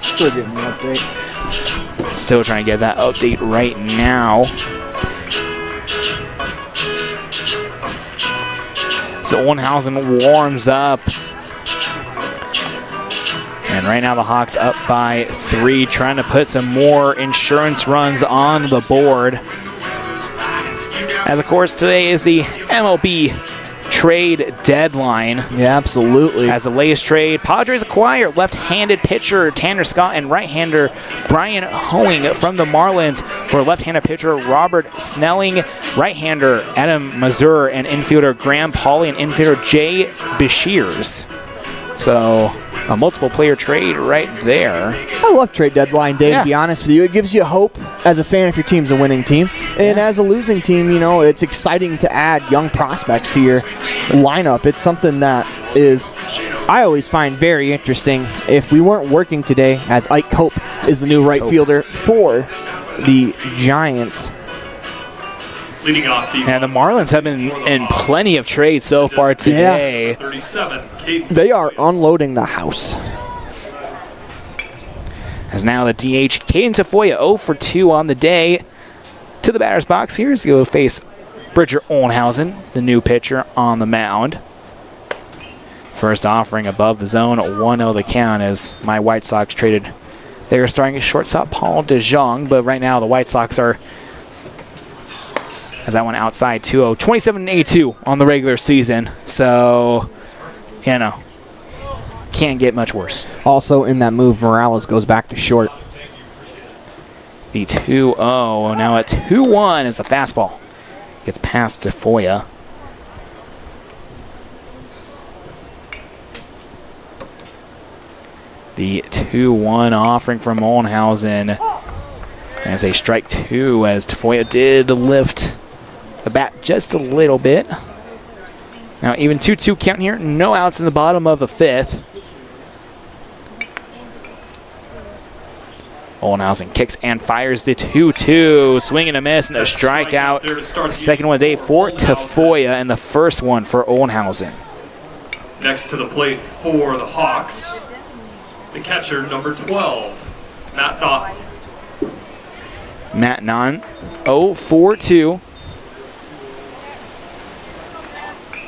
Still getting the update. Still trying to get that update right now. So Olnhausen warms up. And right now the Hawks up by 3, trying to put some more insurance runs on the board. As of course today is the MLB trade deadline. Yeah, absolutely. As the latest trade, Padres acquire left-handed pitcher Tanner Scott and right-hander Brian Hoeing from the Marlins for left-handed pitcher Robert Snelling, right-hander Adam Mazur, and infielder Graham Pauley and infielder Jay Beshears. So a multiple player trade right there. I love trade deadline day, to be honest with you. It gives you hope as a fan if your team's a winning team. And as a losing team, you know, it's exciting to add young prospects to your lineup. It's something that is, I always find very interesting. If we weren't working today, as Ike Cope is the new right fielder for the Giants. Leading off the And the Marlins have been in plenty of trades so far today. 37, Caden. They are unloading the house. As now the DH, Caden Tafoya, 0 for 2 on the day. To the batter's box here is going to face Bridger Olnhausen, the new pitcher on the mound. First offering above the zone, 1-0 the count as my White Sox traded. They were starting shortstop Paul DeJong, but right now the White Sox are, as that one outside, 2-0, 27-82 on the regular season. So, you know, can't get much worse. Also in that move, Morales goes back to short. The 2-0, now at 2-1 as the fastball gets past Tafoya. The 2-1 offering from Olnhausen. There's a strike 2 as Tafoya did lift the bat just a little bit. Now even 2-2 count here. No outs in the bottom of the 5th. Olnhausen kicks and fires the 2-2. Swing and a miss and a strikeout. Second one of the day for Tafoya and the first one for Olnhausen. Next to the plate for the Hawks, the catcher, number 12, Matt Naughton. Matt Naughton, 0 for 2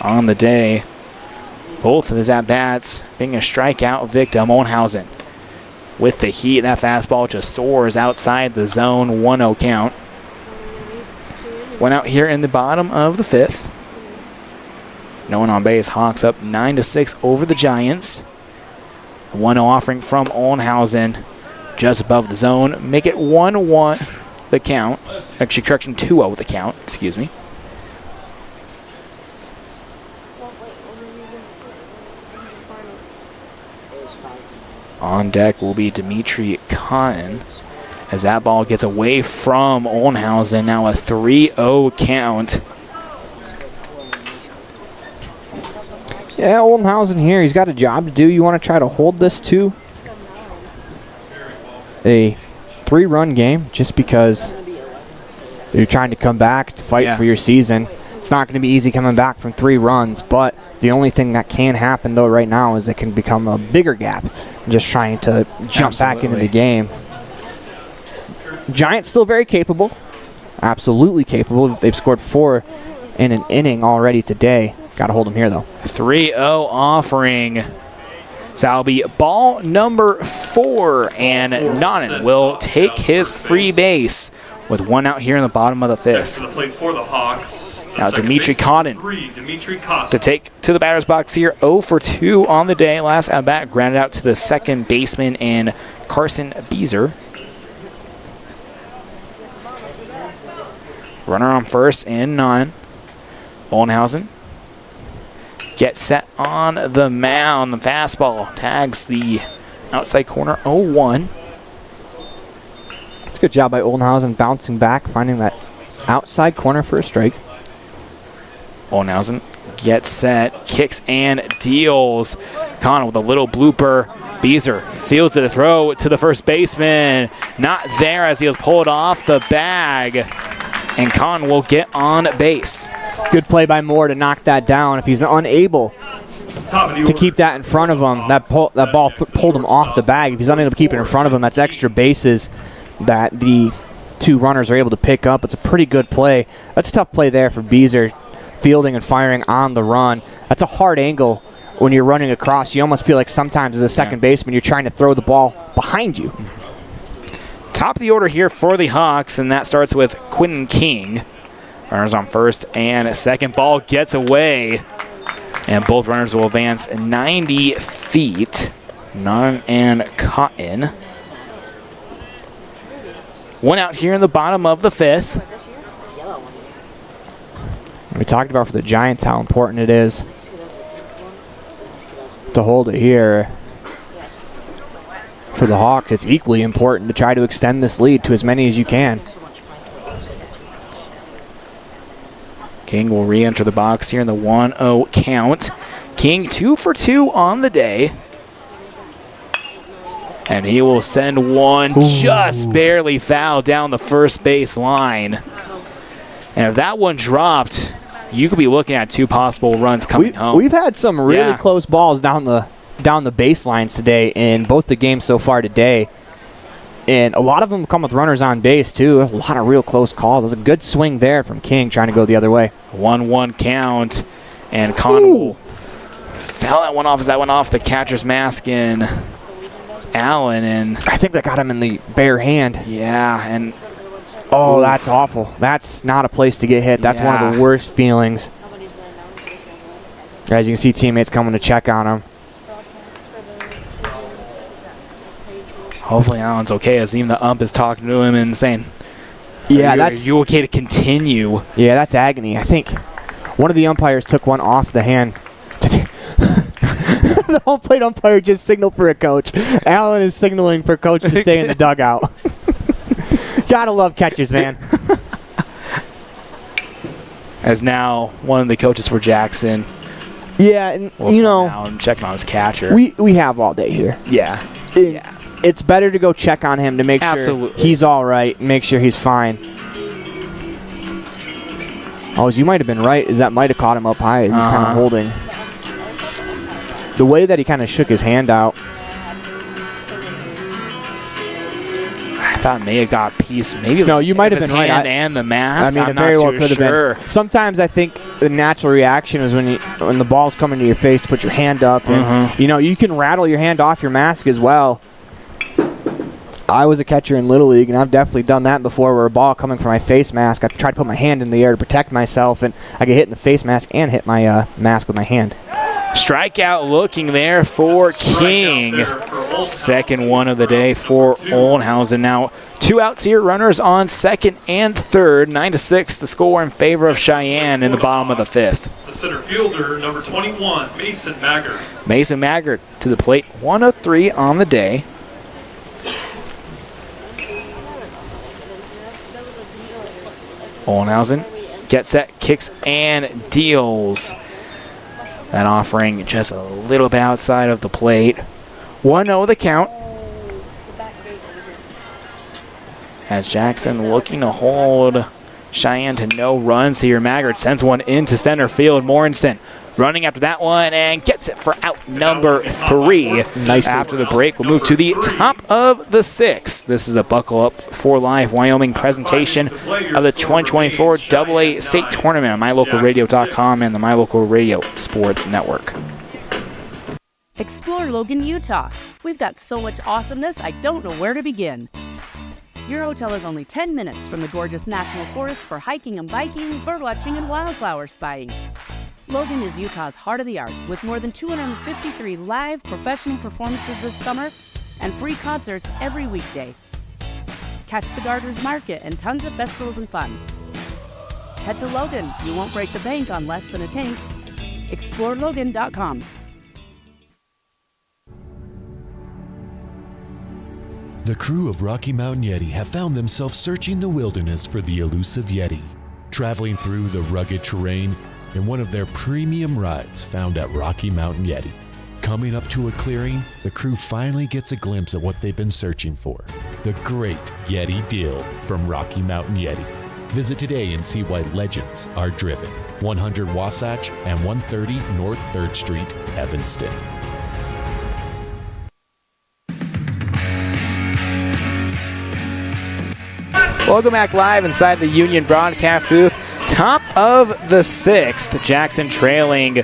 on the day. Both of his at-bats being a strikeout victim. Olnhausen with the heat. That fastball just soars outside the zone. 1-0 count. One out here in the bottom of the 5th. No one on base. Hawks up 9-6 over the Giants. A 1-0 offering from Olnhausen just above the zone. Make it 1-1 the count. Actually, correction, 2-0 the count. Excuse me. On deck will be Dimitri Cotton as that ball gets away from Olnhausen. Now a 3-0 count. Yeah, Olnhausen here, he's got a job to do. You want to try to hold this to a 3-run game just because you're trying to come back to fight for your season. It's not going to be easy coming back from 3 runs, but the only thing that can happen, though, right now is it can become a bigger gap. Just trying to jump back into the game. Giants still very capable. Absolutely capable. They've scored 4 in an inning already today. Got to hold them here, though. 3-0 offering. So that'll be ball number 4, and Naughton will take his free base with 1 out here in the bottom of the 5th. Next to the plate for the Hawks, Now Dimitri Cotton to take to the batter's box here. 0 for 2 on the day. Last at bat grounded out to the second baseman in Carson Beezer. Runner on first and 9. Olnhausen gets set on the mound. The fastball tags the outside corner. 0-1. It's a good job by Olnhausen bouncing back, finding that outside corner for a strike. Olnhausen gets set, kicks and deals. Connor with a little blooper. Beezer fields the throw to the first baseman. Not there as he was pulled off the bag. And Con will get on base. Good play by Moore to knock that down. If he's unable to keep that in front of him, that ball pulled him off the bag. If he's unable to keep it in front of him, that's extra bases that the 2 runners are able to pick up. It's a pretty good play. That's a tough play there for Beezer, fielding and firing on the run. That's a hard angle when you're running across. You almost feel like sometimes as a second baseman you're trying to throw the ball behind you. Top of the order here for the Hawks, and that starts with Quentin King. Runners on first and second. Ball gets away, and both runners will advance 90 feet. Naughton and Cotton. 1 out here in the bottom of the 5th. We talked about for the Giants how important it is to hold it here. for the Hawks, it's equally important to try to extend this lead to as many as you can. King will re-enter the box here in the 1-0 count. King 2 for 2 on the day. And he will send one just barely foul down the first base line. And if that one dropped, you could be looking at 2 possible runs coming home. We've had some really close balls down the baselines today in both the games so far today. And a lot of them come with runners on base, too. A lot of real close calls. There's a good swing there from King trying to go the other way. 1-1 count. And Con will foul that one off as that went off the catcher's mask in Allen. And I think that got him in the bare hand. Yeah, and oh, that's awful. That's not a place to get hit. That's one of the worst feelings. As you can see, teammates coming to check on him. Hopefully Allen's okay, as even the ump is talking to him and saying, yeah, are you okay to continue? Yeah, that's agony. I think one of the umpires took one off the hand. The home plate umpire just signaled for a coach. Allen is signaling for coach to stay in the dugout. Gotta love catchers, man. As now one of the coaches for Jackson. Yeah, and I'm checking on his catcher. We have all day here. Yeah. It's better to go check on him to make sure he's all right, make sure he's fine. Oh, you might have been right, is that might have caught him up high. He's kind of holding. The way that he kind of shook his hand out. I thought may have got a piece. Maybe no, you might have been right. And the mask. I mean, I'm it very not well too could have sure. been. Sometimes I think the natural reaction is when the ball's coming to your face to put your hand up, and you can rattle your hand off your mask as well. I was a catcher in Little League, and I've definitely done that before where a ball coming from my face mask, I tried to put my hand in the air to protect myself, and I get hit in the face mask and hit my mask with my hand. Strikeout looking there for King. Second one of the day for Oldenhausen. Now 2 outs here, runners on second and third. 9-6 the score in favor of Cheyenne in the bottom of the 5th. The center fielder, number 21, Mason Maggart. Mason Maggart to the plate, 1 of 3 on the day. Oldenhausen gets set, kicks, and deals. That offering just a little bit outside of the plate. 1-0 the count. As Jackson looking to hold Cheyenne to no runs here. Maggart sends one into center field. Morinson running after that one and gets it for out number 3. Nice. After the break, we'll move to the top of the 6th. This is a Buckle Up for Live Wyoming presentation of the 2024 AA State Tournament on MyLocalRadio.com and the My Local Radio Sports Network. Explore Logan, Utah. We've got so much awesomeness, I don't know where to begin. Your hotel is only 10 minutes from the gorgeous National Forest for hiking and biking, birdwatching, and wildflower spying. Logan is Utah's heart of the arts, with more than 253 live professional performances this summer and free concerts every weekday. Catch the Garters Market and tons of festivals and fun. Head to Logan. You won't break the bank on less than a tank. ExploreLogan.com. The crew of Rocky Mountain Yeti have found themselves searching the wilderness for the elusive Yeti, traveling through the rugged terrain in one of their premium rides found at Rocky Mountain Yeti. Coming up to a clearing, the crew finally gets a glimpse of what they've been searching for, the great Yeti deal from Rocky Mountain Yeti. Visit today and see why legends are driven. 100 Wasatch and 130 North 3rd Street, Evanston. Welcome back live inside the Union broadcast booth. Top of the 6th, Jackson trailing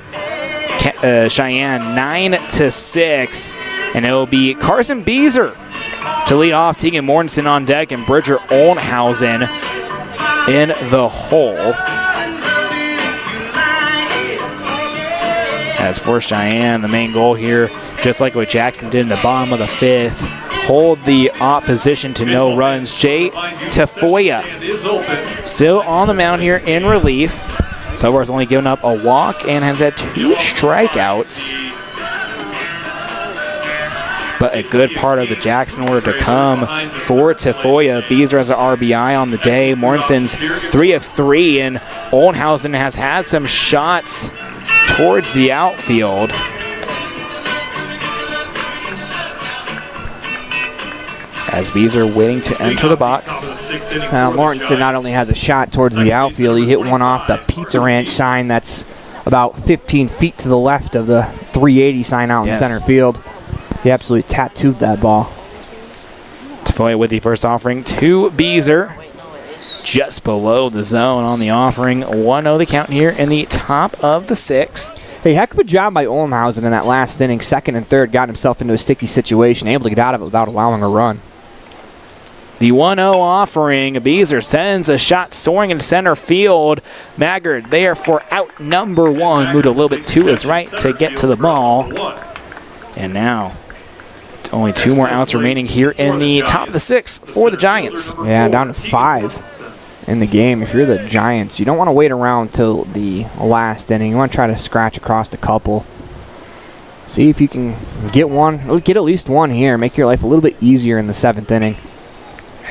Cheyenne 9-6, and it'll be Carson Beezer to lead off. Tegan Mortensen on deck and Bridger Oldenhausen in the hole. As for Cheyenne, the main goal here, just like what Jackson did in the bottom of the 5th, hold the opposition to no runs. Jay Tafoya still on the mound here in relief. So far has only given up a walk and has had 2 strikeouts. but a good part of the Jackson order to come for Tafoya. Beezer has an RBI on the day. Mortensen's 3 of 3, and Oldenhausen has had some shots towards the outfield. As Beezer waiting to enter the box. Mortensen not only has a shot towards the outfield, he hit one off the Pizza Ranch sign that's about 15 feet to the left of the 380 sign out in center field. He absolutely tattooed that ball. Tafoya with the first offering to Beezer. Just below the zone on the offering. 1-0 the count here in the top of the 6th. Hey, heck of a job by Oldenhausen in that last inning. Second and third got himself into a sticky situation, able to get out of it without allowing a run. The 1-0 offering. Beezer sends a shot soaring in center field. Maggard there for out number 1. Moved a little bit to his right to get to the ball. And now, only 2 more outs remaining here in the top of the 6th for the Giants. Yeah, down to 5 in the game. If you're the Giants, you don't want to wait around till the last inning. You want to try to scratch across a couple. See if you can get at least one here. Make your life a little bit easier in the 7th inning.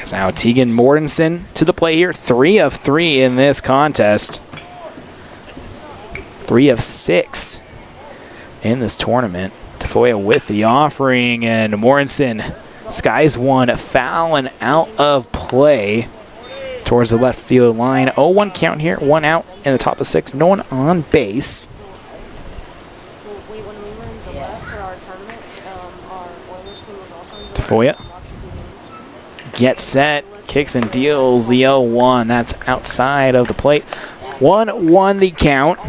As now Tegan Mortensen to the play here. 3 of 3 in this contest. 3 of 6 in this tournament. Tafoya with the offering, and Mortensen skies one, fouling out of play towards the left field line. 0-1 count here, 1 out in the top of the 6th. No one on base. Tafoya gets set, kicks and deals the 0-1. That's outside of the plate. 1-1 the count.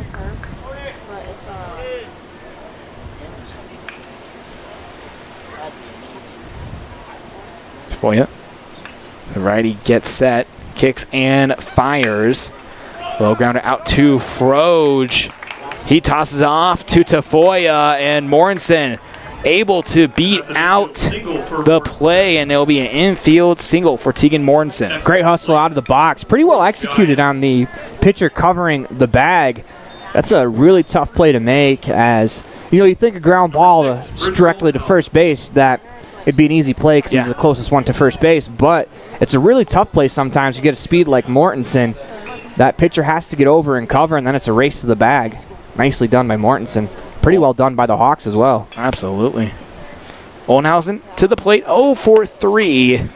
Tafoya. The righty gets set, kicks and fires. Low grounder out to Froge. He tosses off to Tafoya, and Mortensen able to beat out the play, and it'll be an infield single for Tegan Mortensen. Great hustle out of the box. Pretty well executed on the pitcher covering the bag. That's a really tough play to make, as you think a ground ball directly to first base, that it'd be an easy play because he's the closest one to first base, but it's a really tough play sometimes. You get a speed like Mortensen, that pitcher has to get over and cover, and then it's a race to the bag. Nicely done by Mortensen. Pretty well done by the Hawks as well. Absolutely. Oldenhausen to the plate, 0-for-3.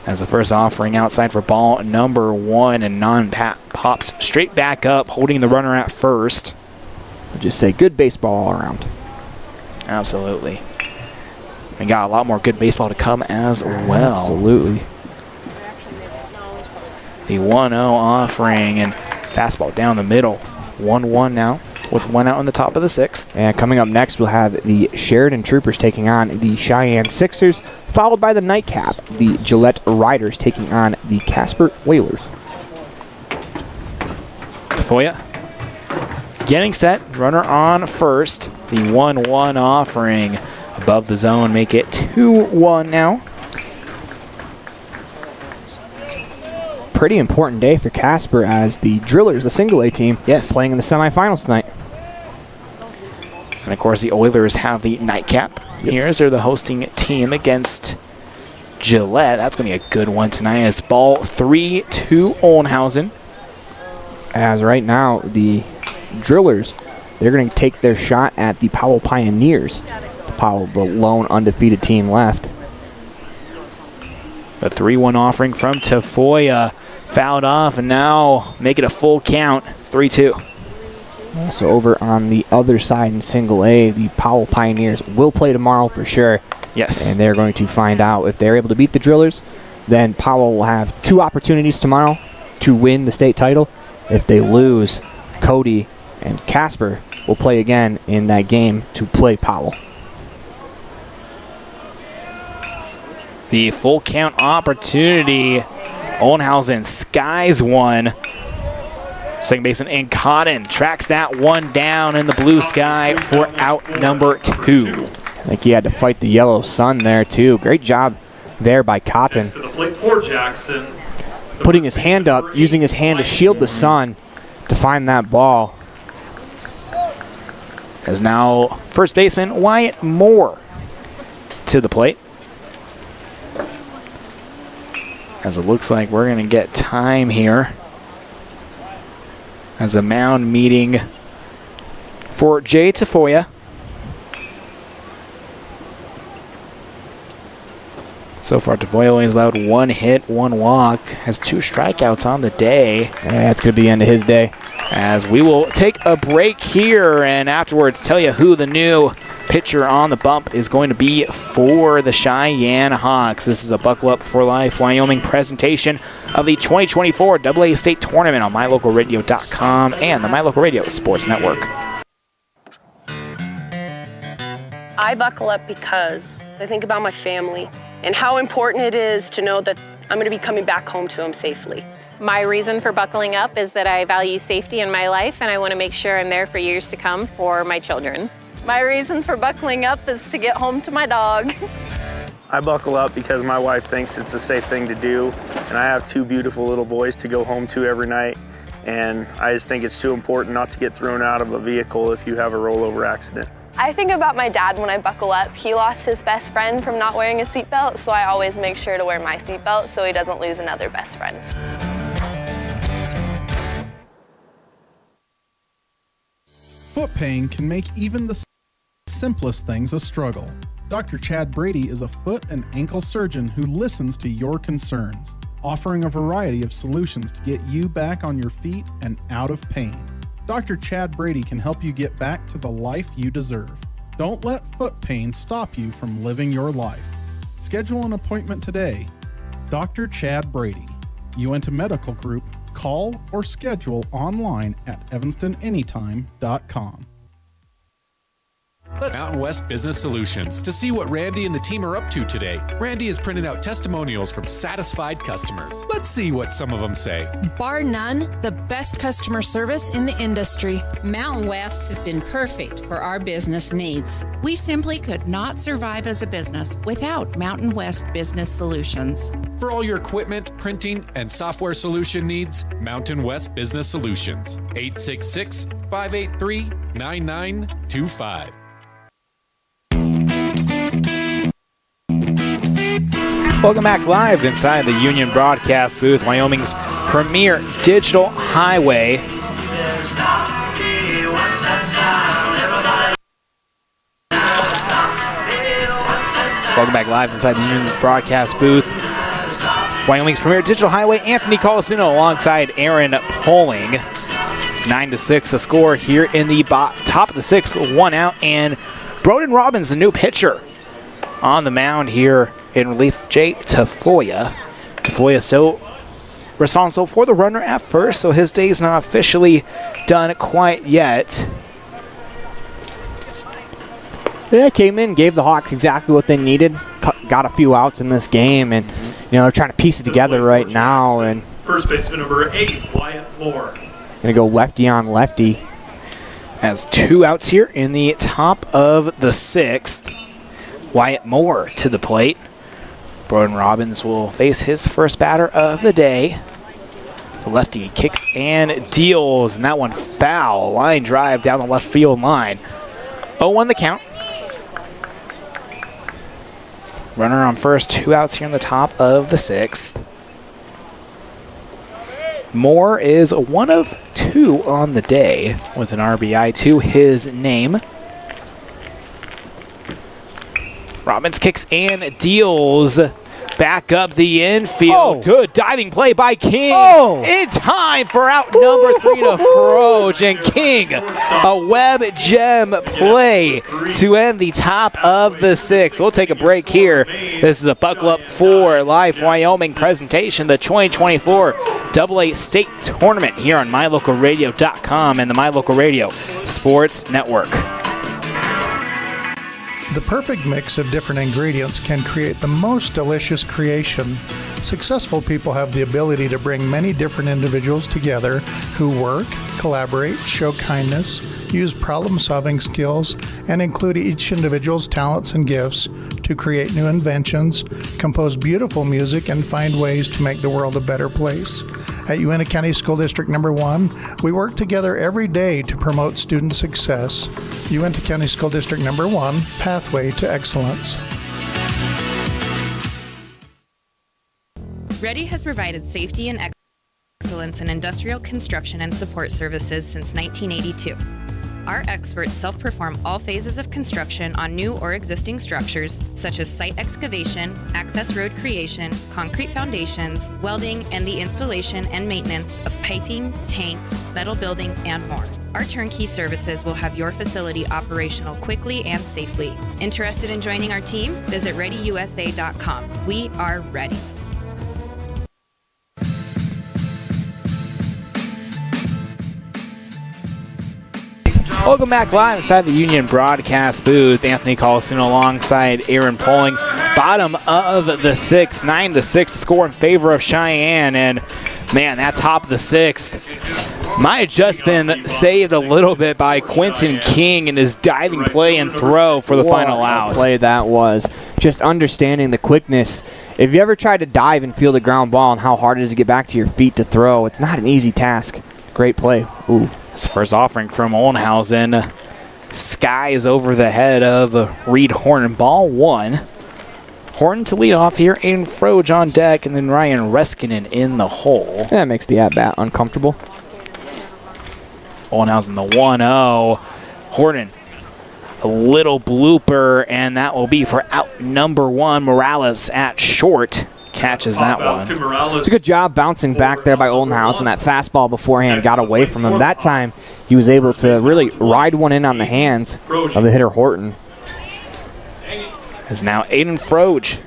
As the first offering outside for ball number 1, and pops straight back up, holding the runner at first. I'll just say good baseball all around. Absolutely. And got a lot more good baseball to come as well. Absolutely. The 1-0 offering, and fastball down the middle. 1-1 now, with 1 out in the top of the 6th. And coming up next, we'll have the Sheridan Troopers taking on the Cheyenne Sixers, followed by the Nightcap, the Gillette Riders taking on the Casper Whalers. Tafoya getting set, runner on first. The 1-1 offering above the zone, make it 2-1 now. Pretty important day for Casper, as the Drillers, the single-A team, playing in the semifinals tonight. And of course the Oilers have the Nightcap. Here's they're the hosting team against Gillette. That's going to be a good one tonight, as ball 3 to Oldenhausen. As right now, the Drillers, they're going to take their shot at the Powell Pioneers. Powell, the lone undefeated team left. A 3-1 offering from Tafoya, fouled off, and now make it a full count, 3-2. So over on the other side in single A, the Powell Pioneers will play tomorrow for sure. Yes. And they're going to find out if they're able to beat the Drillers. Then Powell will have 2 opportunities tomorrow to win the state title. If they lose, Cody and Casper will play again in that game to play Powell. The full count opportunity. Oldenhausen skies one. Second baseman and Cotton tracks that one down in the blue sky for out number 2. I think he had to fight the yellow sun there too. Great job there by Cotton. To the plate for Jackson. Putting his hand up, using his hand to shield the sun to find that ball. As now first baseman Wyatt Moore to the plate. As it looks like we're going to get time here as a mound meeting for Jay Tafoya. So far, Tafoya only has allowed 1 hit, 1 walk, has 2 strikeouts on the day. Yeah, it's going to be the end of his day. As we will take a break here and afterwards tell you who the new pitcher on the bump is going to be for the Cheyenne Hawks. This is a Buckle Up for Life Wyoming presentation of the 2024 AA State Tournament on MyLocalRadio.com and the My Local Radio Sports Network. I buckle up because I think about my family and how important it is to know that I'm going to be coming back home to them safely. My reason for buckling up is that I value safety in my life and I want to make sure I'm there for years to come for my children. My reason for buckling up is to get home to my dog. I buckle up because my wife thinks it's a safe thing to do, and I have 2 beautiful little boys to go home to every night, and I just think it's too important not to get thrown out of a vehicle if you have a rollover accident. I think about my dad when I buckle up. He lost his best friend from not wearing a seatbelt, so I always make sure to wear my seatbelt so he doesn't lose another best friend. Foot pain can make even the simplest things a struggle. Dr. Chad Brady is a foot and ankle surgeon who listens to your concerns, offering a variety of solutions to get you back on your feet and out of pain. Dr. Chad Brady can help you get back to the life you deserve. Don't let foot pain stop you from living your life. Schedule an appointment today. Dr. Chad Brady, Uinta Medical Group. Call or schedule online at evanstonanytime.com. Mountain West Business Solutions to see what Randy and the team are up to today. Randy is printing out testimonials from satisfied customers. Let's see what some of them say. Bar none, the best customer service in the industry. Mountain West has been perfect for our business needs. We simply could not survive as a business without Mountain West Business Solutions. For all your equipment, printing, and software solution needs, Mountain West Business Solutions. 866-583-9925. Welcome back live inside the Union Broadcast booth, Wyoming's premier digital highway. Welcome back live inside the Union Broadcast booth, Wyoming's premier digital highway. Anthony Colasuono alongside Aaron Poling. 9-6 a score here in the top of the 6th, 1 out, and Broden Robbins, the new pitcher, on the mound here in relief. Jay Tafoya. Tafoya so responsible for the runner at first, so his day's not officially done quite yet. Yeah, came in, gave the Hawks exactly what they needed. Got a few outs in this game, and they're trying to piece it together right now. And first baseman number 8, Wyatt Moore. Gonna go lefty on lefty. Has 2 outs here in the top of the 6th. Wyatt Moore to the plate. Broden Robbins will face his first batter of the day. The lefty kicks and deals, and that one foul. Line drive down the left field line. 0-1 the count. Runner on first, 2 outs here in the top of the 6th. Moore is 1 of 2 on the day with an RBI to his name. Robbins kicks and deals back up the infield. Good diving play by King. In time for out number 3 to Froge. And King, a web gem play to end the top of the 6th. We'll take a break here. This is a Buckle Up for Life Wyoming presentation, the 2024 AA State Tournament here on MyLocalRadio.com and the My Local Radio Sports Network. The perfect mix of different ingredients can create the most delicious creation. Successful people have the ability to bring many different individuals together who work, collaborate, show kindness, use problem-solving skills, and include each individual's talents and gifts to create new inventions, compose beautiful music, and find ways to make the world a better place. At Uinta County School District Number 1, we work together every day to promote student success. Uinta County School District Number 1, Pathway to Excellence. Ready has provided safety and excellence in industrial construction and support services since 1982. Our experts self-perform all phases of construction on new or existing structures, such as site excavation, access road creation, concrete foundations, welding, and the installation and maintenance of piping, tanks, metal buildings, and more. Our turnkey services will have your facility operational quickly and safely. Interested in joining our team? Visit ReadyUSA.com. We are ready. Welcome back live inside the Union broadcast booth. Anthony Colasuono alongside Aaron Poling. Bottom of the sixth, 9-6 score in favor of Cheyenne. And man, that top of the sixth might have just been saved a little bit by Quentin King and his diving play and throw for the final out. What a play that was. Just understanding the quickness. If you ever tried to dive and feel the ground ball and how hard it is to get back to your feet to throw, it's not an easy task. Great play. Ooh. It's the first offering from Olnhausen. Skies over the head of Reed Horton. Ball one. Horton to lead off here. Aiden Froge on deck, and then Ryan Reskinen in the hole. That makes the at-bat uncomfortable. Olnhausen the 1-0. Horton, a little blooper, and that will be for out number one. Morales at short. Catches that one. It's a good job bouncing back there by Olnhausen. That fastball beforehand got away from him. That time he was able to really ride one in on the hands of the hitter Horton. Is now Aiden Froge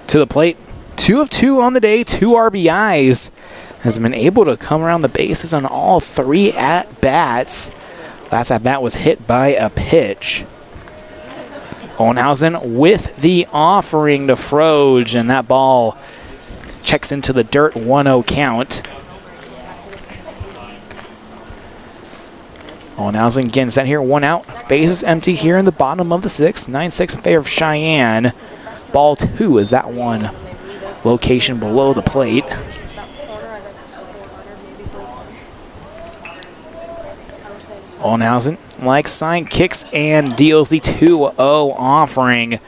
to the plate. 2 of 2 on the day, 2 RBIs. Has been able to come around the bases on all 3 at-bats. Last at-bat was hit by a pitch. Olnhausen with the offering to Froge, and that ball checks into the dirt. 1-0 count. Olnhausen again set here, 1 out. Bases empty here in the bottom of the 6th. 9-6 in favor of Cheyenne. Ball 2 is that one location below the plate. Olnhausen, like sign, kicks and deals the 2-0 offering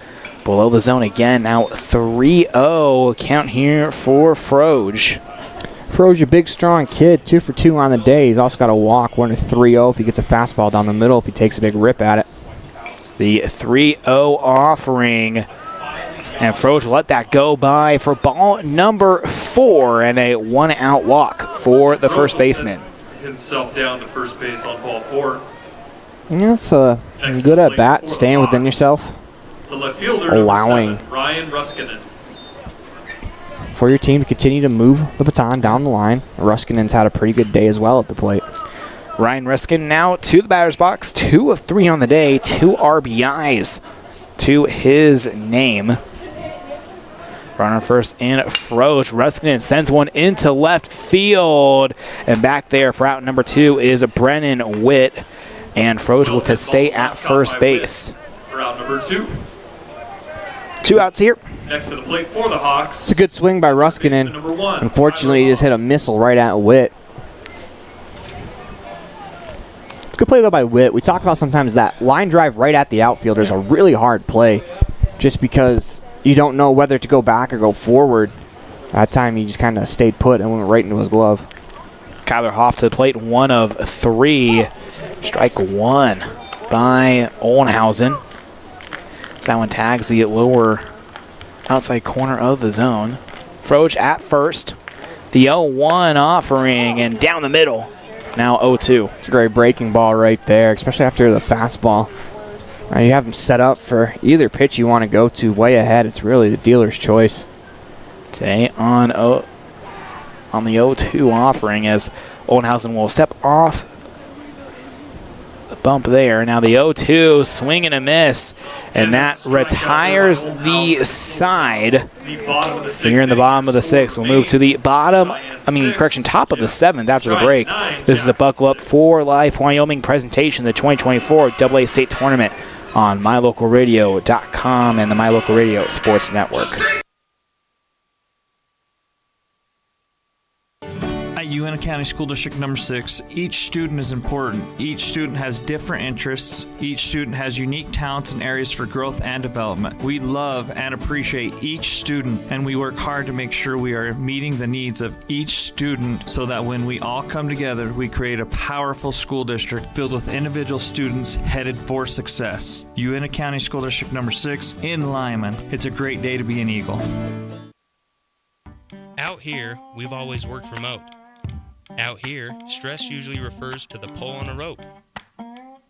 below the zone again. Now 3-0 count here for Froge. Froge, a big, strong kid, 2 for 2 on the day. He's also got a walk, 1-3-0 if he gets a fastball down the middle, if he takes a big rip at it. The 3-0 offering, and Froge let that go by for ball number 4 and a 1-out walk for the first baseman. Himself down to first base on ball 4. Yeah, it's a good at bat, staying within yourself, The left fielder, allowing 7, Ryan Ruskinen. for your team to continue to move the baton down the line. Ruskinen's had a pretty good day as well at the plate. Ryan Ruskinen now to the batter's box. 2 of 3 on the day, 2 RBIs to his name. Runner first in Froge. Ruskinen sends one into left field. And back there for out number 2 is Brennan Witt. And Froge will to stay at first base. For out number 2. 2 outs here. Next to the plate for the Hawks. It's a good swing by Ruskinen. Unfortunately, he just hit a missile right at Witt. It's a good play, though, by Witt. We talk about sometimes that line drive right at the outfielder is a really hard play just because you don't know whether to go back or go forward. That time he just kind of stayed put and went right into his glove. Kyler Hoff to the plate, 1 of 3. Strike 1 by Olnhausen. So that one tags the lower outside corner of the zone. Froge at first. The 0-1 offering and down the middle. Now 0-2. It's a great breaking ball right there, especially after the fastball. You have him set up for either pitch you want to go to way ahead. It's really the dealer's choice. Today on the 0-2 offering as Olnhausen will step off the bump there. Now the 0-2, swing and a miss, and that retires the side. Here in the bottom of the 6th. We'll move to the top of the 7th after the break. This is a Buckle Up for Life Wyoming presentation, the 2024 AA State Tournament on MyLocalRadio.com and the My Local Radio Sports Network. At Uintah County School District number 6, each student is important. Each student has different interests. Each student has unique talents and areas for growth and development. We love and appreciate each student, and we work hard to make sure we are meeting the needs of each student so that when we all come together, we create a powerful school district filled with individual students headed for success. Uintah County School District number 6 in Lyman. It's a great day to be an Eagle. Out here, we've always worked remote. Out here, stress usually refers to the pull on a rope.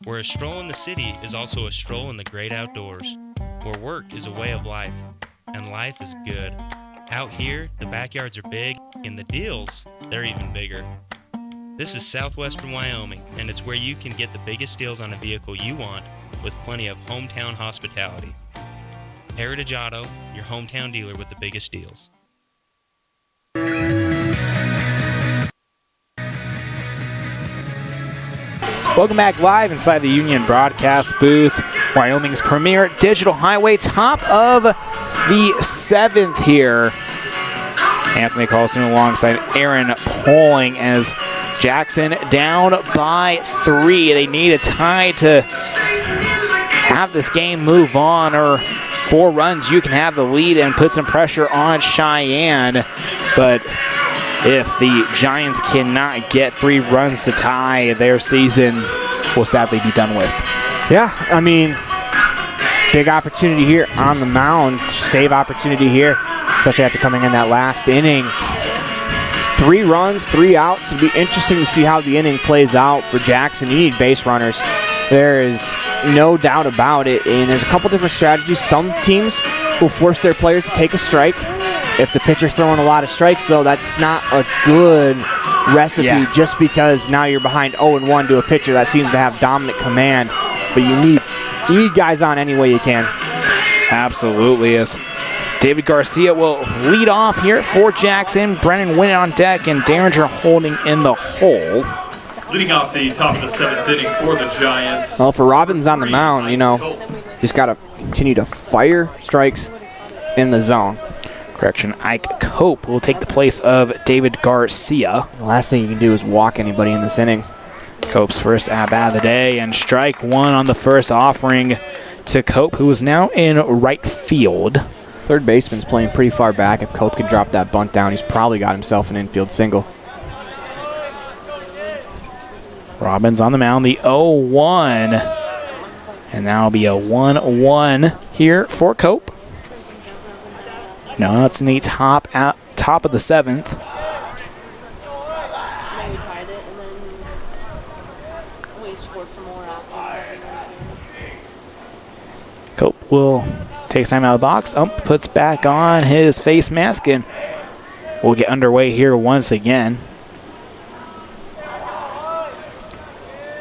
Where a stroll in the city is also a stroll in the great outdoors. Where work is a way of life, and life is good. Out here, the backyards are big, and the deals, they're even bigger. This is southwestern Wyoming, and it's where you can get the biggest deals on a vehicle you want with plenty of hometown hospitality. Heritage Auto, your hometown dealer with the biggest deals. Welcome back live inside the Union broadcast booth. Wyoming's premier digital highway, top of the 7th here. Anthony Colasuono alongside Aaron Poling as Jackson down by 3. They need a tie to have this game move on, or 4 runs you can have the lead and put some pressure on Cheyenne. But if the Giants cannot get 3 runs to tie, their season will sadly be done with. Yeah, I mean, big opportunity here on the mound. Save opportunity here, especially after coming in that last inning. 3 runs, 3 outs. It'll be interesting to see how the inning plays out for Jackson. You need base runners. There is no doubt about it. And there's a couple different strategies. Some teams will force their players to take a strike. If the pitcher's throwing a lot of strikes, though, that's not a good recipe just because now you're behind 0-1 to a pitcher that seems to have dominant command. But you need guys on any way you can. Absolutely. As David Garcia will lead off here for Jackson. Brennan Wynn on deck and Derringer holding in the hole. Leading off the top of the 7th inning for the Giants. Well, for Robbins on the mound, just got to continue to fire strikes in the zone. Correction, Ike Cope will take the place of David Garcia. The last thing you can do is walk anybody in this inning. Cope's first at-bat of the day, and strike 1 on the first offering to Cope, who is now in right field. Third baseman's playing pretty far back. If Cope can drop that bunt down, he's probably got himself an infield single. Robbins on the mound, the 0-1. And that'll be a 1-1 here for Cope. No, it's in the top of the 7th. Cope will take time out of the box. Ump puts back on his face mask, and we'll get underway here once again.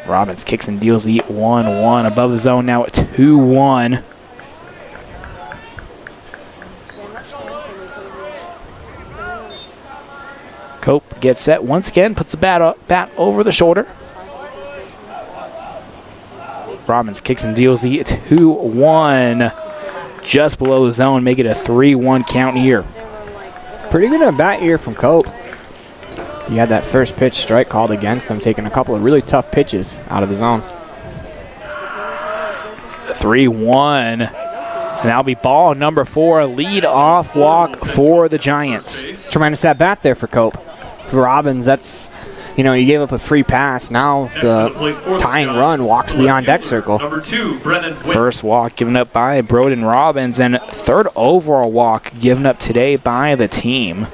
Robbins kicks and deals the 1-1 above the zone, now at 2-1. Cope gets set once again, puts the bat over the shoulder. Robbins kicks and deals the 2-1 just below the zone, make it a 3-1 count here. Pretty good at bat here from Cope. He had that first pitch strike called against him, taking a couple of really tough pitches out of the zone. 3-1. And that'll be ball number 4, lead off walk for the Giants. Tremendous at bat there for Cope. For Robbins, that's, you gave up a free pass. Now the tying run walks the on-deck circle. Number 2, Brennan Wynn. First walk given up by Broden Robbins, and third overall walk given up today by the team.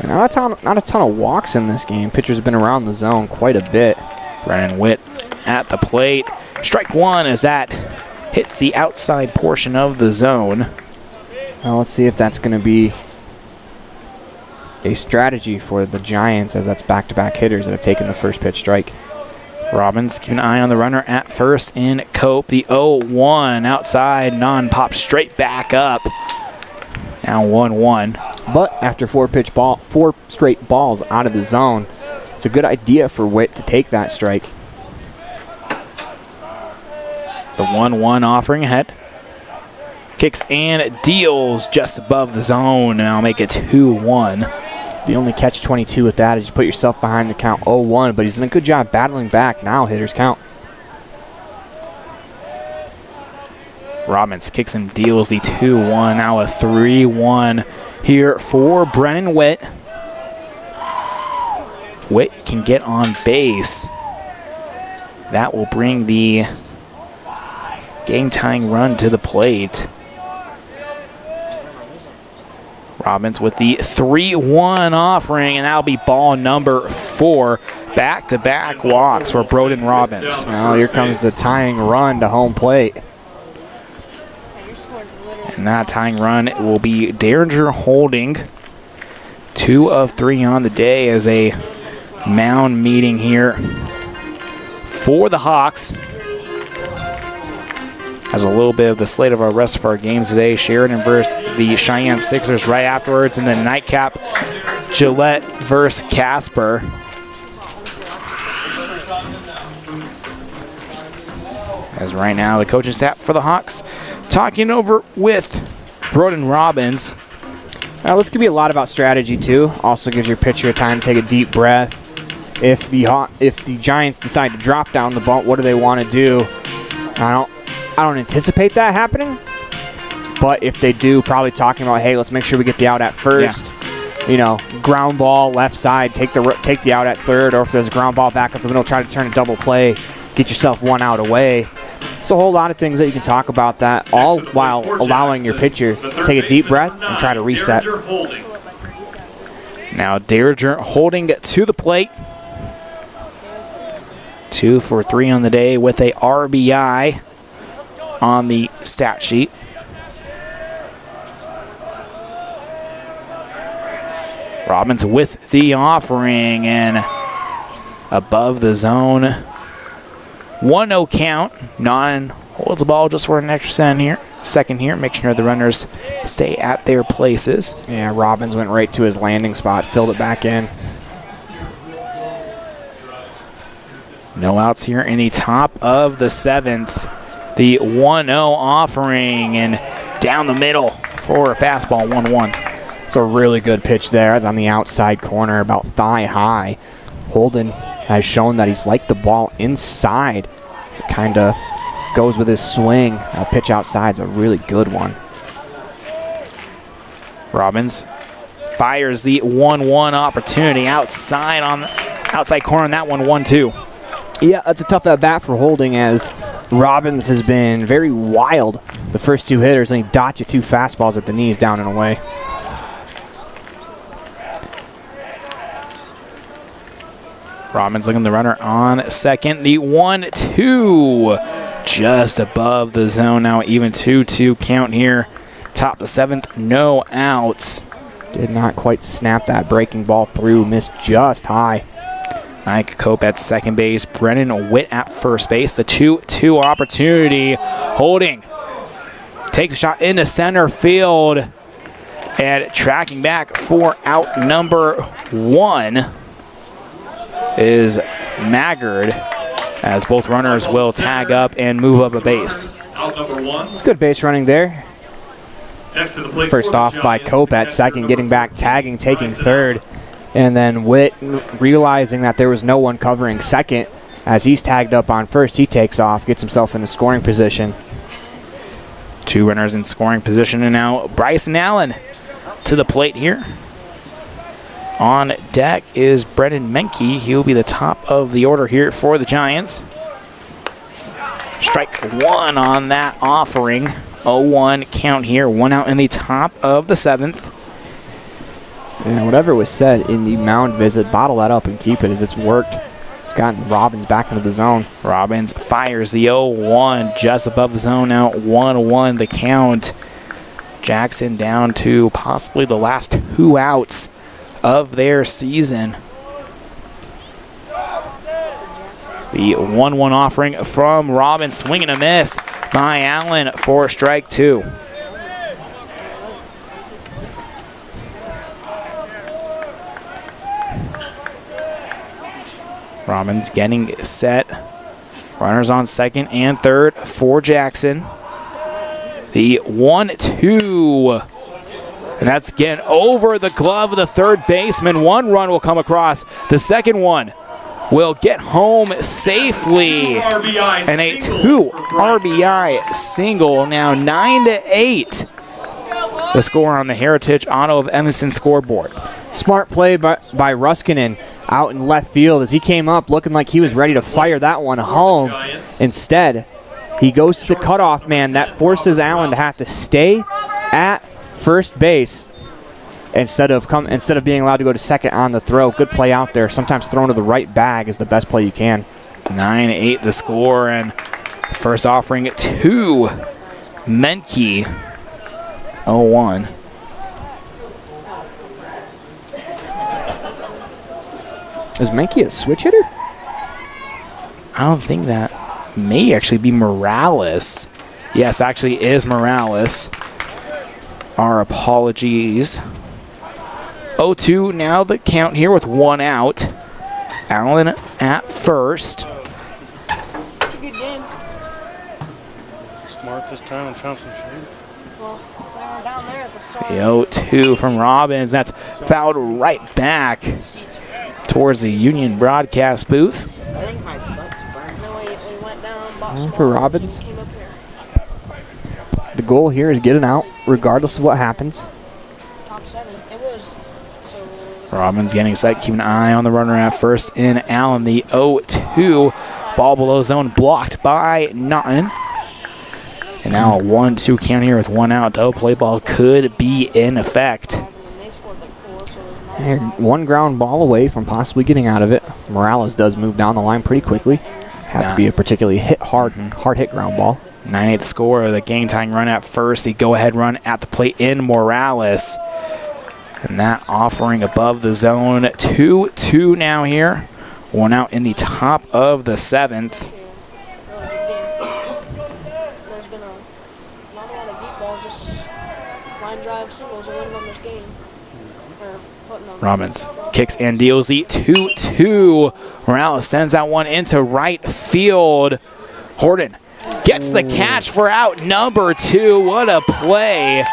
Not a ton of walks in this game. Pitchers have been around the zone quite a bit. Brennan Witt at the plate. Strike 1 as that hits the outside portion of the zone. Well, let's see if that's going to be a strategy for the Giants, as that's back-to-back hitters that have taken the first pitch strike. Robbins keeping an eye on the runner at first in Cope. The 0-1 outside, non-pop straight back up. Now 1-1. But after 4 straight balls out of the zone, it's a good idea for Witt to take that strike. The 1-1 offering ahead. Kicks and deals just above the zone, and I'll make it 2-1. The only catch-22 with that is you put yourself behind the count 0-1, but he's done a good job battling back. Now hitters count. Robbins kicks and deals the 2-1. Now a 3-1 here for Brennan Witt. Witt can get on base. That will bring the game-tying run to the plate. Robbins with the 3-1 offering, and that'll be ball number 4. Back-to-back walks for Broden Robbins. Well, here comes the tying run to home plate. And that tying run will be Derringer Holding. 2 of 3 on the day as a mound meeting here for the Hawks. Has a little bit of the slate of our rest of our games today. Sheridan versus the Cheyenne Sixers right afterwards, and then nightcap Gillette versus Casper. As right now the coaching staff for the Hawks talking over with Broden Robbins. Now this could be a lot about strategy too. Also gives your pitcher a time to take a deep breath. If the Giants decide to drop down the bunt, what do they want to do? I don't anticipate that happening. But if they do, probably talking about, hey, let's make sure we get the out at first. Yeah. You know, ground ball left side, take the out at third, or if there's a ground ball back up the middle, try to turn a double play, get yourself 1 out away. It's a whole lot of things that you can talk about that, all while allowing your pitcher to take a deep breath and try to reset. Now Derringer Holding to the plate. 2 for 3 on the day with a RBI on the stat sheet. Robbins with the offering and above the zone. 1-0 count. Non holds the ball just for an extra second here. Make sure the runners stay at their places. Yeah, Robbins went right to his landing spot, filled it back in. No outs here in the top of the 7th. The 1-0 offering and down the middle for a fastball 1-1. It's a really good pitch there. It's on the outside corner, about thigh high. Holden has shown that he's liked the ball inside. It kind of goes with his swing. A pitch outside is a really good one. Robbins fires the 1-1 opportunity outside on the outside corner on that one, 1-2. Yeah, that's a tough at-bat for Holding as Robbins has been very wild the first 2 hitters, and he dodged you 2 fastballs at the knees down and away. Robbins looking the runner on second. The 1-2 just above the zone. Now even 2-2 count here. Top the 7th, no outs. Did not quite snap that breaking ball through. Missed just high. Mike Cope at second base. Brennan Witt at first base. The 2-2 opportunity. Holding takes a shot into center field. And tracking back for out number 1 is Maggard, as both runners will tag up and move up a base. It's good base running there. First off by Cope at second, getting back, tagging, taking third. And then Witt, realizing that there was no one covering second, as he's tagged up on first, he takes off, gets himself in a scoring position. 2 runners in scoring position, and now Bryson Allen to the plate here. On deck is Brennan Menke. He'll be the top of the order here for the Giants. Strike 1 on that offering. 0-1 count here. 1 out in the top of the 7th. And whatever was said in the mound visit, bottle that up and keep it, as it's worked. It's gotten Robbins back into the zone. Robbins fires the 0-1 just above the zone. Now 1-1 the count. Jackson down to possibly the last 2 outs of their season. The 1-1 offering from Robbins, swing and a miss by Allen for strike 2. Robbins getting set. Runners on second and third for Jackson. The 1-2. And that's getting over the glove of the third baseman. One run will come across. The second one will get home safely. And a 2 RBI single. Now 9-8. The score on the Heritage Auto of Evanston scoreboard. Smart play by Ruskinen out in left field as he came up looking like he was ready to fire that one home. Instead, he goes to the cutoff man. That forces Allen to have to stay at first base instead of being allowed to go to second on the throw. Good play out there. Sometimes throwing to the right bag is the best play you can. 9-8 the score, and the first offering to Menke. 0-1. Is Menke a switch hitter? I don't think that. May actually be Morales. Yes, actually is Morales. Our apologies. 0-2 now the count here with one out. Allen at first. It's a good game. Smart this time and found some shade. Well, they were down there at the start. The 0-2 from Robbins. That's fouled right back towards the Union broadcast booth. I think my butt's burned. No, we went down. For Robbins. The goal here is getting out regardless of what happens. Top 7. It was. Robbins getting set, keeping an eye on the runner at first in Allen. The 0-2 ball below zone blocked by Naughton. And now a 1-2 count here with one out. Double play ball could be in effect. And one ground ball away from possibly getting out of it. Morales does move down the line pretty quickly. Have to be a particularly hard hit ground ball. 9-8 the score. The game tying run at first. The go-ahead run at the plate in Morales. And that offering above the zone. 2-2 now here. One out in the top of the 7th. There's been not a lot of deep balls, just line drive singles are winning on this game. Robbins kicks and deals the 2-2. Morales sends that one into right field. Horton gets the catch for out number 2. What a play.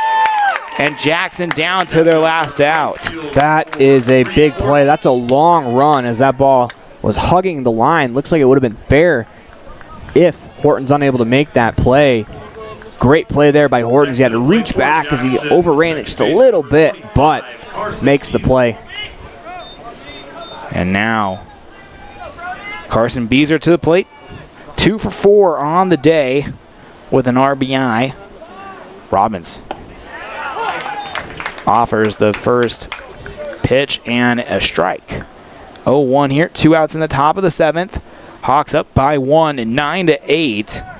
And Jackson down to their last out. That is a big play. That's a long run as that ball was hugging the line. Looks like it would have been fair if Horton's unable to make that play. Great play there by Horton. He had to reach back as he overran it just a little bit, but makes the play. And now Carson Beezer to the plate. 2 for 4 on the day with an RBI. Robbins offers the first pitch and a strike. 0-1 here. 2 outs in the top of the 7th. Hawks up by 1, 9-8.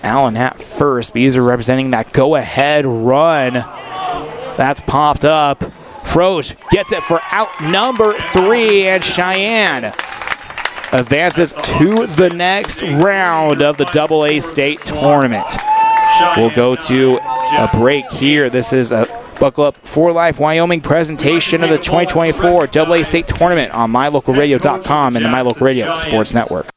Allen at first. Beezer representing that go-ahead run. That's popped up. Froge gets it for out number 3, and Cheyenne advances to the next round of the AA state tournament. We'll go to a break here. This is a Buckle Up for Life Wyoming presentation of the 2024 AA state tournament on mylocalradio.com and the My Local Radio Sports Network.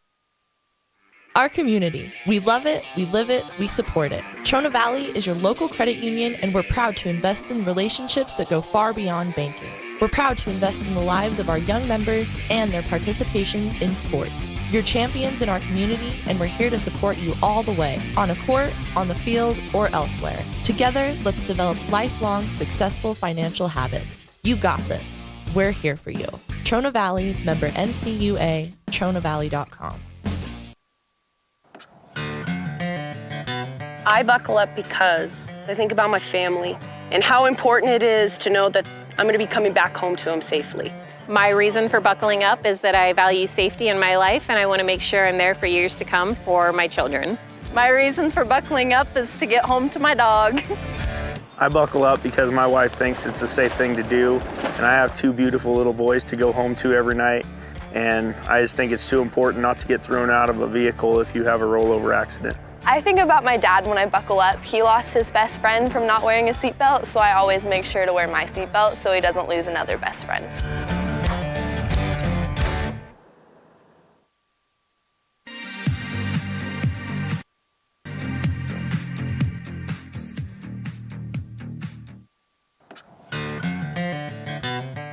Our community. We love it, we live it, we support it. Trona Valley is your local credit union, and we're proud to invest in relationships that go far beyond banking. We're proud to invest in the lives of our young members and their participation in sports. You're champions in our community, and we're here to support you all the way, on a court, on the field, or elsewhere. Together, let's develop lifelong, successful financial habits. You got this. We're here for you. Trona Valley, member NCUA, TronaValley.com. I buckle up because I think about my family and how important it is to know that I'm going to be coming back home to them safely. My reason for buckling up is that I value safety in my life, and I want to make sure I'm there for years to come for my children. My reason for buckling up is to get home to my dog. I buckle up because my wife thinks it's a safe thing to do, and I have 2 beautiful little boys to go home to every night, and I just think it's too important not to get thrown out of a vehicle if you have a rollover accident. I think about my dad when I buckle up. He lost his best friend from not wearing a seatbelt, so I always make sure to wear my seatbelt so he doesn't lose another best friend.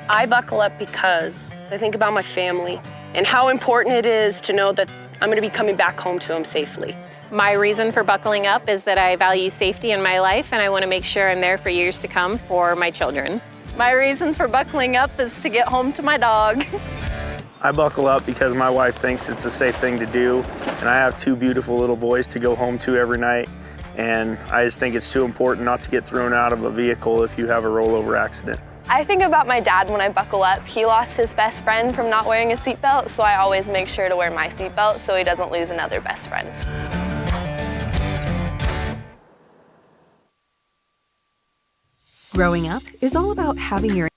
I buckle up because I think about my family and how important it is to know that I'm going to be coming back home to them safely. My reason for buckling up is that I value safety in my life and I want to make sure I'm there for years to come for my children. My reason for buckling up is to get home to my dog. I buckle up because my wife thinks it's a safe thing to do, and I have two beautiful little boys to go home to every night, and I just think it's too important not to get thrown out of a vehicle if you have a rollover accident. I think about my dad when I buckle up. He lost his best friend from not wearing a seatbelt, so I always make sure to wear my seatbelt so he doesn't lose another best friend. Growing up is all about having your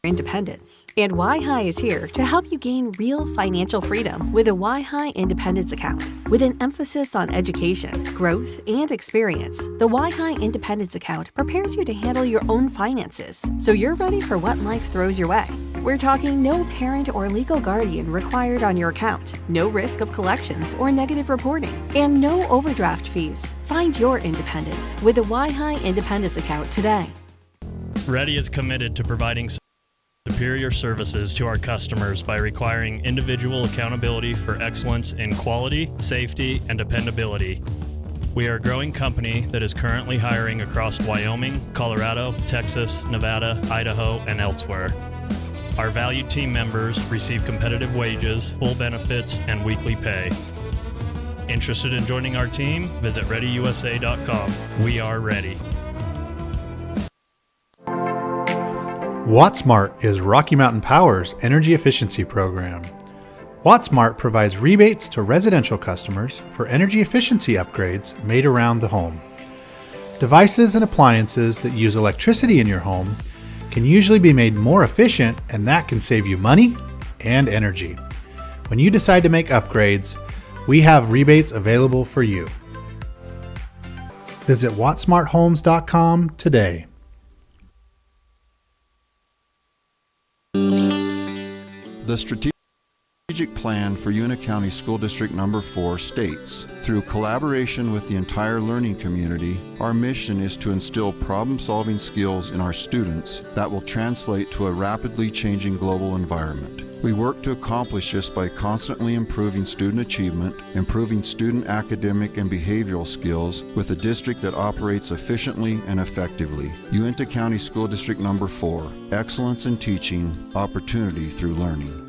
independence. And Y-High is here to help you gain real financial freedom with a Y-High Independence Account. With an emphasis on education, growth, and experience, the Y-High Independence Account prepares you to handle your own finances, so you're ready for what life throws your way. We're talking no parent or legal guardian required on your account, no risk of collections or negative reporting, and no overdraft fees. Find your independence with a Y-High Independence Account today. Ready is committed to providing superior services to our customers by requiring individual accountability for excellence in quality, safety, and dependability. We are a growing company that is currently hiring across Wyoming, Colorado, Texas, Nevada, Idaho, and elsewhere. Our valued team members receive competitive wages, full benefits, and weekly pay. Interested in joining our team? Visit ReadyUSA.com. We are ready. WattSmart is Rocky Mountain Power's energy efficiency program. WattSmart provides rebates to residential customers for energy efficiency upgrades made around the home. Devices and appliances that use electricity in your home can usually be made more efficient, and that can save you money and energy. When you decide to make upgrades, we have rebates available for you. Visit wattsmarthomes.com today. The strategic plan for Una County School District Number 4 states, through collaboration with the entire learning community, our mission is to instill problem-solving skills in our students that will translate to a rapidly changing global environment. We work to accomplish this by constantly improving student achievement, improving student academic and behavioral skills with a district that operates efficiently and effectively. Uinta County School District Number 4, excellence in teaching, opportunity through learning.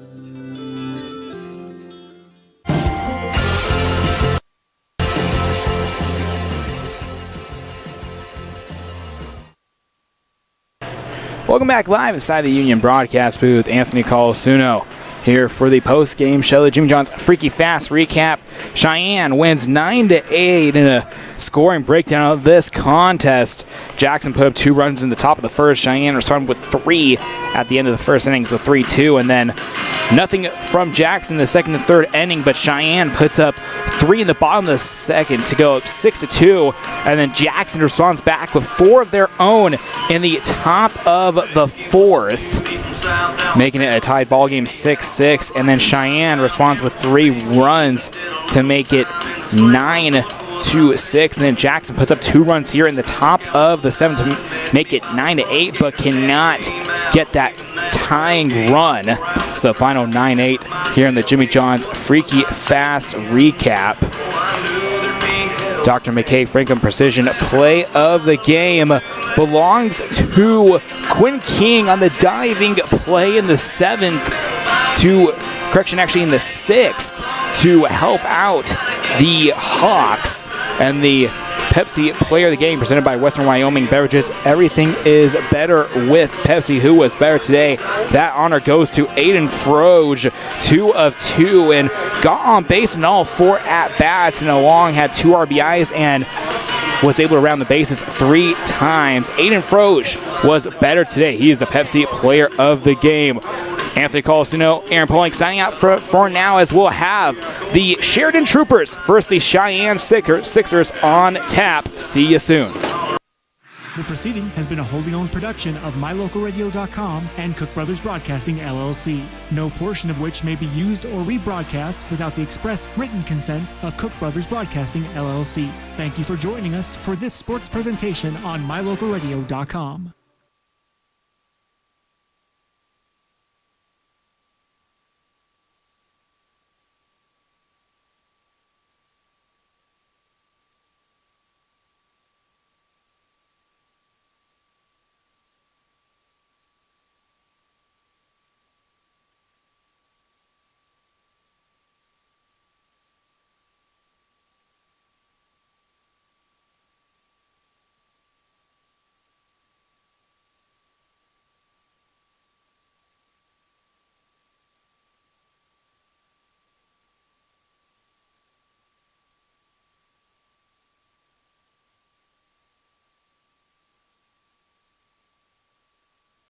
Welcome back live inside the Union broadcast booth. Anthony Colasuono here for the post-game show. The Jimmy John's Freaky Fast recap. Cheyenne wins 9-8 in a scoring breakdown of this contest. Jackson put up 2 runs in the top of the first. Cheyenne responded with 3 at the end of the first inning, so 3-2, and then nothing from Jackson in the second and third inning, but Cheyenne puts up 3 in the bottom of the second to go up 6-2, and then Jackson responds back with 4 of their own in the top of the fourth, making it a tied ball game 6-6, and then Cheyenne responds with 3 runs to make it 9-6, and then Jackson puts up 2 runs here in the top of the 7th to make it 9-8, but cannot get that tying run. So the final 9-8 here in the Jimmy John's Freaky Fast recap. Dr. McKay Franklin Precision play of the game belongs to Quinn King on the diving play in the 7th actually in the 6th to help out the Hawks, and the Pepsi player of the game presented by Western Wyoming Beverages. Everything is better with Pepsi. Who was better today? That honor goes to Aiden Froge, 2 of 2, and got on base in all 4 at-bats, and along had 2 RBIs and was able to round the bases 3 times. Aiden Froge was better today. He is the Pepsi player of the game. Anthony Colasuono, Aaron Poling signing out for now, as we'll have the Sheridan Troopers versus the Cheyenne Sixers on tap. See you soon. The proceeding has been a wholly owned production of MyLocalRadio.com and Cook Brothers Broadcasting, LLC, no portion of which may be used or rebroadcast without the express written consent of Cook Brothers Broadcasting, LLC. Thank you for joining us for this sports presentation on MyLocalRadio.com.